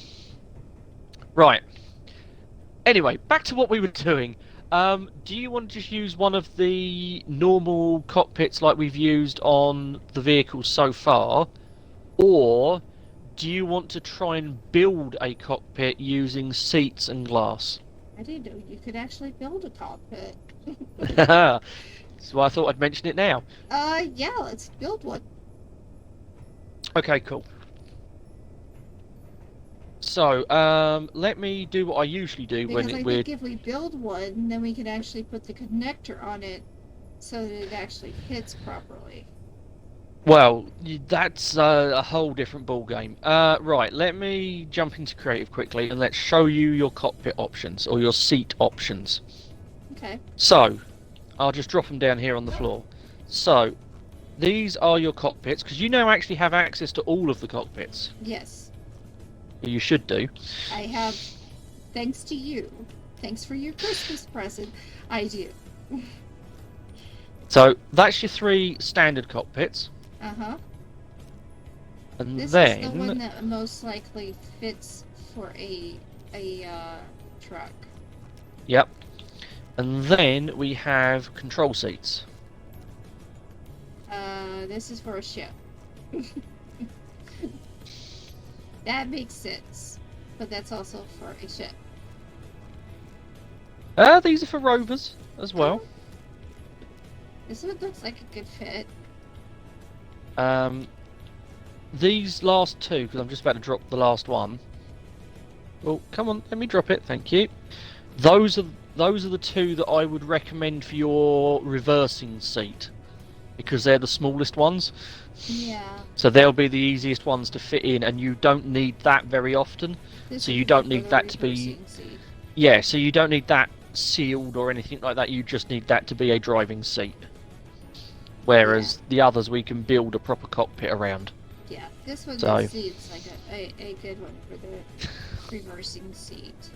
[SPEAKER 1] Anyway, back to what we were doing. Do you want to just use one of the normal cockpits like we've used on the vehicles so far? Or do you want to try and build a cockpit using seats and glass?
[SPEAKER 2] I didn't know you could actually build a cockpit.
[SPEAKER 1] So I thought I'd mention it now.
[SPEAKER 2] Yeah, let's build one.
[SPEAKER 1] Okay, cool. So, let me do what I usually do
[SPEAKER 2] because
[SPEAKER 1] when
[SPEAKER 2] I
[SPEAKER 1] it
[SPEAKER 2] think if we build one, then we can actually put the connector on it so that it actually fits properly.
[SPEAKER 1] Well, that's a whole different ball game. Right, let me jump into creative quickly and let's show you your cockpit options or your seat options.
[SPEAKER 2] Okay.
[SPEAKER 1] So, I'll just drop them down here on the floor. So, these are your cockpits because you now actually have access to all of the cockpits.
[SPEAKER 2] Yes.
[SPEAKER 1] You should do.
[SPEAKER 2] I have, thanks to you. Thanks for your Christmas present. I do.
[SPEAKER 1] So, that's your 3 standard cockpits.
[SPEAKER 2] Uh-huh.
[SPEAKER 1] And
[SPEAKER 2] this
[SPEAKER 1] then...
[SPEAKER 2] is the one that most likely fits for a truck.
[SPEAKER 1] Yep. And then we have control seats.
[SPEAKER 2] This is for a ship. That makes sense. But that's also for a ship.
[SPEAKER 1] These are for rovers as well.
[SPEAKER 2] This one looks like a good fit.
[SPEAKER 1] These last 2, because I'm just about to drop the last one. Oh, come on, let me drop it, thank you. Those are the 2 that I would recommend for your reversing seat. Because they're the smallest ones.
[SPEAKER 2] Yeah.
[SPEAKER 1] So they'll be the easiest ones to fit in, and you don't need that very often. So you don't need that to be...
[SPEAKER 2] seat.
[SPEAKER 1] Yeah, so you don't need that sealed or anything like that, you just need that to be a driving seat. Whereas the others we can build a proper cockpit around.
[SPEAKER 2] Yeah, this one seems like a good one for the reversing seat.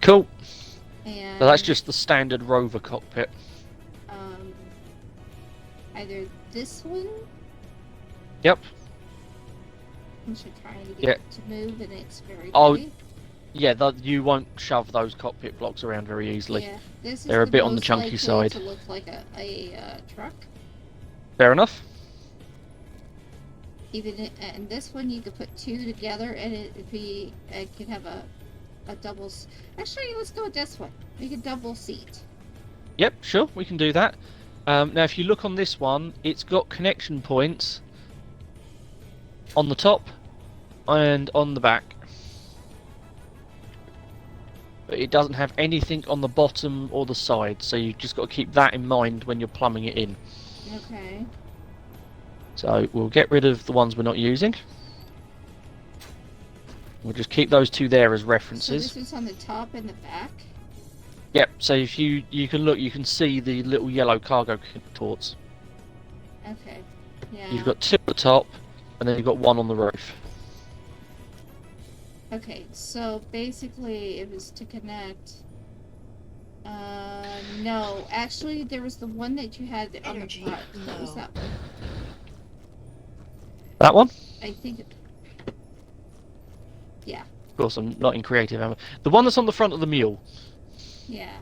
[SPEAKER 1] Cool.
[SPEAKER 2] And
[SPEAKER 1] So that's just the standard rover cockpit.
[SPEAKER 2] Either this one.
[SPEAKER 1] Yep.
[SPEAKER 2] I'm just trying to get it to move, and it's very heavy.
[SPEAKER 1] Yeah, you won't shove those cockpit blocks around very easily.
[SPEAKER 2] Yeah, this is
[SPEAKER 1] They're a bit on the
[SPEAKER 2] most
[SPEAKER 1] chunky
[SPEAKER 2] likely
[SPEAKER 1] side.
[SPEAKER 2] to look like a truck.
[SPEAKER 1] Fair enough.
[SPEAKER 2] And this one you could put 2 together, and it could have a double. Actually, let's go with this one. We could double seat.
[SPEAKER 1] Yep, sure, we can do that. Now, if you look on this one, it's got connection points on the top and on the back. But it doesn't have anything on the bottom or the side, so you've just got to keep that in mind when you're plumbing it in.
[SPEAKER 2] Okay.
[SPEAKER 1] So we'll get rid of the ones we're not using. We'll just keep those two there as references.
[SPEAKER 2] So this is on the top and the back?
[SPEAKER 1] Yep, so if you can look, you can see the little yellow cargo contorts.
[SPEAKER 2] Okay, yeah.
[SPEAKER 1] You've got two at the top, and then you've got one on the roof.
[SPEAKER 2] Okay, so basically it was to connect... no, actually there was the one that you had on the front. What was that one?
[SPEAKER 1] That one?
[SPEAKER 2] I think... Yeah.
[SPEAKER 1] Of course, I'm not in creative, am I? The one that's on the front of the mule.
[SPEAKER 2] Yeah.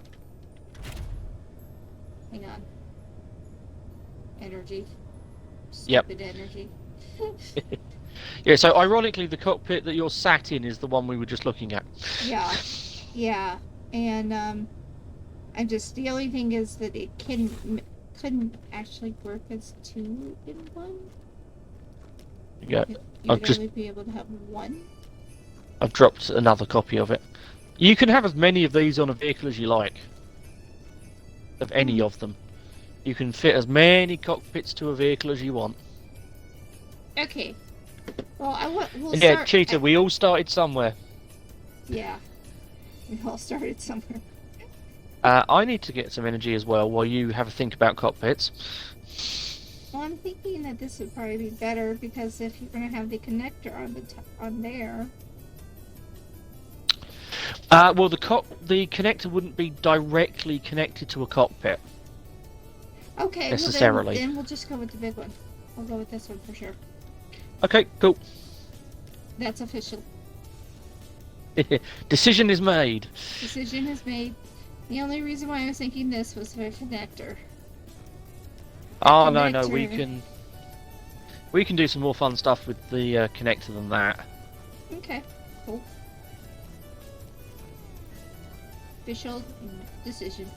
[SPEAKER 2] Hang on. Energy. Stupid energy.
[SPEAKER 1] Yeah, so ironically, the cockpit that you're sat in is the one we were just looking at.
[SPEAKER 2] Yeah. Yeah. And, the only thing is that it couldn't actually work as two in one.
[SPEAKER 1] Yeah.
[SPEAKER 2] You would only be able to have one.
[SPEAKER 1] I've dropped another copy of it. You can have as many of these on a vehicle as you like. Of any of them. You can fit as many cockpits to a vehicle as you want.
[SPEAKER 2] Okay. Well, we'll
[SPEAKER 1] and yeah,
[SPEAKER 2] start
[SPEAKER 1] Cheetah, we all started somewhere.
[SPEAKER 2] Yeah. We all started somewhere.
[SPEAKER 1] I need to get some energy as well while you have a think about cockpits.
[SPEAKER 2] Well, I'm thinking that this would probably be better because if you're going to have the connector on there...
[SPEAKER 1] well, the connector wouldn't be directly connected to a cockpit.
[SPEAKER 2] Okay,
[SPEAKER 1] necessarily.
[SPEAKER 2] Well then we'll just go with the big one. We'll go with this one for sure.
[SPEAKER 1] Okay, cool.
[SPEAKER 2] That's official.
[SPEAKER 1] Decision is made.
[SPEAKER 2] Decision is made. The only reason why I was thinking this was for a connector.
[SPEAKER 1] Oh, no, we can do some more fun stuff with the connector than that.
[SPEAKER 2] Okay, cool. Official decision.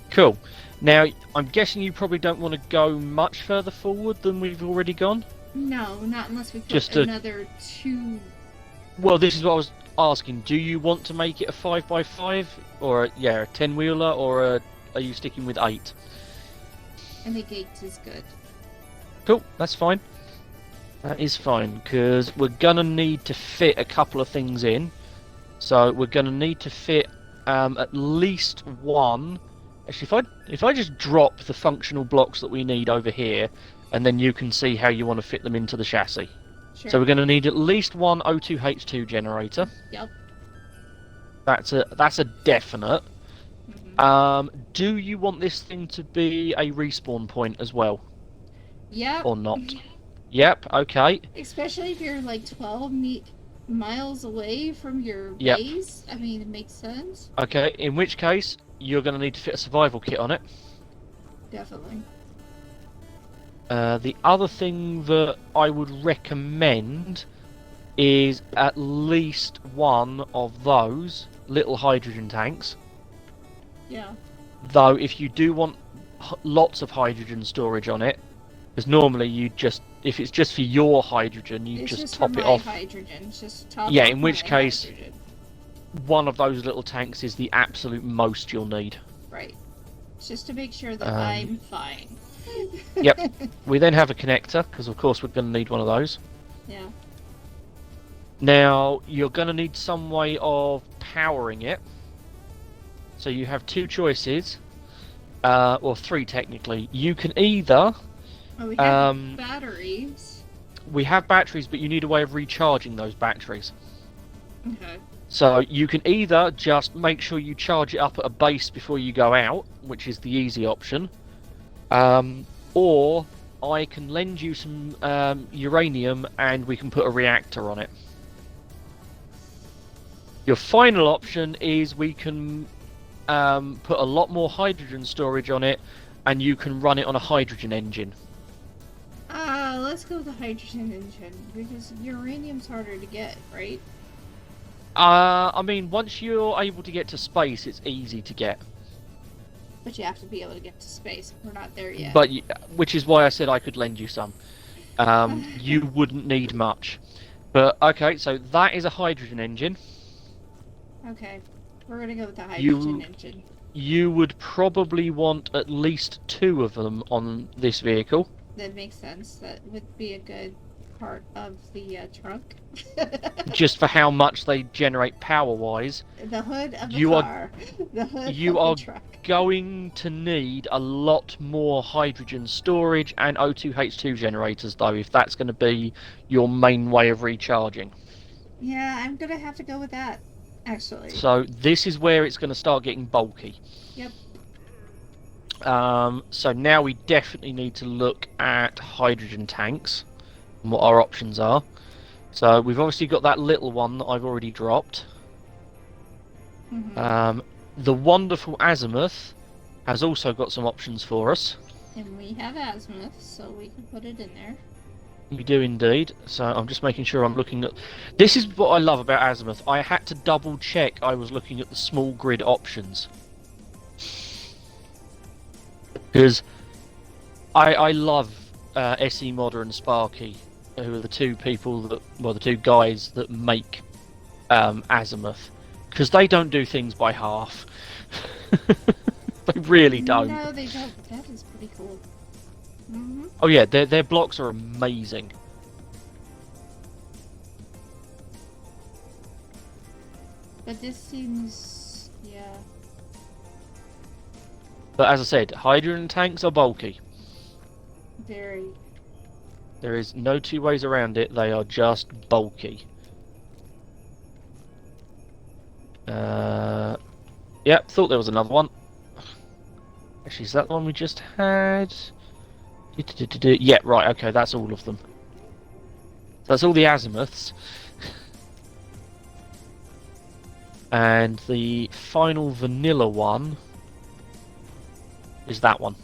[SPEAKER 1] Cool. Now, I'm guessing you probably don't want to go much further forward than we've already gone?
[SPEAKER 2] No, not unless we put another two...
[SPEAKER 1] Well, this is what I was asking. Do you want to make it a 5x5? Or, a 10-wheeler? Or are you sticking with 8?
[SPEAKER 2] And the gate is good.
[SPEAKER 1] Cool, that's fine. That is fine, because we're going to need to fit a couple of things in. So, we're going to need to fit at least one... Actually, if I just drop the functional blocks that we need over here, and then you can see how you want to fit them into the chassis.
[SPEAKER 2] Sure.
[SPEAKER 1] So we're going to need at least one O2H2 generator.
[SPEAKER 2] Yep.
[SPEAKER 1] That's a definite.
[SPEAKER 2] Mm-hmm.
[SPEAKER 1] Do you want this thing to be a respawn point as well?
[SPEAKER 2] Yep.
[SPEAKER 1] Or not? Yep, okay.
[SPEAKER 2] Especially if you're like 12 miles away from your base. I mean, it makes sense.
[SPEAKER 1] Okay, in which case, you're going to need to fit a survival kit on it.
[SPEAKER 2] Definitely.
[SPEAKER 1] The other thing that I would recommend is at least one of those little hydrogen tanks.
[SPEAKER 2] Yeah.
[SPEAKER 1] Though, if you do want lots of hydrogen storage on it, because normally if it's just for your hydrogen, you just top it off.
[SPEAKER 2] Hydrogen. It's just top
[SPEAKER 1] yeah,
[SPEAKER 2] off
[SPEAKER 1] in which case,
[SPEAKER 2] hydrogen.
[SPEAKER 1] One of those little tanks is the absolute most you'll need.
[SPEAKER 2] Right. Just to make sure that I'm fine.
[SPEAKER 1] Yep. We then have a connector, because of course we're going to need one of those.
[SPEAKER 2] Yeah.
[SPEAKER 1] Now, you're going to need some way of powering it. So you have two choices, or three technically. You can either...
[SPEAKER 2] Oh, we have batteries.
[SPEAKER 1] We have batteries, but you need a way of recharging those batteries.
[SPEAKER 2] Okay.
[SPEAKER 1] So you can either just make sure you charge it up at a base before you go out, which is the easy option, or I can lend you some uranium and we can put a reactor on it. Your final option is we can put a lot more hydrogen storage on it and you can run it on a hydrogen engine.
[SPEAKER 2] Let's go with the hydrogen engine, because uranium's harder to get, right?
[SPEAKER 1] I mean, once you're able to get to space, it's easy to get.
[SPEAKER 2] But you have to be able to get to space. We're not there yet.
[SPEAKER 1] But which is why I said I could lend you some. You wouldn't need much. But, okay, so that is a hydrogen engine.
[SPEAKER 2] Okay, we're gonna go with the hydrogen engine.
[SPEAKER 1] You would probably want at least 2 of them on this vehicle.
[SPEAKER 2] That makes sense. That would be a good part of the trunk.
[SPEAKER 1] Just for how much they generate power-wise.
[SPEAKER 2] The hood of the car. The hood of the truck.
[SPEAKER 1] Going to need a lot more hydrogen storage and O2H2 generators, though, if that's going to be your main way of recharging.
[SPEAKER 2] Yeah, I'm going to have to go with that, actually.
[SPEAKER 1] So this is where it's going to start getting bulky.
[SPEAKER 2] Yep.
[SPEAKER 1] So now we definitely need to look at hydrogen tanks and what our options are. So we've obviously got that little one that I've already dropped.
[SPEAKER 2] Mm-hmm.
[SPEAKER 1] The wonderful azimuth has also got some options for us.
[SPEAKER 2] And we have azimuth, so we can put it in there.
[SPEAKER 1] We do indeed. So I'm just making sure I'm looking at... This is what I love about azimuth. I had to double check I was looking at the small grid options. Because I love SE Modder and Sparky, who are the two people that... Well, the two guys that make azimuth. Because they don't do things by half. They really don't.
[SPEAKER 2] No, they don't. That is pretty cool. Mm-hmm.
[SPEAKER 1] Oh yeah, their blocks are amazing.
[SPEAKER 2] But this seems... yeah.
[SPEAKER 1] But as I said, hydrogen tanks are bulky.
[SPEAKER 2] Very.
[SPEAKER 1] There is no two ways around it, they are just bulky. Yep, thought there was another one. Actually, is that the one we just had? Yeah, right, okay, that's all of them. That's all the azimuths. And the final vanilla one is that one.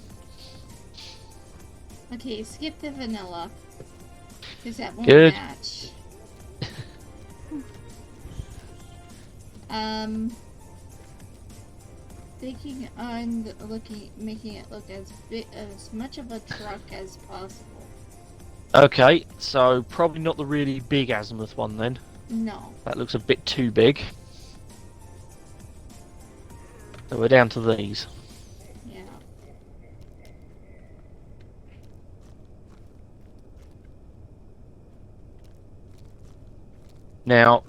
[SPEAKER 2] Okay, skip the vanilla. Because that won't
[SPEAKER 1] Good.
[SPEAKER 2] match. Thinking on making it look as much of a truck as possible.
[SPEAKER 1] Okay, so probably not the really big azimuth one then.
[SPEAKER 2] No.
[SPEAKER 1] That looks a bit too big. So we're down to these.
[SPEAKER 2] Yeah.
[SPEAKER 1] Now,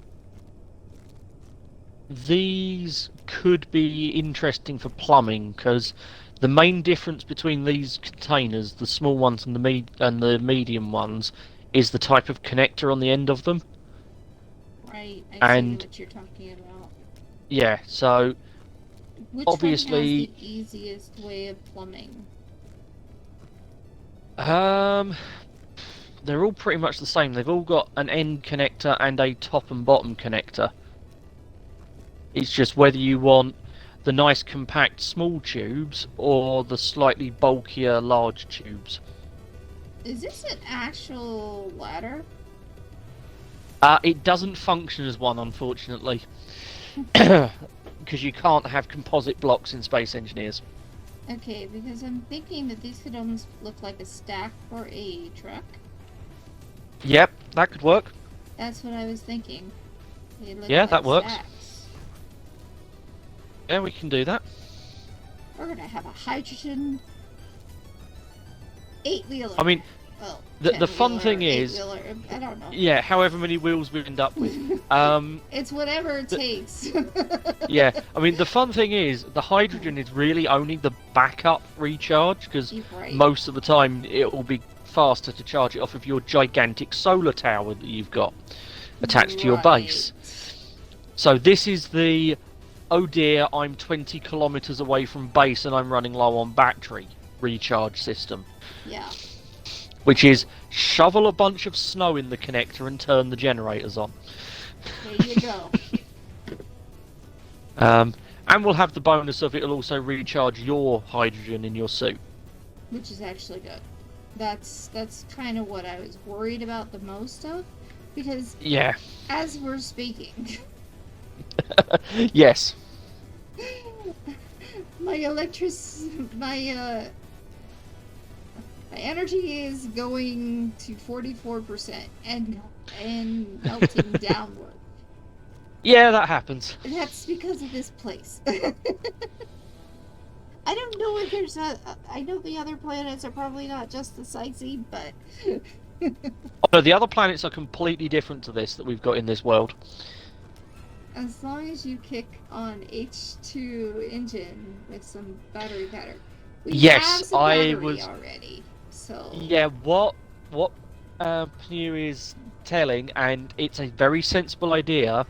[SPEAKER 1] these could be interesting for plumbing because the main difference between these containers, the small ones and the medium ones, is the type of connector on the end of them.
[SPEAKER 2] Right, I see what you're talking about.
[SPEAKER 1] Yeah, so
[SPEAKER 2] which
[SPEAKER 1] obviously
[SPEAKER 2] one has the easiest way of plumbing?
[SPEAKER 1] they're all pretty much the same. They've all got an end connector and a top and bottom connector. It's just whether you want the nice compact small tubes or the slightly bulkier large tubes.
[SPEAKER 2] Is this an actual ladder?
[SPEAKER 1] It doesn't function as one, unfortunately. Because you can't have composite blocks in Space Engineers.
[SPEAKER 2] Okay, because I'm thinking that these could almost look like a stack for a truck.
[SPEAKER 1] Yep, that could work.
[SPEAKER 2] That's what I was thinking.
[SPEAKER 1] Yeah,
[SPEAKER 2] like
[SPEAKER 1] that works.
[SPEAKER 2] Stacks.
[SPEAKER 1] Yeah, we can do that.
[SPEAKER 2] We're gonna have a hydrogen 8-wheeler.
[SPEAKER 1] I mean,
[SPEAKER 2] well,
[SPEAKER 1] the fun thing is,
[SPEAKER 2] I don't know.
[SPEAKER 1] Yeah, however many wheels we end up with.
[SPEAKER 2] It's whatever it takes.
[SPEAKER 1] Yeah, I mean, the fun thing is, the hydrogen is really only the backup recharge, because most of the time it will be faster to charge it off of your gigantic solar tower that you've got attached to your base. So this is the, oh dear, I'm 20 kilometers away from base and I'm running low on battery recharge system.
[SPEAKER 2] Yeah.
[SPEAKER 1] Which is shovel a bunch of snow in the connector and turn the generators on.
[SPEAKER 2] There you go.
[SPEAKER 1] And we'll have the bonus of it'll also recharge your hydrogen in your suit.
[SPEAKER 2] Which is actually good. That's kind of what I was worried about the most of, because
[SPEAKER 1] yeah,
[SPEAKER 2] as we're speaking,
[SPEAKER 1] yes,
[SPEAKER 2] my My energy is going to 44% and melting downward.
[SPEAKER 1] Yeah, that happens.
[SPEAKER 2] And that's because of this place. I don't know if there's I know the other planets are probably not just the sightseeing, but...
[SPEAKER 1] No, the other planets are completely different to this that we've got in this world.
[SPEAKER 2] As long as you kick on H2 engine with some battery pattern. We have some battery already, so...
[SPEAKER 1] Yeah, what Pnew is telling, and it's a very sensible idea,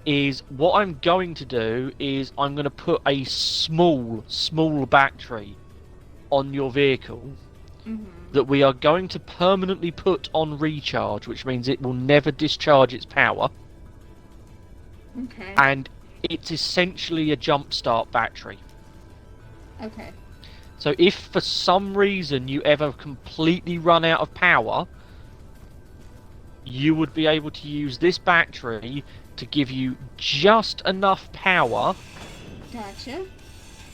[SPEAKER 1] is what I'm going to do is I'm going to put a small battery on your vehicle that we are going to permanently put on recharge, which means it will never discharge its power.
[SPEAKER 2] Okay.
[SPEAKER 1] And it's essentially a jump start battery.
[SPEAKER 2] Okay.
[SPEAKER 1] So if for some reason you ever completely run out of power, you would be able to use this battery to give you just enough power.
[SPEAKER 2] Gotcha.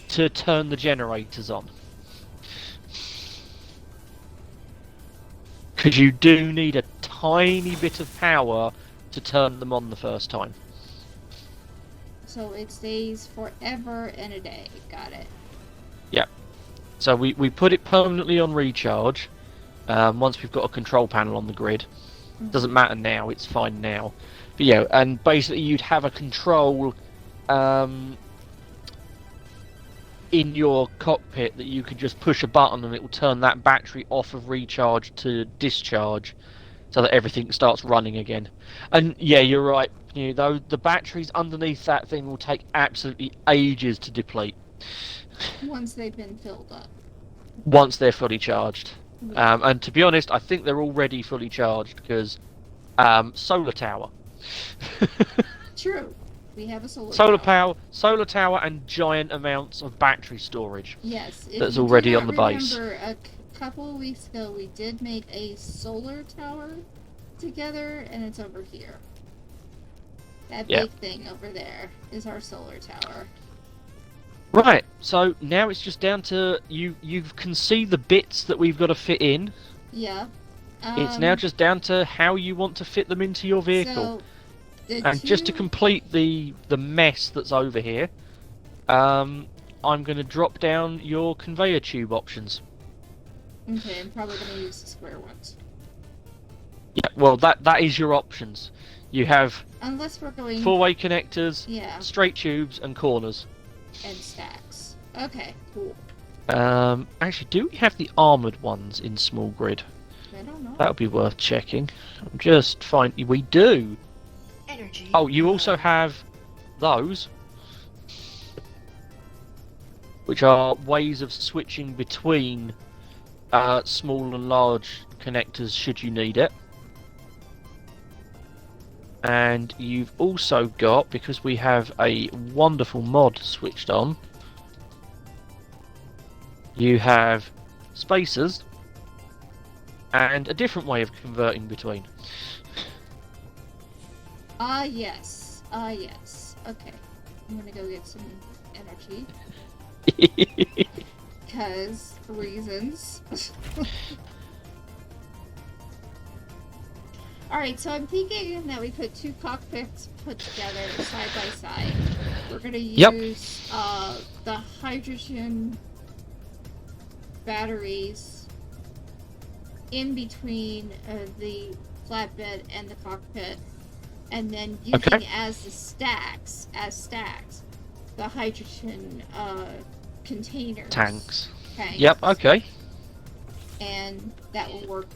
[SPEAKER 1] To turn the generators on. Because you do need a tiny bit of power to turn them on the first time.
[SPEAKER 2] So it stays forever and a day. Got it.
[SPEAKER 1] Yeah. So we put it permanently on recharge once we've got a control panel on the grid. Doesn't matter now, it's fine now. But yeah, and basically you'd have a control in your cockpit that you could just push a button and it will turn that battery off of recharge to discharge so that everything starts running again. And yeah, you're right, you know, the batteries underneath that thing will take absolutely ages to deplete.
[SPEAKER 2] Once they've been filled up.
[SPEAKER 1] Once they're fully charged. And to be honest, I think they're already fully charged because solar tower.
[SPEAKER 2] True. We have a solar
[SPEAKER 1] tower and giant amounts of battery storage.
[SPEAKER 2] Yes.
[SPEAKER 1] That's already on the base.
[SPEAKER 2] A couple of weeks ago we did make a solar tower together, and it's over here. That big thing over there is our solar tower.
[SPEAKER 1] Right, so now it's just down to you can see the bits that we've got to fit in.
[SPEAKER 2] Yeah.
[SPEAKER 1] It's now just down to how you want to fit them into your vehicle. And just to complete the mess that's over here, I'm going to drop down your conveyor tube options.
[SPEAKER 2] Okay, I'm probably going to use the square ones.
[SPEAKER 1] Yeah, well, that is your options. You have
[SPEAKER 2] unless we're going
[SPEAKER 1] four-way connectors, straight tubes, and corners.
[SPEAKER 2] And stacks. Okay, cool.
[SPEAKER 1] Actually, do we have the armoured ones in small grid?
[SPEAKER 2] I don't know.
[SPEAKER 1] That would be worth checking. I'm just finding... We do!
[SPEAKER 3] Energy.
[SPEAKER 1] Oh, you also have those, which are ways of switching between small and large connectors should you need it. And you've also got, because we have a wonderful mod switched on, you have spacers and a different way of converting between.
[SPEAKER 2] Yes. Okay. I'm gonna go get some energy. Because reasons. Alright, so I'm thinking that we put two cockpits put together side by side. We're gonna use the hydrogen batteries in between the flatbed and the cockpit, and then using as stacks, the hydrogen containers.
[SPEAKER 1] Tanks.
[SPEAKER 2] Tanks.
[SPEAKER 1] Okay.
[SPEAKER 2] And that will work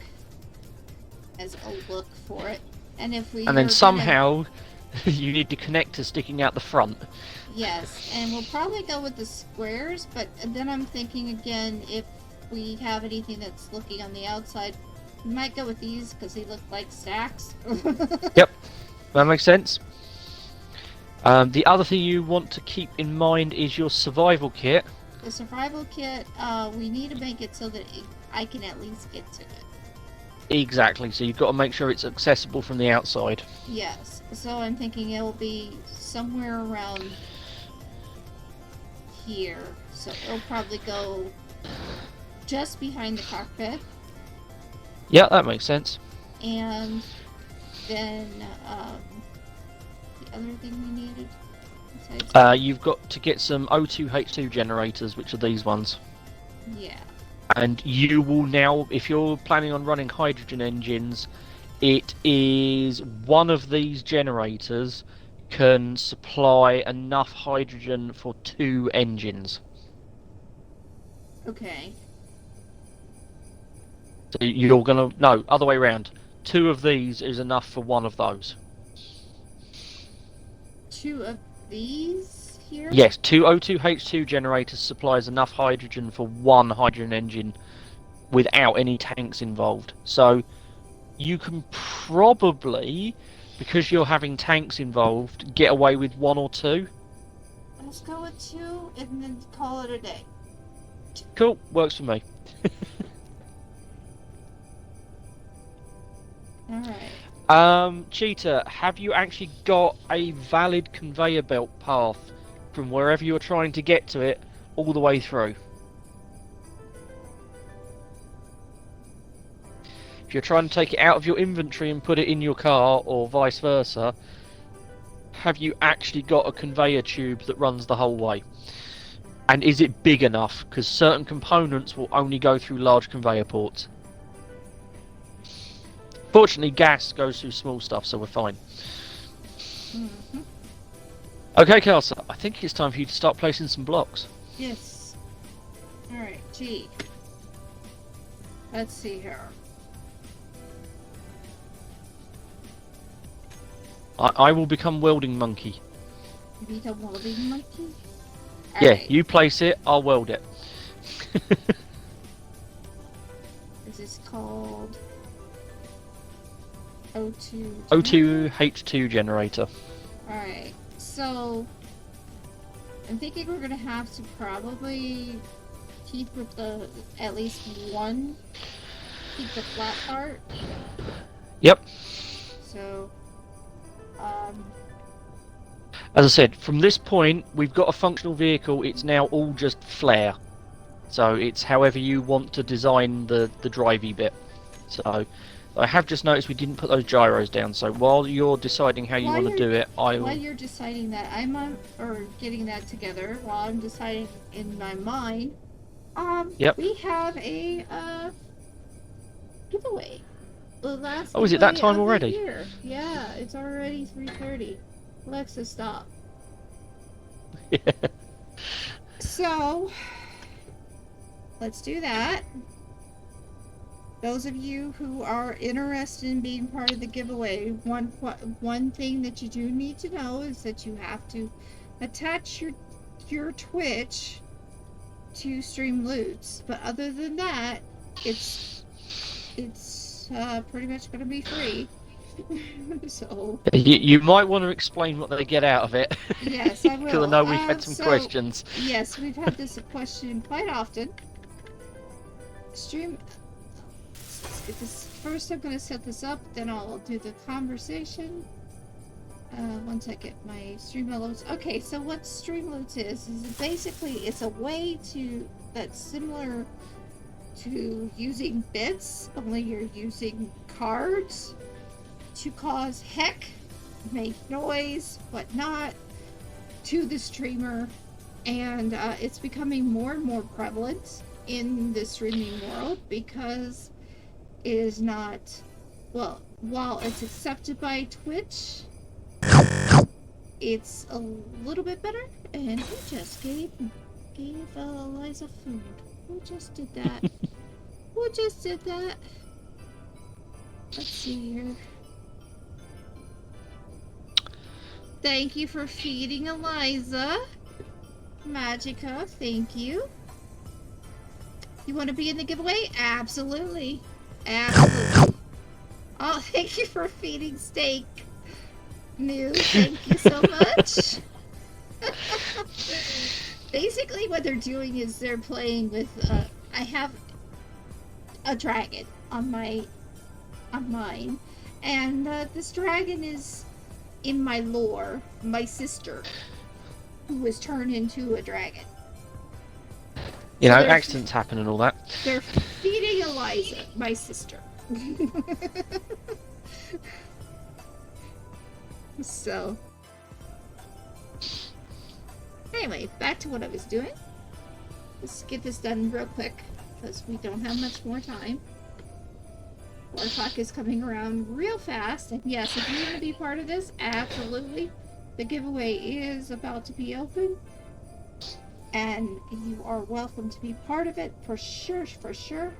[SPEAKER 2] as a look for it. And if we...
[SPEAKER 1] And then somehow you need the connector sticking out the front.
[SPEAKER 2] Yes, and we'll probably go with the squares, but then I'm thinking again, if we have anything that's looking on the outside, we might go with these because they look like stacks.
[SPEAKER 1] Yep, that makes sense. The other thing you want to keep in mind is your survival kit.
[SPEAKER 2] The survival kit, we need to make it so that I can at least get to it.
[SPEAKER 1] Exactly, so you've got to make sure it's accessible from the outside.
[SPEAKER 2] Yes, so I'm thinking it'll be somewhere around here. So it'll probably go just behind the cockpit.
[SPEAKER 1] Yeah, that makes sense.
[SPEAKER 2] And then the other thing we needed.
[SPEAKER 1] You've got to get some O2H2 generators, which are these ones.
[SPEAKER 2] Yeah.
[SPEAKER 1] And you will now, if you're planning on running hydrogen engines, it is one of these generators can supply enough hydrogen for 2 engines.
[SPEAKER 2] Okay.
[SPEAKER 1] So you're gonna, no, other way around. 2 of these is enough for 1 of those.
[SPEAKER 2] 2 of these here?
[SPEAKER 1] Yes, 2 O2H2 generators supplies enough hydrogen for 1 hydrogen engine without any tanks involved. So you can probably, because you're having tanks involved, get away with 1 or 2.
[SPEAKER 2] Let's go with 2 and then call it a day.
[SPEAKER 1] Cool, works for me.
[SPEAKER 2] Alright.
[SPEAKER 1] Cheetah, have you actually got a valid conveyor belt path from wherever you're trying to get to it all the way through? If you're trying to take it out of your inventory and put it in your car, or vice versa, have you actually got a conveyor tube that runs the whole way? And is it big enough? Because certain components will only go through large conveyor ports. Fortunately, gas goes through small stuff, so we're fine.
[SPEAKER 2] Mm-hmm.
[SPEAKER 1] Okay, Kelsa, I think it's time for you to start placing some blocks.
[SPEAKER 2] Yes. Alright, G. Let's see here.
[SPEAKER 1] I will become welding monkey.
[SPEAKER 2] Be the welding monkey?
[SPEAKER 1] Yeah,
[SPEAKER 2] Alright.
[SPEAKER 1] you place it, I'll weld it.
[SPEAKER 2] This is called O2.
[SPEAKER 1] O2H2 generator.
[SPEAKER 2] Alright, so I'm thinking we're gonna have to probably keep with the at least one, keep the flat part.
[SPEAKER 1] Yep.
[SPEAKER 2] So,
[SPEAKER 1] as I said, from this point, we've got a functional vehicle. It's now all just flare. So it's however you want to design the drivey bit. So I have just noticed we didn't put those gyros down. So while you're deciding how you want to do it,
[SPEAKER 2] while you're deciding that, or getting that together, while I'm deciding in my mind,
[SPEAKER 1] yep.
[SPEAKER 2] we have a giveaway. The last
[SPEAKER 1] is it that time already?
[SPEAKER 2] Year. Yeah, it's already 3:30. Alexa, stop.
[SPEAKER 1] Yeah.
[SPEAKER 2] So, let's do that. Those of you who are interested in being part of the giveaway, one thing that you do need to know is that you have to attach your Twitch to Streamloots. But other than that, it's pretty much going to be free. So
[SPEAKER 1] you might want to explain what they get out of it.
[SPEAKER 2] Yes, I will.
[SPEAKER 1] Because I know we've had some questions.
[SPEAKER 2] Yes, we've had this question quite often. First I'm going to set this up, then I'll do the conversation. Once I get my Streamloots. Okay, so what Streamloots is basically it's a way that's similar to using bits, only you're using cards to cause heck, make noise, whatnot, to the streamer, and it's becoming more and more prevalent in the streaming world because it is not, well, while it's accepted by Twitch, it's a little bit better. And who just gave Eliza food? Who just did that? Who just did that? Let's see here. Thank you for feeding Eliza. Magica, thank you. You want to be in the giveaway? Absolutely. Absolutely. Oh, thank you for feeding Steak. New, thank you so much. Basically what they're doing is they're playing with, I have a dragon on mine, and this dragon is, in my lore, my sister, who was turned into a dragon.
[SPEAKER 1] You
[SPEAKER 2] So
[SPEAKER 1] know, accidents happen and all that.
[SPEAKER 2] they're feeding Eliza, my sister. So, anyway, back to what I was doing. Let's get this done real quick, because we don't have much more time. 4 o'clock is coming around real fast, and yes, if you want to be part of this, absolutely. The giveaway is about to be open, and you are welcome to be part of it, for sure, for sure.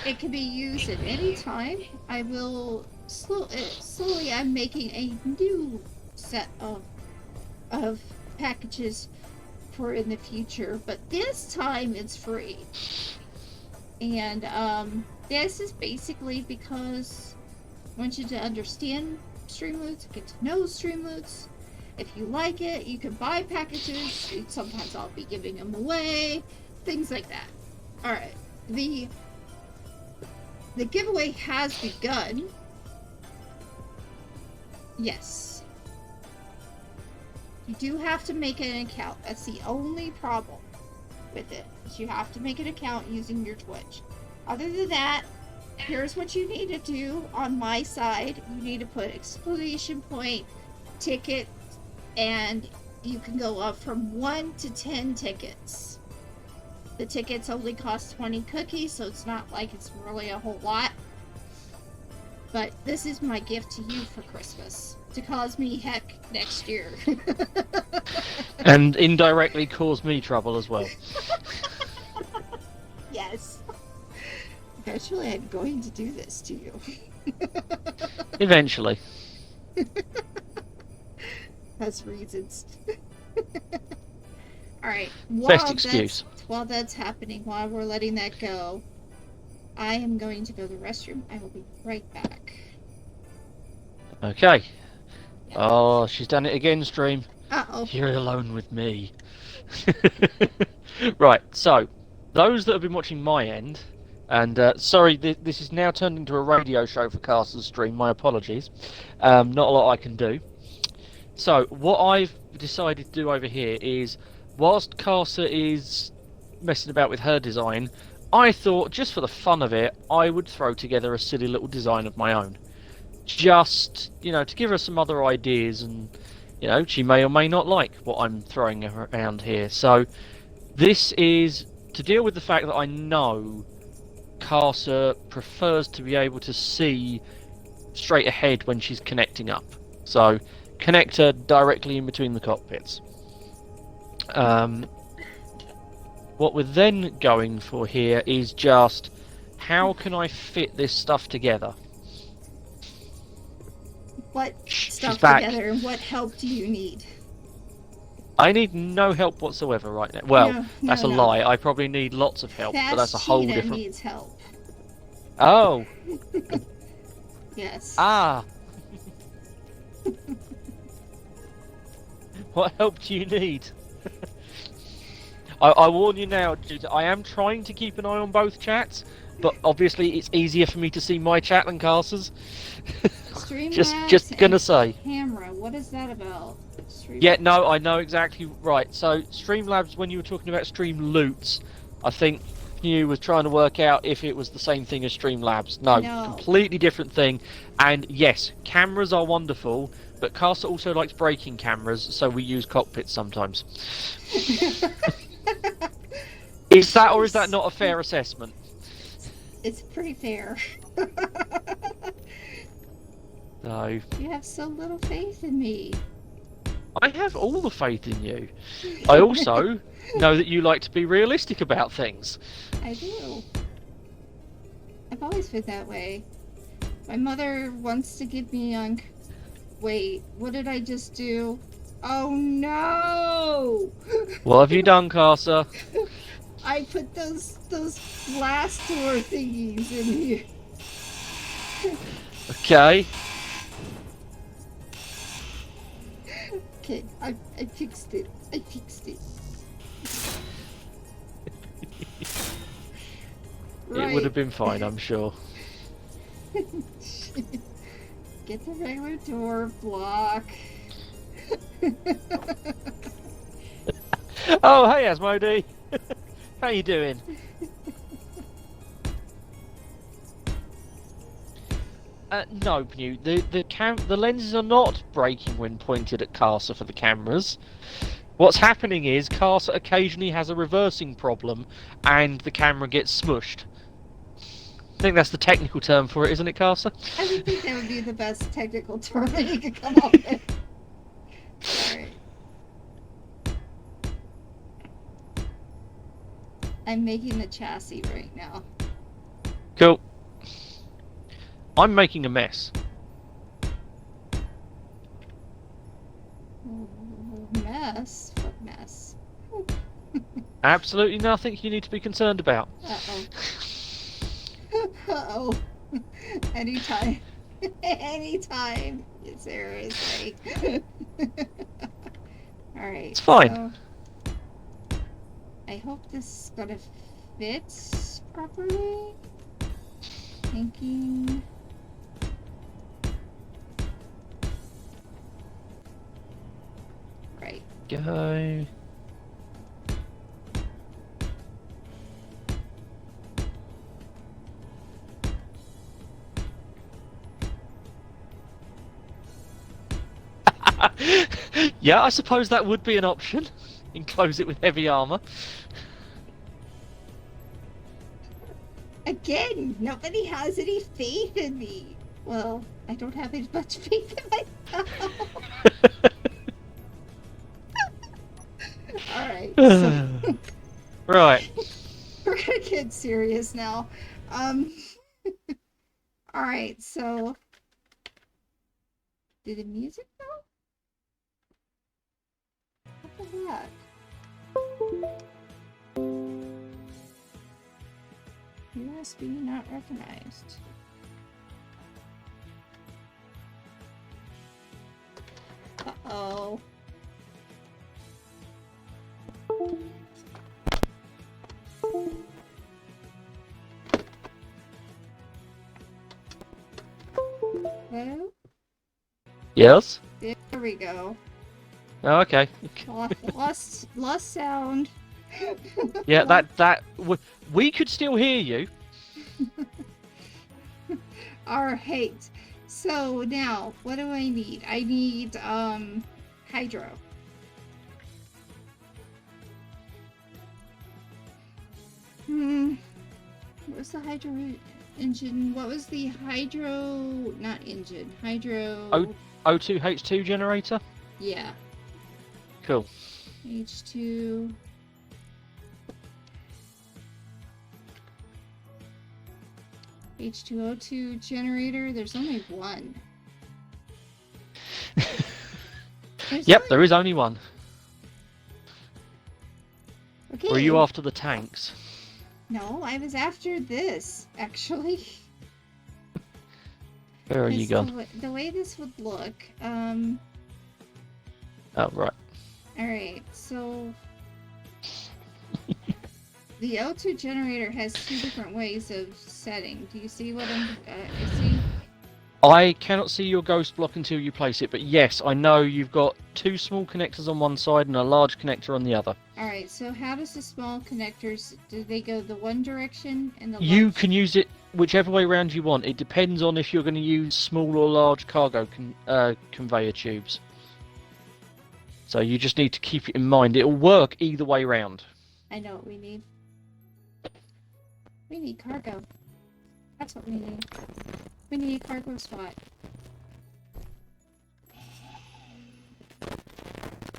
[SPEAKER 2] It can be used at any time. I will slowly I'm making a new set of packages for in the future, but this time it's free. And this is basically because I want you to understand Streamloots, get to know Streamloots. If you like it, you can buy packages. Sometimes I'll be giving them away, things like that. All right, the giveaway has begun. Yes. You do have to make an account. That's the only problem with it. Is you have to make an account using your Twitch. Other than that, here's what you need to do on my side. You need to put exclamation point, ticket, and you can go up from 1 to 10 tickets. The tickets only cost 20 cookies, so it's not like it's really a whole lot. But this is my gift to you for Christmas, to cause me heck next year.
[SPEAKER 1] And indirectly cause me trouble as well.
[SPEAKER 2] Yes. Eventually I'm going to do this to you.
[SPEAKER 1] Eventually.
[SPEAKER 2] Has reasons. Alright,
[SPEAKER 1] Best excuse.
[SPEAKER 2] while that's happening, while we're letting that go, I am going to go to the restroom. I will be right back.
[SPEAKER 1] Okay. Oh, she's done it again, stream.
[SPEAKER 2] Uh-oh.
[SPEAKER 1] You're alone with me. Right, so, those that have been watching my end, and sorry, this is now turned into a radio show for Caster's stream, my apologies. Not a lot I can do. So, what I've decided to do over here is, whilst Caster is messing about with her design, I thought, just for the fun of it, I would throw together a silly little design of my own. Just, you know, to give her some other ideas, and, you know, she may or may not like what I'm throwing around here. So, this is to deal with the fact that I know Caster prefers to be able to see straight ahead when she's connecting up. So, connect her directly in between the cockpits. What we're then going for here is just, how can I fit this stuff together?
[SPEAKER 2] What
[SPEAKER 1] She's
[SPEAKER 2] stuff
[SPEAKER 1] back.
[SPEAKER 2] together, and what help do you need?
[SPEAKER 1] I need no help whatsoever right now. Well,
[SPEAKER 2] No,
[SPEAKER 1] that's a lie. I probably need lots of help, but that's a whole
[SPEAKER 2] Cheetah
[SPEAKER 1] different...
[SPEAKER 2] needs help.
[SPEAKER 1] Oh!
[SPEAKER 2] Yes.
[SPEAKER 1] Ah! What help do you need? I warn you now, Judah, I am trying to keep an eye on both chats, but obviously it's easier for me to see my chat than Caster's. just gonna say.
[SPEAKER 2] Camera, what is that about?
[SPEAKER 1] Yeah, no, I know exactly right. So Streamlabs, when you were talking about Streamloots, I think you was trying to work out if it was the same thing as Streamlabs. No, completely different thing. And yes, cameras are wonderful, but Caster also likes breaking cameras, so we use cockpits sometimes. Is that, or is that not a fair assessment?
[SPEAKER 2] It's pretty fair.
[SPEAKER 1] No.
[SPEAKER 2] You have so little faith in me.
[SPEAKER 1] I have all the faith in you. I also know that you like to be realistic about things.
[SPEAKER 2] I do. I've always been that way. My mother wants to give me on... Wait, what did I just do? Oh no!
[SPEAKER 1] What have you done, Caster?
[SPEAKER 2] I put those blast door thingies in here.
[SPEAKER 1] Okay.
[SPEAKER 2] Okay, I fixed it. I fixed it.
[SPEAKER 1] It would have been fine, I'm sure.
[SPEAKER 2] Get the regular door block.
[SPEAKER 1] Oh, hey, Asmodee. How you doing? No, Pew. The lenses are not breaking when pointed at Carcer for the cameras. What's happening is Carcer occasionally has a reversing problem, and the camera gets smushed. I think that's the technical term for it, isn't it, Carcer?
[SPEAKER 2] I would think that would be the best technical term that you could come up with. Alright. I'm making the chassis right now.
[SPEAKER 1] Cool. I'm making a mess.
[SPEAKER 2] Mess? What mess?
[SPEAKER 1] Absolutely nothing you need to be concerned about.
[SPEAKER 2] Uh-oh. Uh-oh. Anytime. Anytime. Seriously. Alright.
[SPEAKER 1] It's fine.
[SPEAKER 2] So I hope this is gonna fit properly. Thinking. Right.
[SPEAKER 1] Go. Yeah, I suppose that would be an option. Enclose it with heavy armor.
[SPEAKER 2] Again, nobody has any faith in me. Well, I don't have as much faith in myself. Alright, so
[SPEAKER 1] Right.
[SPEAKER 2] we're gonna get serious now. Alright, so did the music go? What the heck? USB not recognized. Uh-oh. Hello?
[SPEAKER 1] Yes?
[SPEAKER 2] There we go.
[SPEAKER 1] Oh, okay.
[SPEAKER 2] Lost sound.
[SPEAKER 1] Yeah, we could still hear you.
[SPEAKER 2] Alright. So now, what do I need? I need hydro. What's the hydro engine? What was the hydro not engine? Hydro
[SPEAKER 1] O2H2 generator?
[SPEAKER 2] Yeah.
[SPEAKER 1] Cool.
[SPEAKER 2] H2 H2O2 generator. There's only one.
[SPEAKER 1] Yep, there is only one.
[SPEAKER 2] Okay.
[SPEAKER 1] Or are you after the tanks?
[SPEAKER 2] No, I was after this, actually.
[SPEAKER 1] Where are you gone?
[SPEAKER 2] The way this would look,
[SPEAKER 1] Oh, right.
[SPEAKER 2] alright, so the O2 generator has two different ways of setting. Do you see what I'm see?
[SPEAKER 1] I cannot see your ghost block until you place it, but yes, I know you've got two small connectors on one side and a large connector on the other.
[SPEAKER 2] Alright, so how does the small connectors, do they go the one direction and the
[SPEAKER 1] You
[SPEAKER 2] large...
[SPEAKER 1] can use it whichever way around you want. It depends on if you're going to use small or large cargo conveyor tubes. So you just need to keep it in mind. It'll work either way round.
[SPEAKER 2] I know what we need. We need cargo. That's what we need. We need a cargo spot.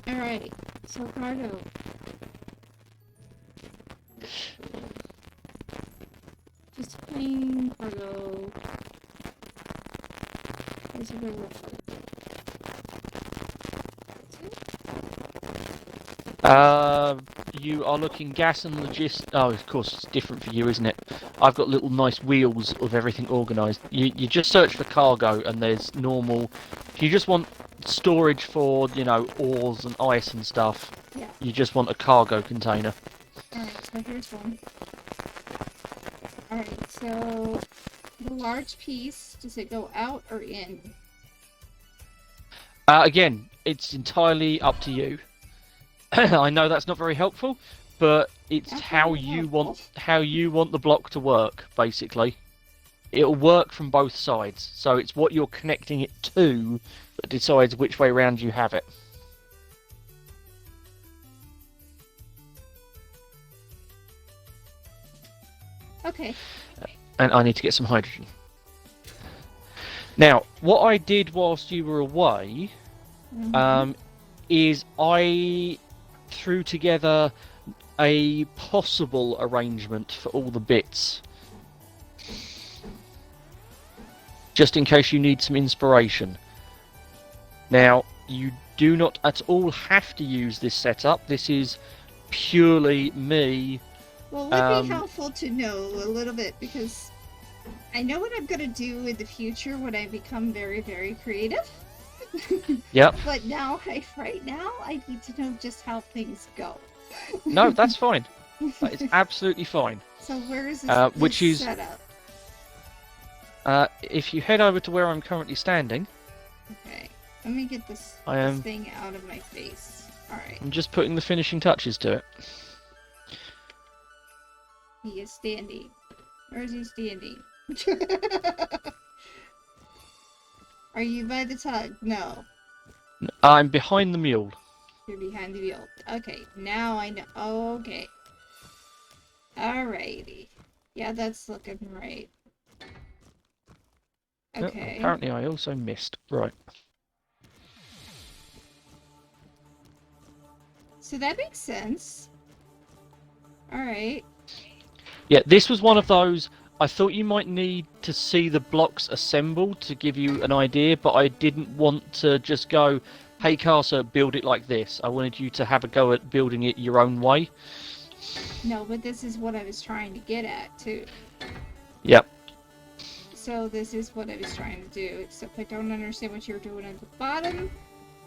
[SPEAKER 2] Alright, so cargo. Just plain cargo. Where's the river?
[SPEAKER 1] You are looking gas and logistics. Oh, of course, it's different for you, isn't it? I've got little nice wheels of everything organised. You just search for cargo, and there's normal. If you just want storage for, ores and ice and stuff,
[SPEAKER 2] Yeah.
[SPEAKER 1] you just want a cargo container.
[SPEAKER 2] Alright, so here's one. Alright, so the large piece, does it go out or in?
[SPEAKER 1] Again, it's entirely up to you. I know that's not very helpful, but it's
[SPEAKER 2] That's
[SPEAKER 1] how
[SPEAKER 2] very
[SPEAKER 1] you
[SPEAKER 2] helpful.
[SPEAKER 1] want the block to work. Basically, it'll work from both sides. So it's what you're connecting it to that decides which way round you have it.
[SPEAKER 2] Okay.
[SPEAKER 1] And I need to get some hydrogen. Now, what I did whilst you were away, is I threw together a possible arrangement for all the bits. Just in case you need some inspiration. Now, you do not at all have to use this setup. This is purely me.
[SPEAKER 2] Well, it would be helpful to know a little bit, because I know what I'm going to do in the future when I become very, very creative.
[SPEAKER 1] Yep.
[SPEAKER 2] But right now, I need to know just how things go.
[SPEAKER 1] No, that's fine. That is absolutely fine.
[SPEAKER 2] So where is this,
[SPEAKER 1] which
[SPEAKER 2] this
[SPEAKER 1] is
[SPEAKER 2] setup?
[SPEAKER 1] If you head over to where I'm currently standing.
[SPEAKER 2] Okay, let me get this thing out of my face. Alright.
[SPEAKER 1] I'm just putting the finishing touches to it.
[SPEAKER 2] He is standing. Where is he standing? Are you by the tug? No.
[SPEAKER 1] I'm behind the mule.
[SPEAKER 2] You're behind the wheel. Okay, now I know. Oh, okay. Alrighty. Yeah, that's looking right. Okay.
[SPEAKER 1] Oh, apparently I also missed. Right.
[SPEAKER 2] So that makes sense. Alright.
[SPEAKER 1] Yeah, this was one of those. I thought you might need to see the blocks assembled to give you an idea, but I didn't want to just go, hey Casa, build it like this. I wanted you to have a go at building it your own way.
[SPEAKER 2] No, but this is what I was trying to get at, too.
[SPEAKER 1] Yep.
[SPEAKER 2] So this is what I was trying to do, except I don't understand what you're doing at the bottom.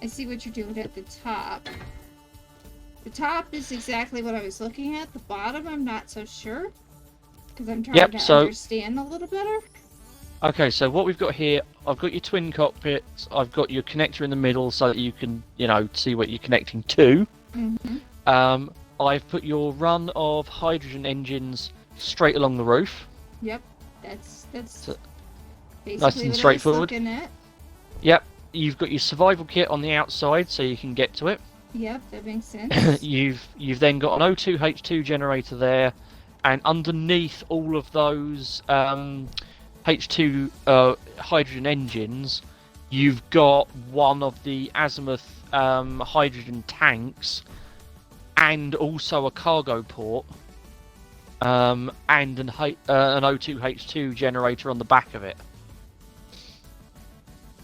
[SPEAKER 2] I see what you're doing at the top. The top is exactly what I was looking at. The bottom, I'm not so sure. Because I'm trying to understand a little better.
[SPEAKER 1] Okay, so what we've got here, I've got your twin cockpits, I've got your connector in the middle so that you can, see what you're connecting to.
[SPEAKER 2] Mm-hmm.
[SPEAKER 1] I've put your run of hydrogen engines straight along the roof.
[SPEAKER 2] Yep, that's
[SPEAKER 1] so,
[SPEAKER 2] basically
[SPEAKER 1] nice and
[SPEAKER 2] what
[SPEAKER 1] straightforward.
[SPEAKER 2] I was looking at.
[SPEAKER 1] Yep, you've got your survival kit on the outside so you can get to it.
[SPEAKER 2] Yep, that makes sense.
[SPEAKER 1] You've then got an O2H2 generator there, and underneath all of those H2 hydrogen engines, you've got one of the azimuth hydrogen tanks, and also a cargo port, and an O2H2 generator on the back of it.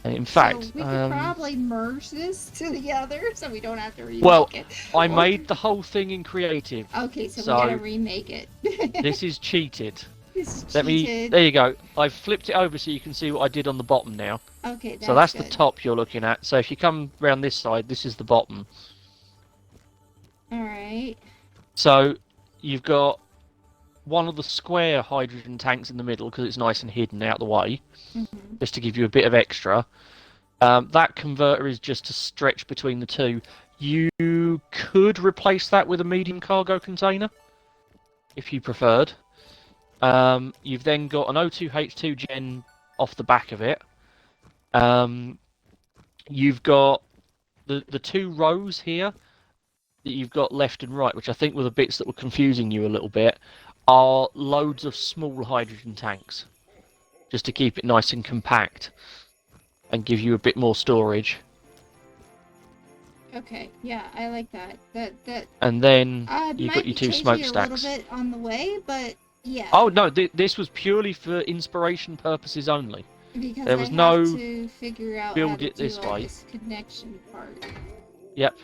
[SPEAKER 1] In fact,
[SPEAKER 2] so we could probably merge this together, so we don't have to remake it.
[SPEAKER 1] Well, I made the whole thing in creative.
[SPEAKER 2] Okay, so we gotta remake it.
[SPEAKER 1] This is cheated.
[SPEAKER 2] This is cheated.
[SPEAKER 1] There you go. I've flipped it over so you can see what I did on the bottom now.
[SPEAKER 2] Okay, that's
[SPEAKER 1] so that's
[SPEAKER 2] good.
[SPEAKER 1] The top you're looking at. So if you come around this side, this is the bottom.
[SPEAKER 2] Alright.
[SPEAKER 1] So you've got one of the square hydrogen tanks in the middle because it's nice and hidden out the way, just to give you a bit of extra. That converter is just to stretch between the two. You could replace that with a medium cargo container, if you preferred. You've then got an O2H2 gen off the back of it. You've got the two rows here that you've got left and right, which I think were the bits that were confusing you a little bit, are loads of small hydrogen tanks, just to keep it nice and compact and give you a bit more storage.
[SPEAKER 2] Okay, yeah, I like that.
[SPEAKER 1] And then you've got your two smokestacks.
[SPEAKER 2] A little bit on the way, but yeah.
[SPEAKER 1] Oh no, this was purely for inspiration purposes only.
[SPEAKER 2] Because
[SPEAKER 1] there was
[SPEAKER 2] I have to figure out
[SPEAKER 1] build
[SPEAKER 2] how to
[SPEAKER 1] it this
[SPEAKER 2] do all
[SPEAKER 1] way.
[SPEAKER 2] This connection part.
[SPEAKER 1] Yep.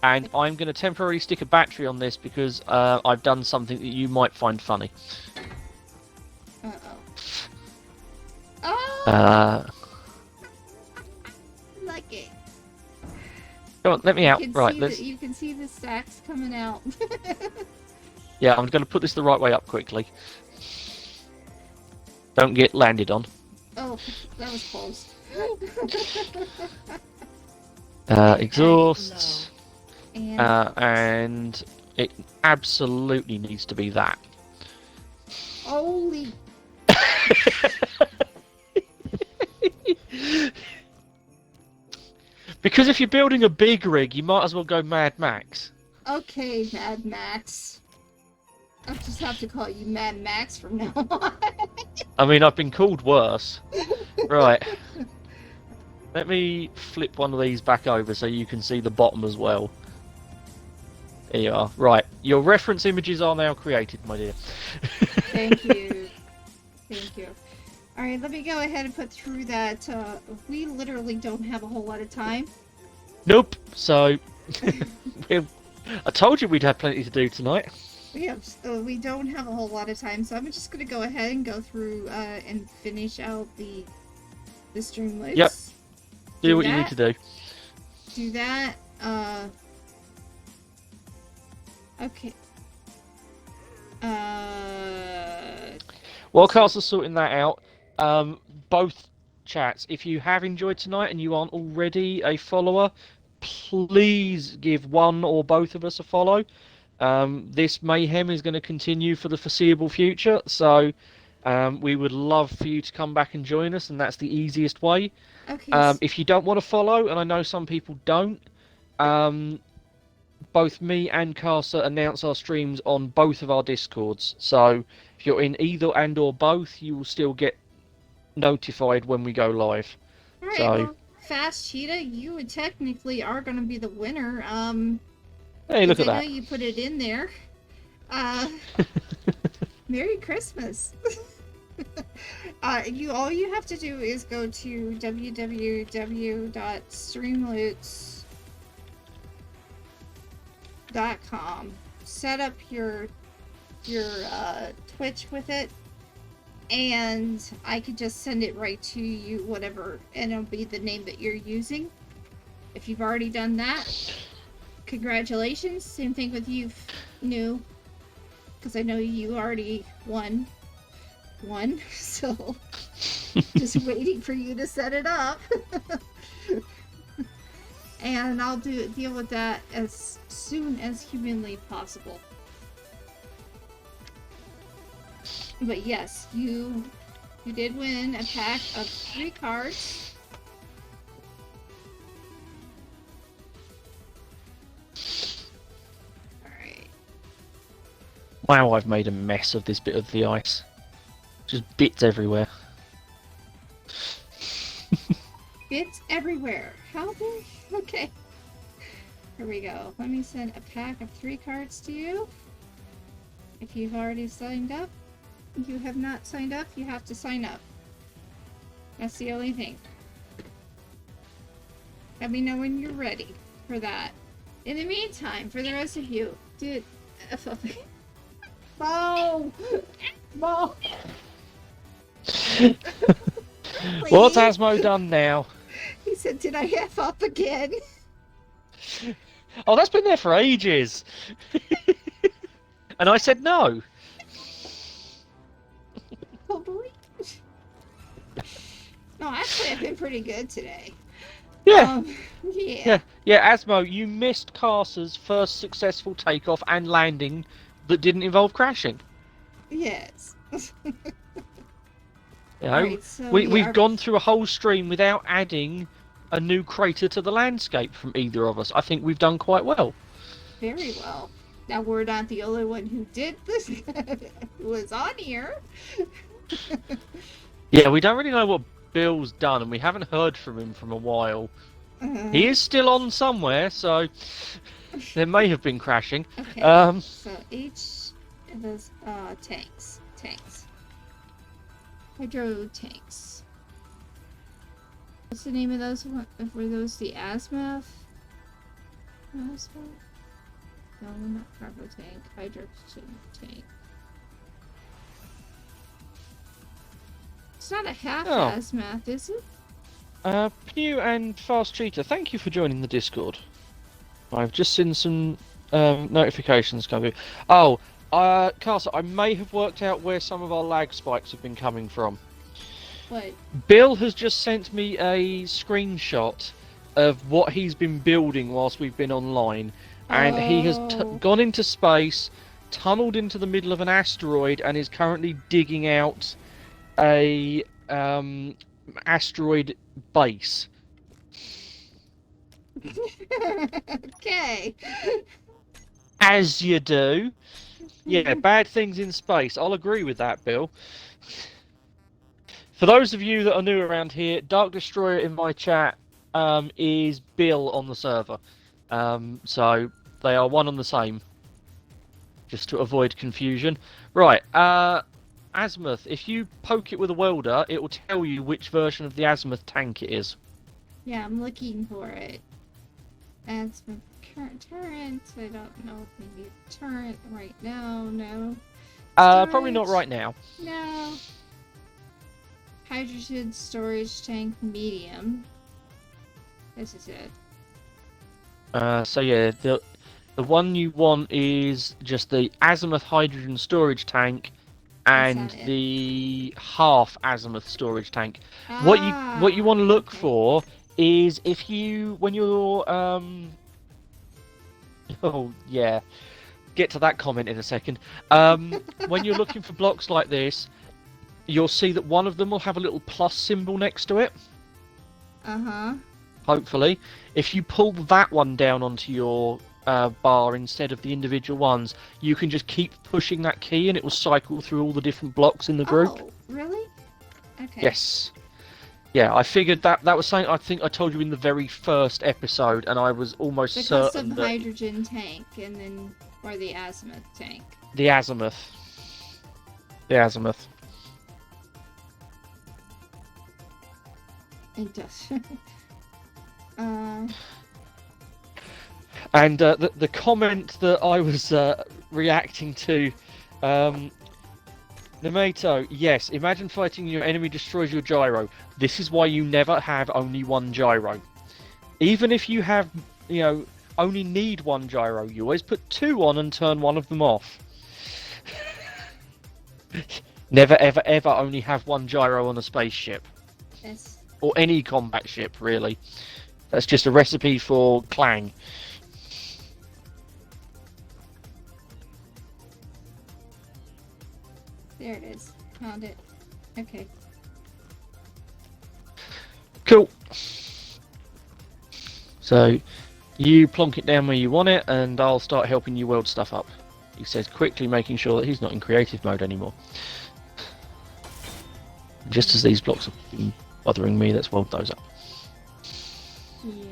[SPEAKER 1] And I'm going to temporarily stick a battery on this because I've done something that you might find funny.
[SPEAKER 2] Uh-oh. Oh! Like it.
[SPEAKER 1] Come on, let me out. Right,
[SPEAKER 2] you can see the stacks coming out.
[SPEAKER 1] Yeah, I'm going to put this the right way up quickly. Don't get landed on.
[SPEAKER 2] Oh, that was close.
[SPEAKER 1] exhausts,
[SPEAKER 2] and
[SPEAKER 1] it absolutely needs to be that.
[SPEAKER 2] Holy.
[SPEAKER 1] Because if you're building a big rig, you might as well go Mad Max.
[SPEAKER 2] Okay, Mad Max. I'll just have to call you Mad Max from now on.
[SPEAKER 1] I mean, I've been called worse. Right. Let me flip one of these back over so you can see the bottom as well. There you are. Right. Your reference images are now created, my dear.
[SPEAKER 2] Thank you. Thank you. Alright, let me go ahead and put through that. We literally don't have a whole lot of time.
[SPEAKER 1] Nope. So, I told you we'd have plenty to do tonight.
[SPEAKER 2] We don't have a whole lot of time, so I'm just going to go ahead and go through and finish out the Streamloots.
[SPEAKER 1] Yep. Do what you need to do.
[SPEAKER 2] Do that. Okay.
[SPEAKER 1] While Castle's sorting that out, both chats, if you have enjoyed tonight and you aren't already a follower, please give one or both of us a follow. This mayhem is going to continue for the foreseeable future, so we would love for you to come back and join us, and that's the easiest way.
[SPEAKER 2] Okay.
[SPEAKER 1] If you don't want to follow, and I know some people don't, both me and Casa announce our streams on both of our Discords, so if you're in either and or both, you will still get notified when we go live.
[SPEAKER 2] Alright,
[SPEAKER 1] so,
[SPEAKER 2] well, Fast Cheetah, you technically are going to be the winner.
[SPEAKER 1] Hey, look at that.
[SPEAKER 2] I know you put it in there. Merry Christmas. All you have to do is go to www.streamloots.com, set up your Twitch with it, and I could just send it right to you, whatever, and it'll be the name that you're using. If you've already done that, congratulations. Same thing with you, new, because I know you already won, so just waiting for you to set it up. And I'll deal with that as soon as humanly possible. But yes, you did win a pack of 3 cards. Alright.
[SPEAKER 1] Wow, I've made a mess of this bit of the ice. Just bits everywhere.
[SPEAKER 2] Bits everywhere. How big? Okay. Here we go. Let me send a pack of 3 cards to you. If you've already signed up. If you have not signed up, you have to sign up. That's the only thing. Let me know when you're ready for that. In the meantime, for the rest of you, dude, Mo! Mo!
[SPEAKER 1] What's Asmo done now?
[SPEAKER 2] He said, did I F up again?
[SPEAKER 1] Oh, that's been there for ages. And I said no.
[SPEAKER 2] Oh, boy. No, actually, I've been pretty good today.
[SPEAKER 1] Yeah.
[SPEAKER 2] Yeah.
[SPEAKER 1] Yeah, Asmo, you missed Casa's first successful takeoff and landing that didn't involve crashing.
[SPEAKER 2] Yes.
[SPEAKER 1] You know,
[SPEAKER 2] right, so
[SPEAKER 1] we've gone through a whole stream without adding a new crater to the landscape from either of us. I think we've done quite well.
[SPEAKER 2] Very well. Now, we're not the only one who did this, who was on here.
[SPEAKER 1] Yeah, we don't really know what Bill's done, and we haven't heard from him from a while. He is still on somewhere, so there may have been crashing.
[SPEAKER 2] Okay, so each of those tanks. Hydro tanks. What's the name of those? Were those the Azimuth? Azimuth? No, not cargo tank. Hydrogen tank. It's not a half Azimuth, is it?
[SPEAKER 1] Pnew and Fast Cheetah, thank you for joining the Discord. I've just seen some notifications come through. Oh, Casa, I may have worked out where some of our lag spikes have been coming from.
[SPEAKER 2] What?
[SPEAKER 1] Bill has just sent me a screenshot of what he's been building whilst we've been online, and he has gone into space, tunneled into the middle of an asteroid, and is currently digging out a asteroid base.
[SPEAKER 2] Okay.
[SPEAKER 1] As you do. Yeah, bad things in space. I'll agree with that, Bill. For those of you that are new around here, Dark Destroyer in my chat is Bill on the server. So they are one and the same. Just to avoid confusion. Right, Azimuth, if you poke it with a welder, it will tell you which version of the Azimuth tank it is.
[SPEAKER 2] Yeah, I'm looking for it. Azimuth current turret. I don't know if maybe a turret right now. No.
[SPEAKER 1] Probably not right now.
[SPEAKER 2] No. Hydrogen storage tank medium. This is it.
[SPEAKER 1] So yeah, the one you want is just the Azimuth hydrogen storage tank and the half Azimuth storage tank. What you want to look for is if you when you're oh yeah, get to that comment in a second. When you're looking for blocks like this, you'll see that one of them will have a little plus symbol next to it. Hopefully, if you pull that one down onto your bar instead of the individual ones, you can just keep pushing that key and it will cycle through all the different blocks in the group.
[SPEAKER 2] Oh, really? Okay.
[SPEAKER 1] Yes. Yeah, I figured that was something I think I told you in the very first episode, and I was almost certain that...
[SPEAKER 2] The custom hydrogen tank, and then... Or the azimuth tank.
[SPEAKER 1] The azimuth. The azimuth.
[SPEAKER 2] It does.
[SPEAKER 1] And the comment that I was reacting to, Namato, yes, imagine fighting your enemy destroys your gyro. This is why you never have only one gyro. Even if you have, only need one gyro, you always put two on and turn one of them off. Never, ever, ever only have one gyro on a spaceship.
[SPEAKER 2] Yes.
[SPEAKER 1] Or any combat ship, really. That's just a recipe for clang.
[SPEAKER 2] There it is. Found it. Okay.
[SPEAKER 1] Cool. So, you plonk it down where you want it, and I'll start helping you weld stuff up. He says, quickly making sure that he's not in creative mode anymore. Just as these blocks have been bothering me, let's weld those up.
[SPEAKER 2] Yeah.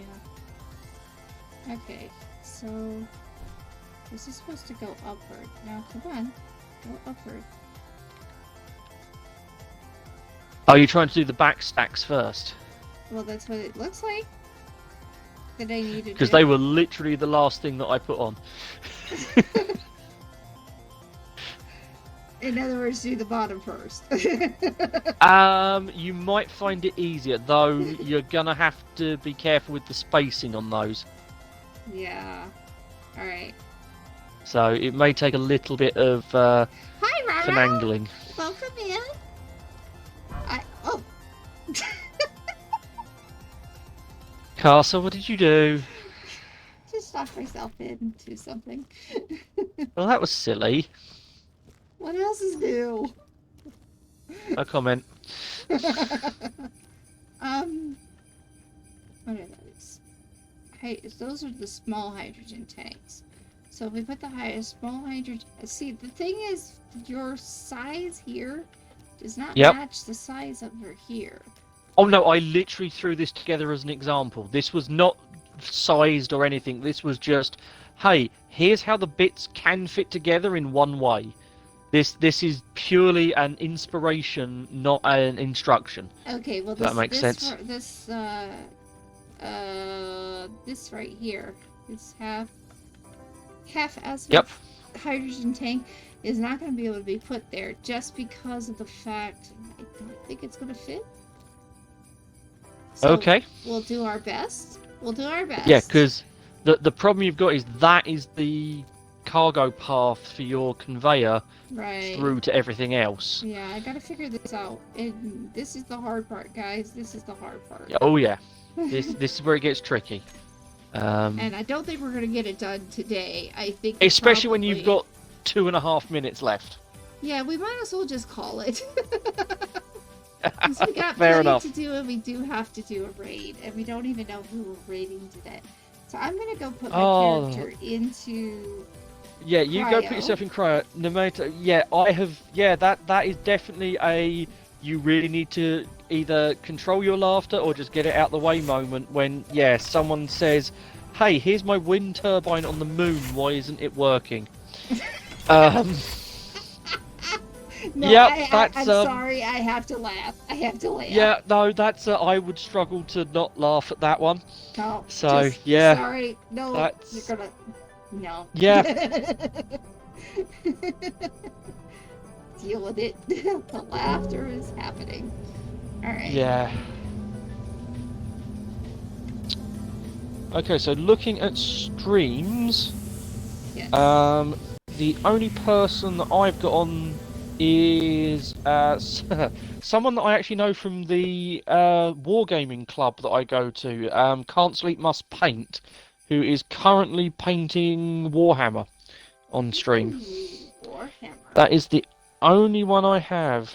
[SPEAKER 2] Okay, so this is supposed to go upward. Now, come on. Go upward.
[SPEAKER 1] Are you trying to do the back stacks first?
[SPEAKER 2] Well, that's what it looks like. That I need to do.
[SPEAKER 1] Because they were literally the last thing that I put on.
[SPEAKER 2] In other words, do the bottom first.
[SPEAKER 1] You might find it easier, though you're gonna have to be careful with the spacing on those.
[SPEAKER 2] Yeah. Alright.
[SPEAKER 1] So it may take a little bit of
[SPEAKER 2] Hi, Rara!
[SPEAKER 1] finagling.
[SPEAKER 2] Welcome in. Oh.
[SPEAKER 1] Castle, what did you do?
[SPEAKER 2] Just knocked myself into something.
[SPEAKER 1] Well, that was silly.
[SPEAKER 2] What else is new?
[SPEAKER 1] No comment.
[SPEAKER 2] What are those? Hey, those are the small hydrogen tanks. So if we put the small hydrogen... See, the thing is, your size here does not match the size over here.
[SPEAKER 1] Oh no, I literally threw this together as an example. This was not sized or anything. This was just, hey, here's how the bits can fit together in one way. This is purely an inspiration, not an instruction.
[SPEAKER 2] Okay, well,
[SPEAKER 1] that makes sense.
[SPEAKER 2] This right here is half azimuth hydrogen tank is not going to be able to be put there just because of the fact I don't think it's going to fit. So
[SPEAKER 1] okay.
[SPEAKER 2] We'll do our best. We'll do our best.
[SPEAKER 1] Yeah, because the problem you've got is that is the cargo path for your conveyor
[SPEAKER 2] Right.
[SPEAKER 1] through to everything else.
[SPEAKER 2] Yeah, I gotta figure this out. And this is the hard part, guys. This is the hard part.
[SPEAKER 1] Oh yeah, this is where it gets tricky.
[SPEAKER 2] And I don't think we're gonna get it done today. I think
[SPEAKER 1] especially when you've got 2.5 minutes left.
[SPEAKER 2] Yeah, we might as well just call it. Because we got
[SPEAKER 1] Fair
[SPEAKER 2] plenty
[SPEAKER 1] enough.
[SPEAKER 2] to do, and we do have to do a raid, and we don't even know who we're raiding today. So I'm gonna go put my character into.
[SPEAKER 1] Yeah, you
[SPEAKER 2] Cryo.
[SPEAKER 1] go put yourself in cryo. No matter, yeah, I have. Yeah, that is definitely a. You really need to either control your laughter or just get it out the way moment when, yeah, someone says, "Hey, here's my wind turbine on the moon. Why isn't it working?"
[SPEAKER 2] No,
[SPEAKER 1] yep,
[SPEAKER 2] I'm sorry. I have to laugh. I have to laugh.
[SPEAKER 1] Yeah, no, that's. I would struggle to not laugh at that one.
[SPEAKER 2] No.
[SPEAKER 1] So yeah.
[SPEAKER 2] Sorry. No.
[SPEAKER 1] That's...
[SPEAKER 2] You're gonna. No.
[SPEAKER 1] Yeah.
[SPEAKER 2] Deal with it. The laughter is happening. All right.
[SPEAKER 1] Yeah. Okay, so looking at streams,
[SPEAKER 2] Yes.
[SPEAKER 1] the only person that I've got on is someone that I actually know from the wargaming club that I go to. Can't Sleep Must Paint, who is currently painting Warhammer on stream.
[SPEAKER 2] Ooh, Warhammer.
[SPEAKER 1] That is the only one I have.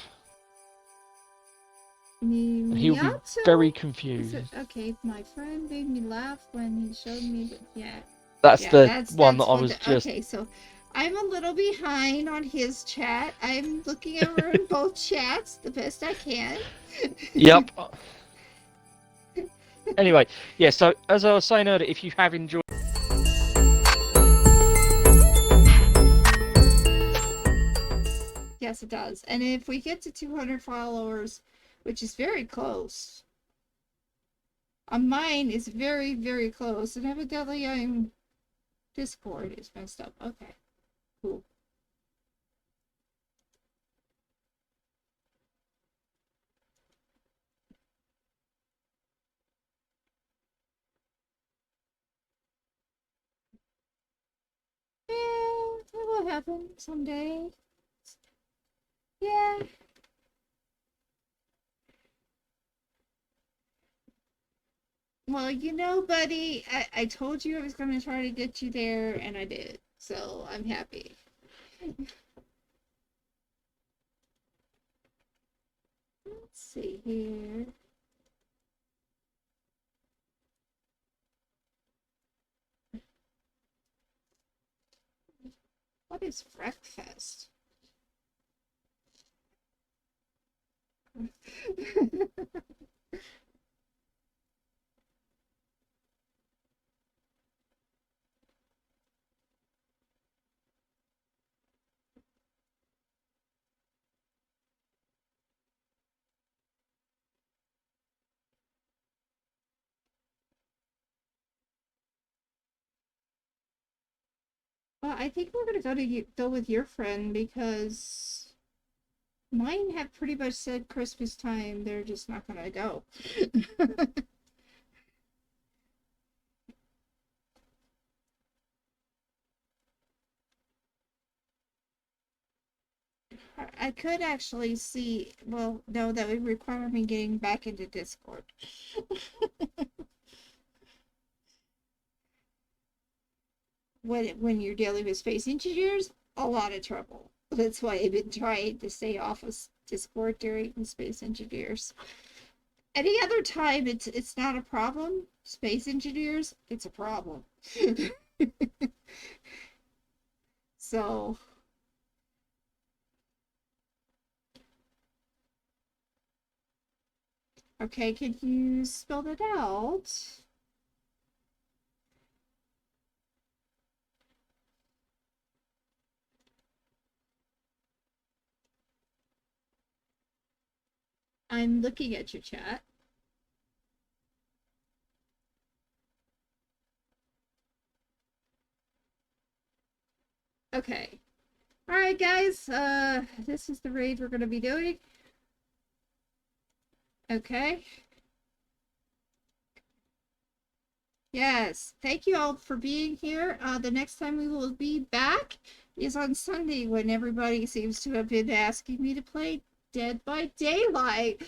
[SPEAKER 1] He'll be very confused.
[SPEAKER 2] Okay, my friend made me laugh when he showed me that. Yeah.
[SPEAKER 1] That's the one that I was just.
[SPEAKER 2] Okay, so I'm a little behind on his chat. I'm looking over in both chats the best I can.
[SPEAKER 1] Yep. Anyway, yeah, so as I was saying earlier, if you have enjoyed.
[SPEAKER 2] Yes, it does. And if we get to 200 followers, which is very close, on mine is very, very close, and evidently I'm Discord is messed up. Okay, cool. Yeah, it will happen someday. Yeah. Well, you know, buddy, I told you I was going to try to get you there, and I did. So I'm happy. Let's see here. What is breakfast? Well, I think we're gonna go with your friend because mine have pretty much said Christmas time. They're just not gonna go. I could actually see. Well, no, that would require me getting back into Discord. When you're dealing with space engineers, a lot of trouble. That's why I've been trying to stay off of Discord during space engineers. Any other time, it's not a problem. Space engineers, it's a problem. So, okay, can you spell it out? I'm looking at your chat. Okay. All right, guys. This is the raid we're going to be doing. Okay. Yes. Thank you all for being here. The next time we will be back is on Sunday when everybody seems to have been asking me to play Dead by Daylight.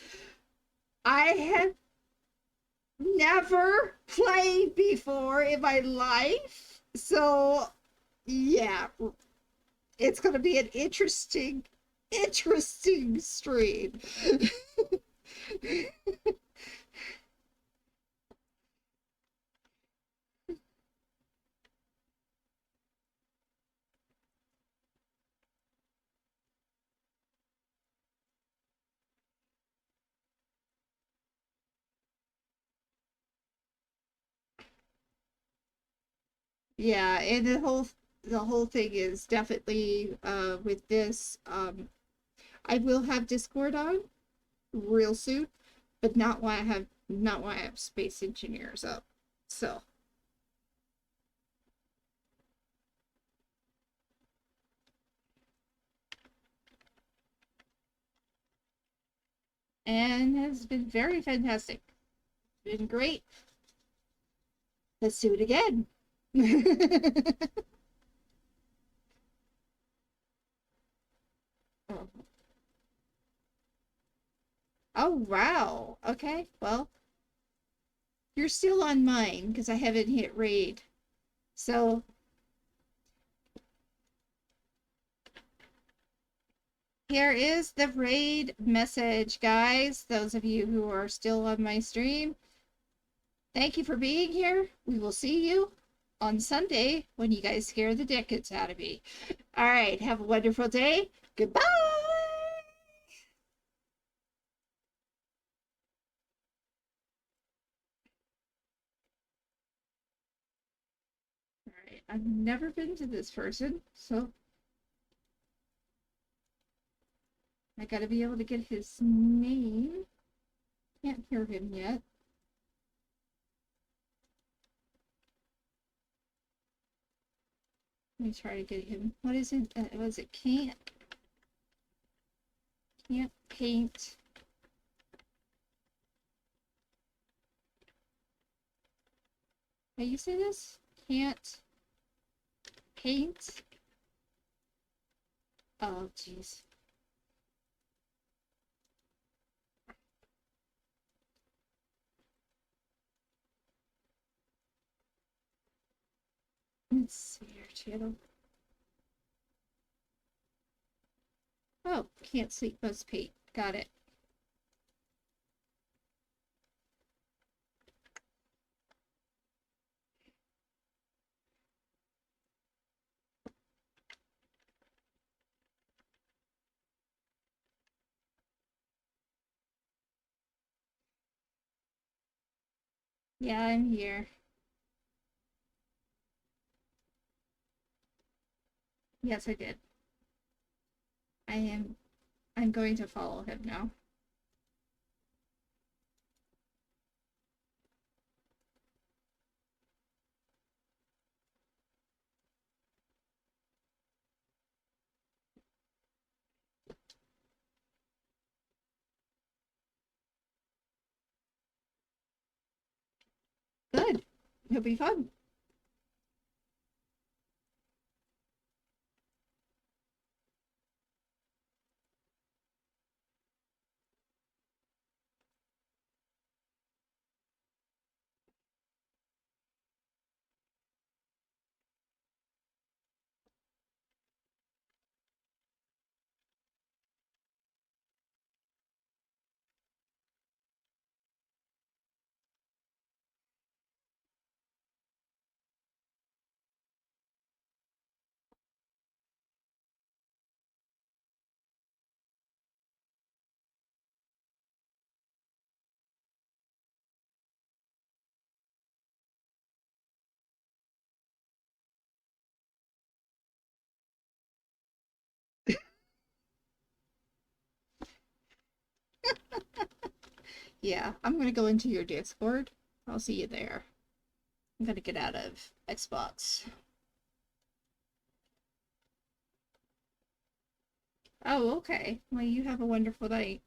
[SPEAKER 2] I have never played before in my life. So, yeah, it's going to be an interesting stream. Yeah, and the whole thing is definitely with this I will have Discord on real soon, but not while I have space engineers up. So, and has been very fantastic. Been great. Let's do it again. Oh. Oh, wow. Okay. Well, you're still on mine because I haven't hit raid. So, here is the raid message, guys. Those of you who are still on my stream, thank you for being here. We will see you on Sunday when you guys scare the dickens out of me. All right. Have a wonderful day. Goodbye. All right. I've never been to this person, so I gotta be able to get his name. Can't hear him yet. Let me try to get him. What is it? Was it can't paint? How you say this? Can't paint? Oh, jeez. Let's see your channel. Oh, can't sleep, must paint. Got it. Yeah, I'm here. Yes, I did. I am. I'm going to follow him now. Good. It'll be fun. Yeah, I'm gonna go into your Discord. I'll see you there. I'm gonna get out of Xbox. Oh, okay. Well, you have a wonderful night.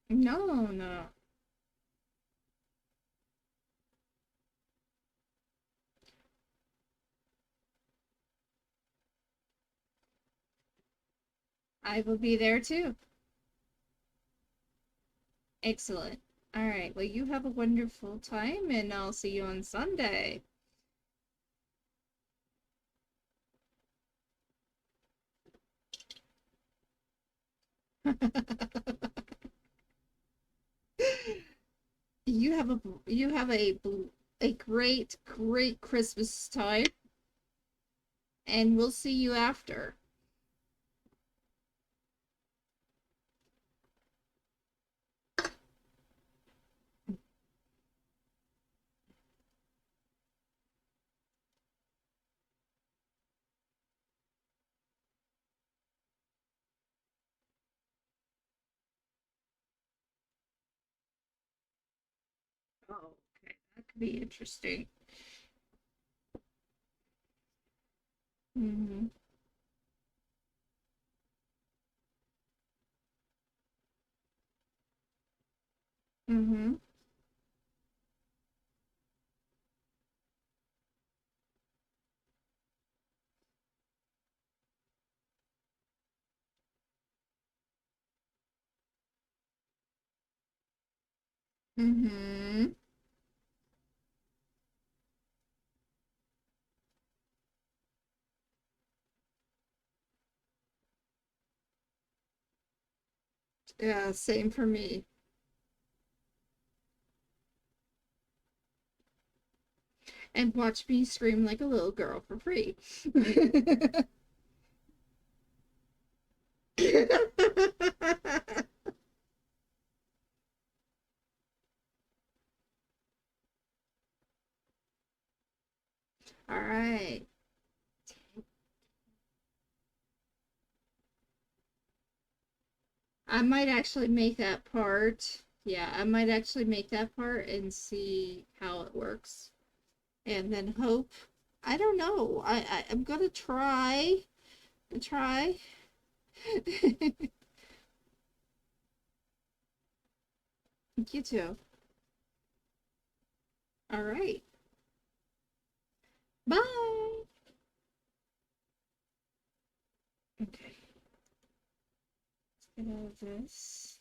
[SPEAKER 2] No, no. I will be there too. Excellent. All right. Well, you have a wonderful time, and I'll see you on Sunday. You have a great Christmas time, and we'll see you after. Oh, okay. That could be interesting. Mm-hmm. Mm-hmm. Mm-hmm. Yeah, same for me. And watch me scream like a little girl for free. All right. I might actually make that part. Yeah, I might actually make that part and see how it works. And then hope. I don't know. I'm gonna try. Try. You too. All right. Bye. Okay. Let's get out of this.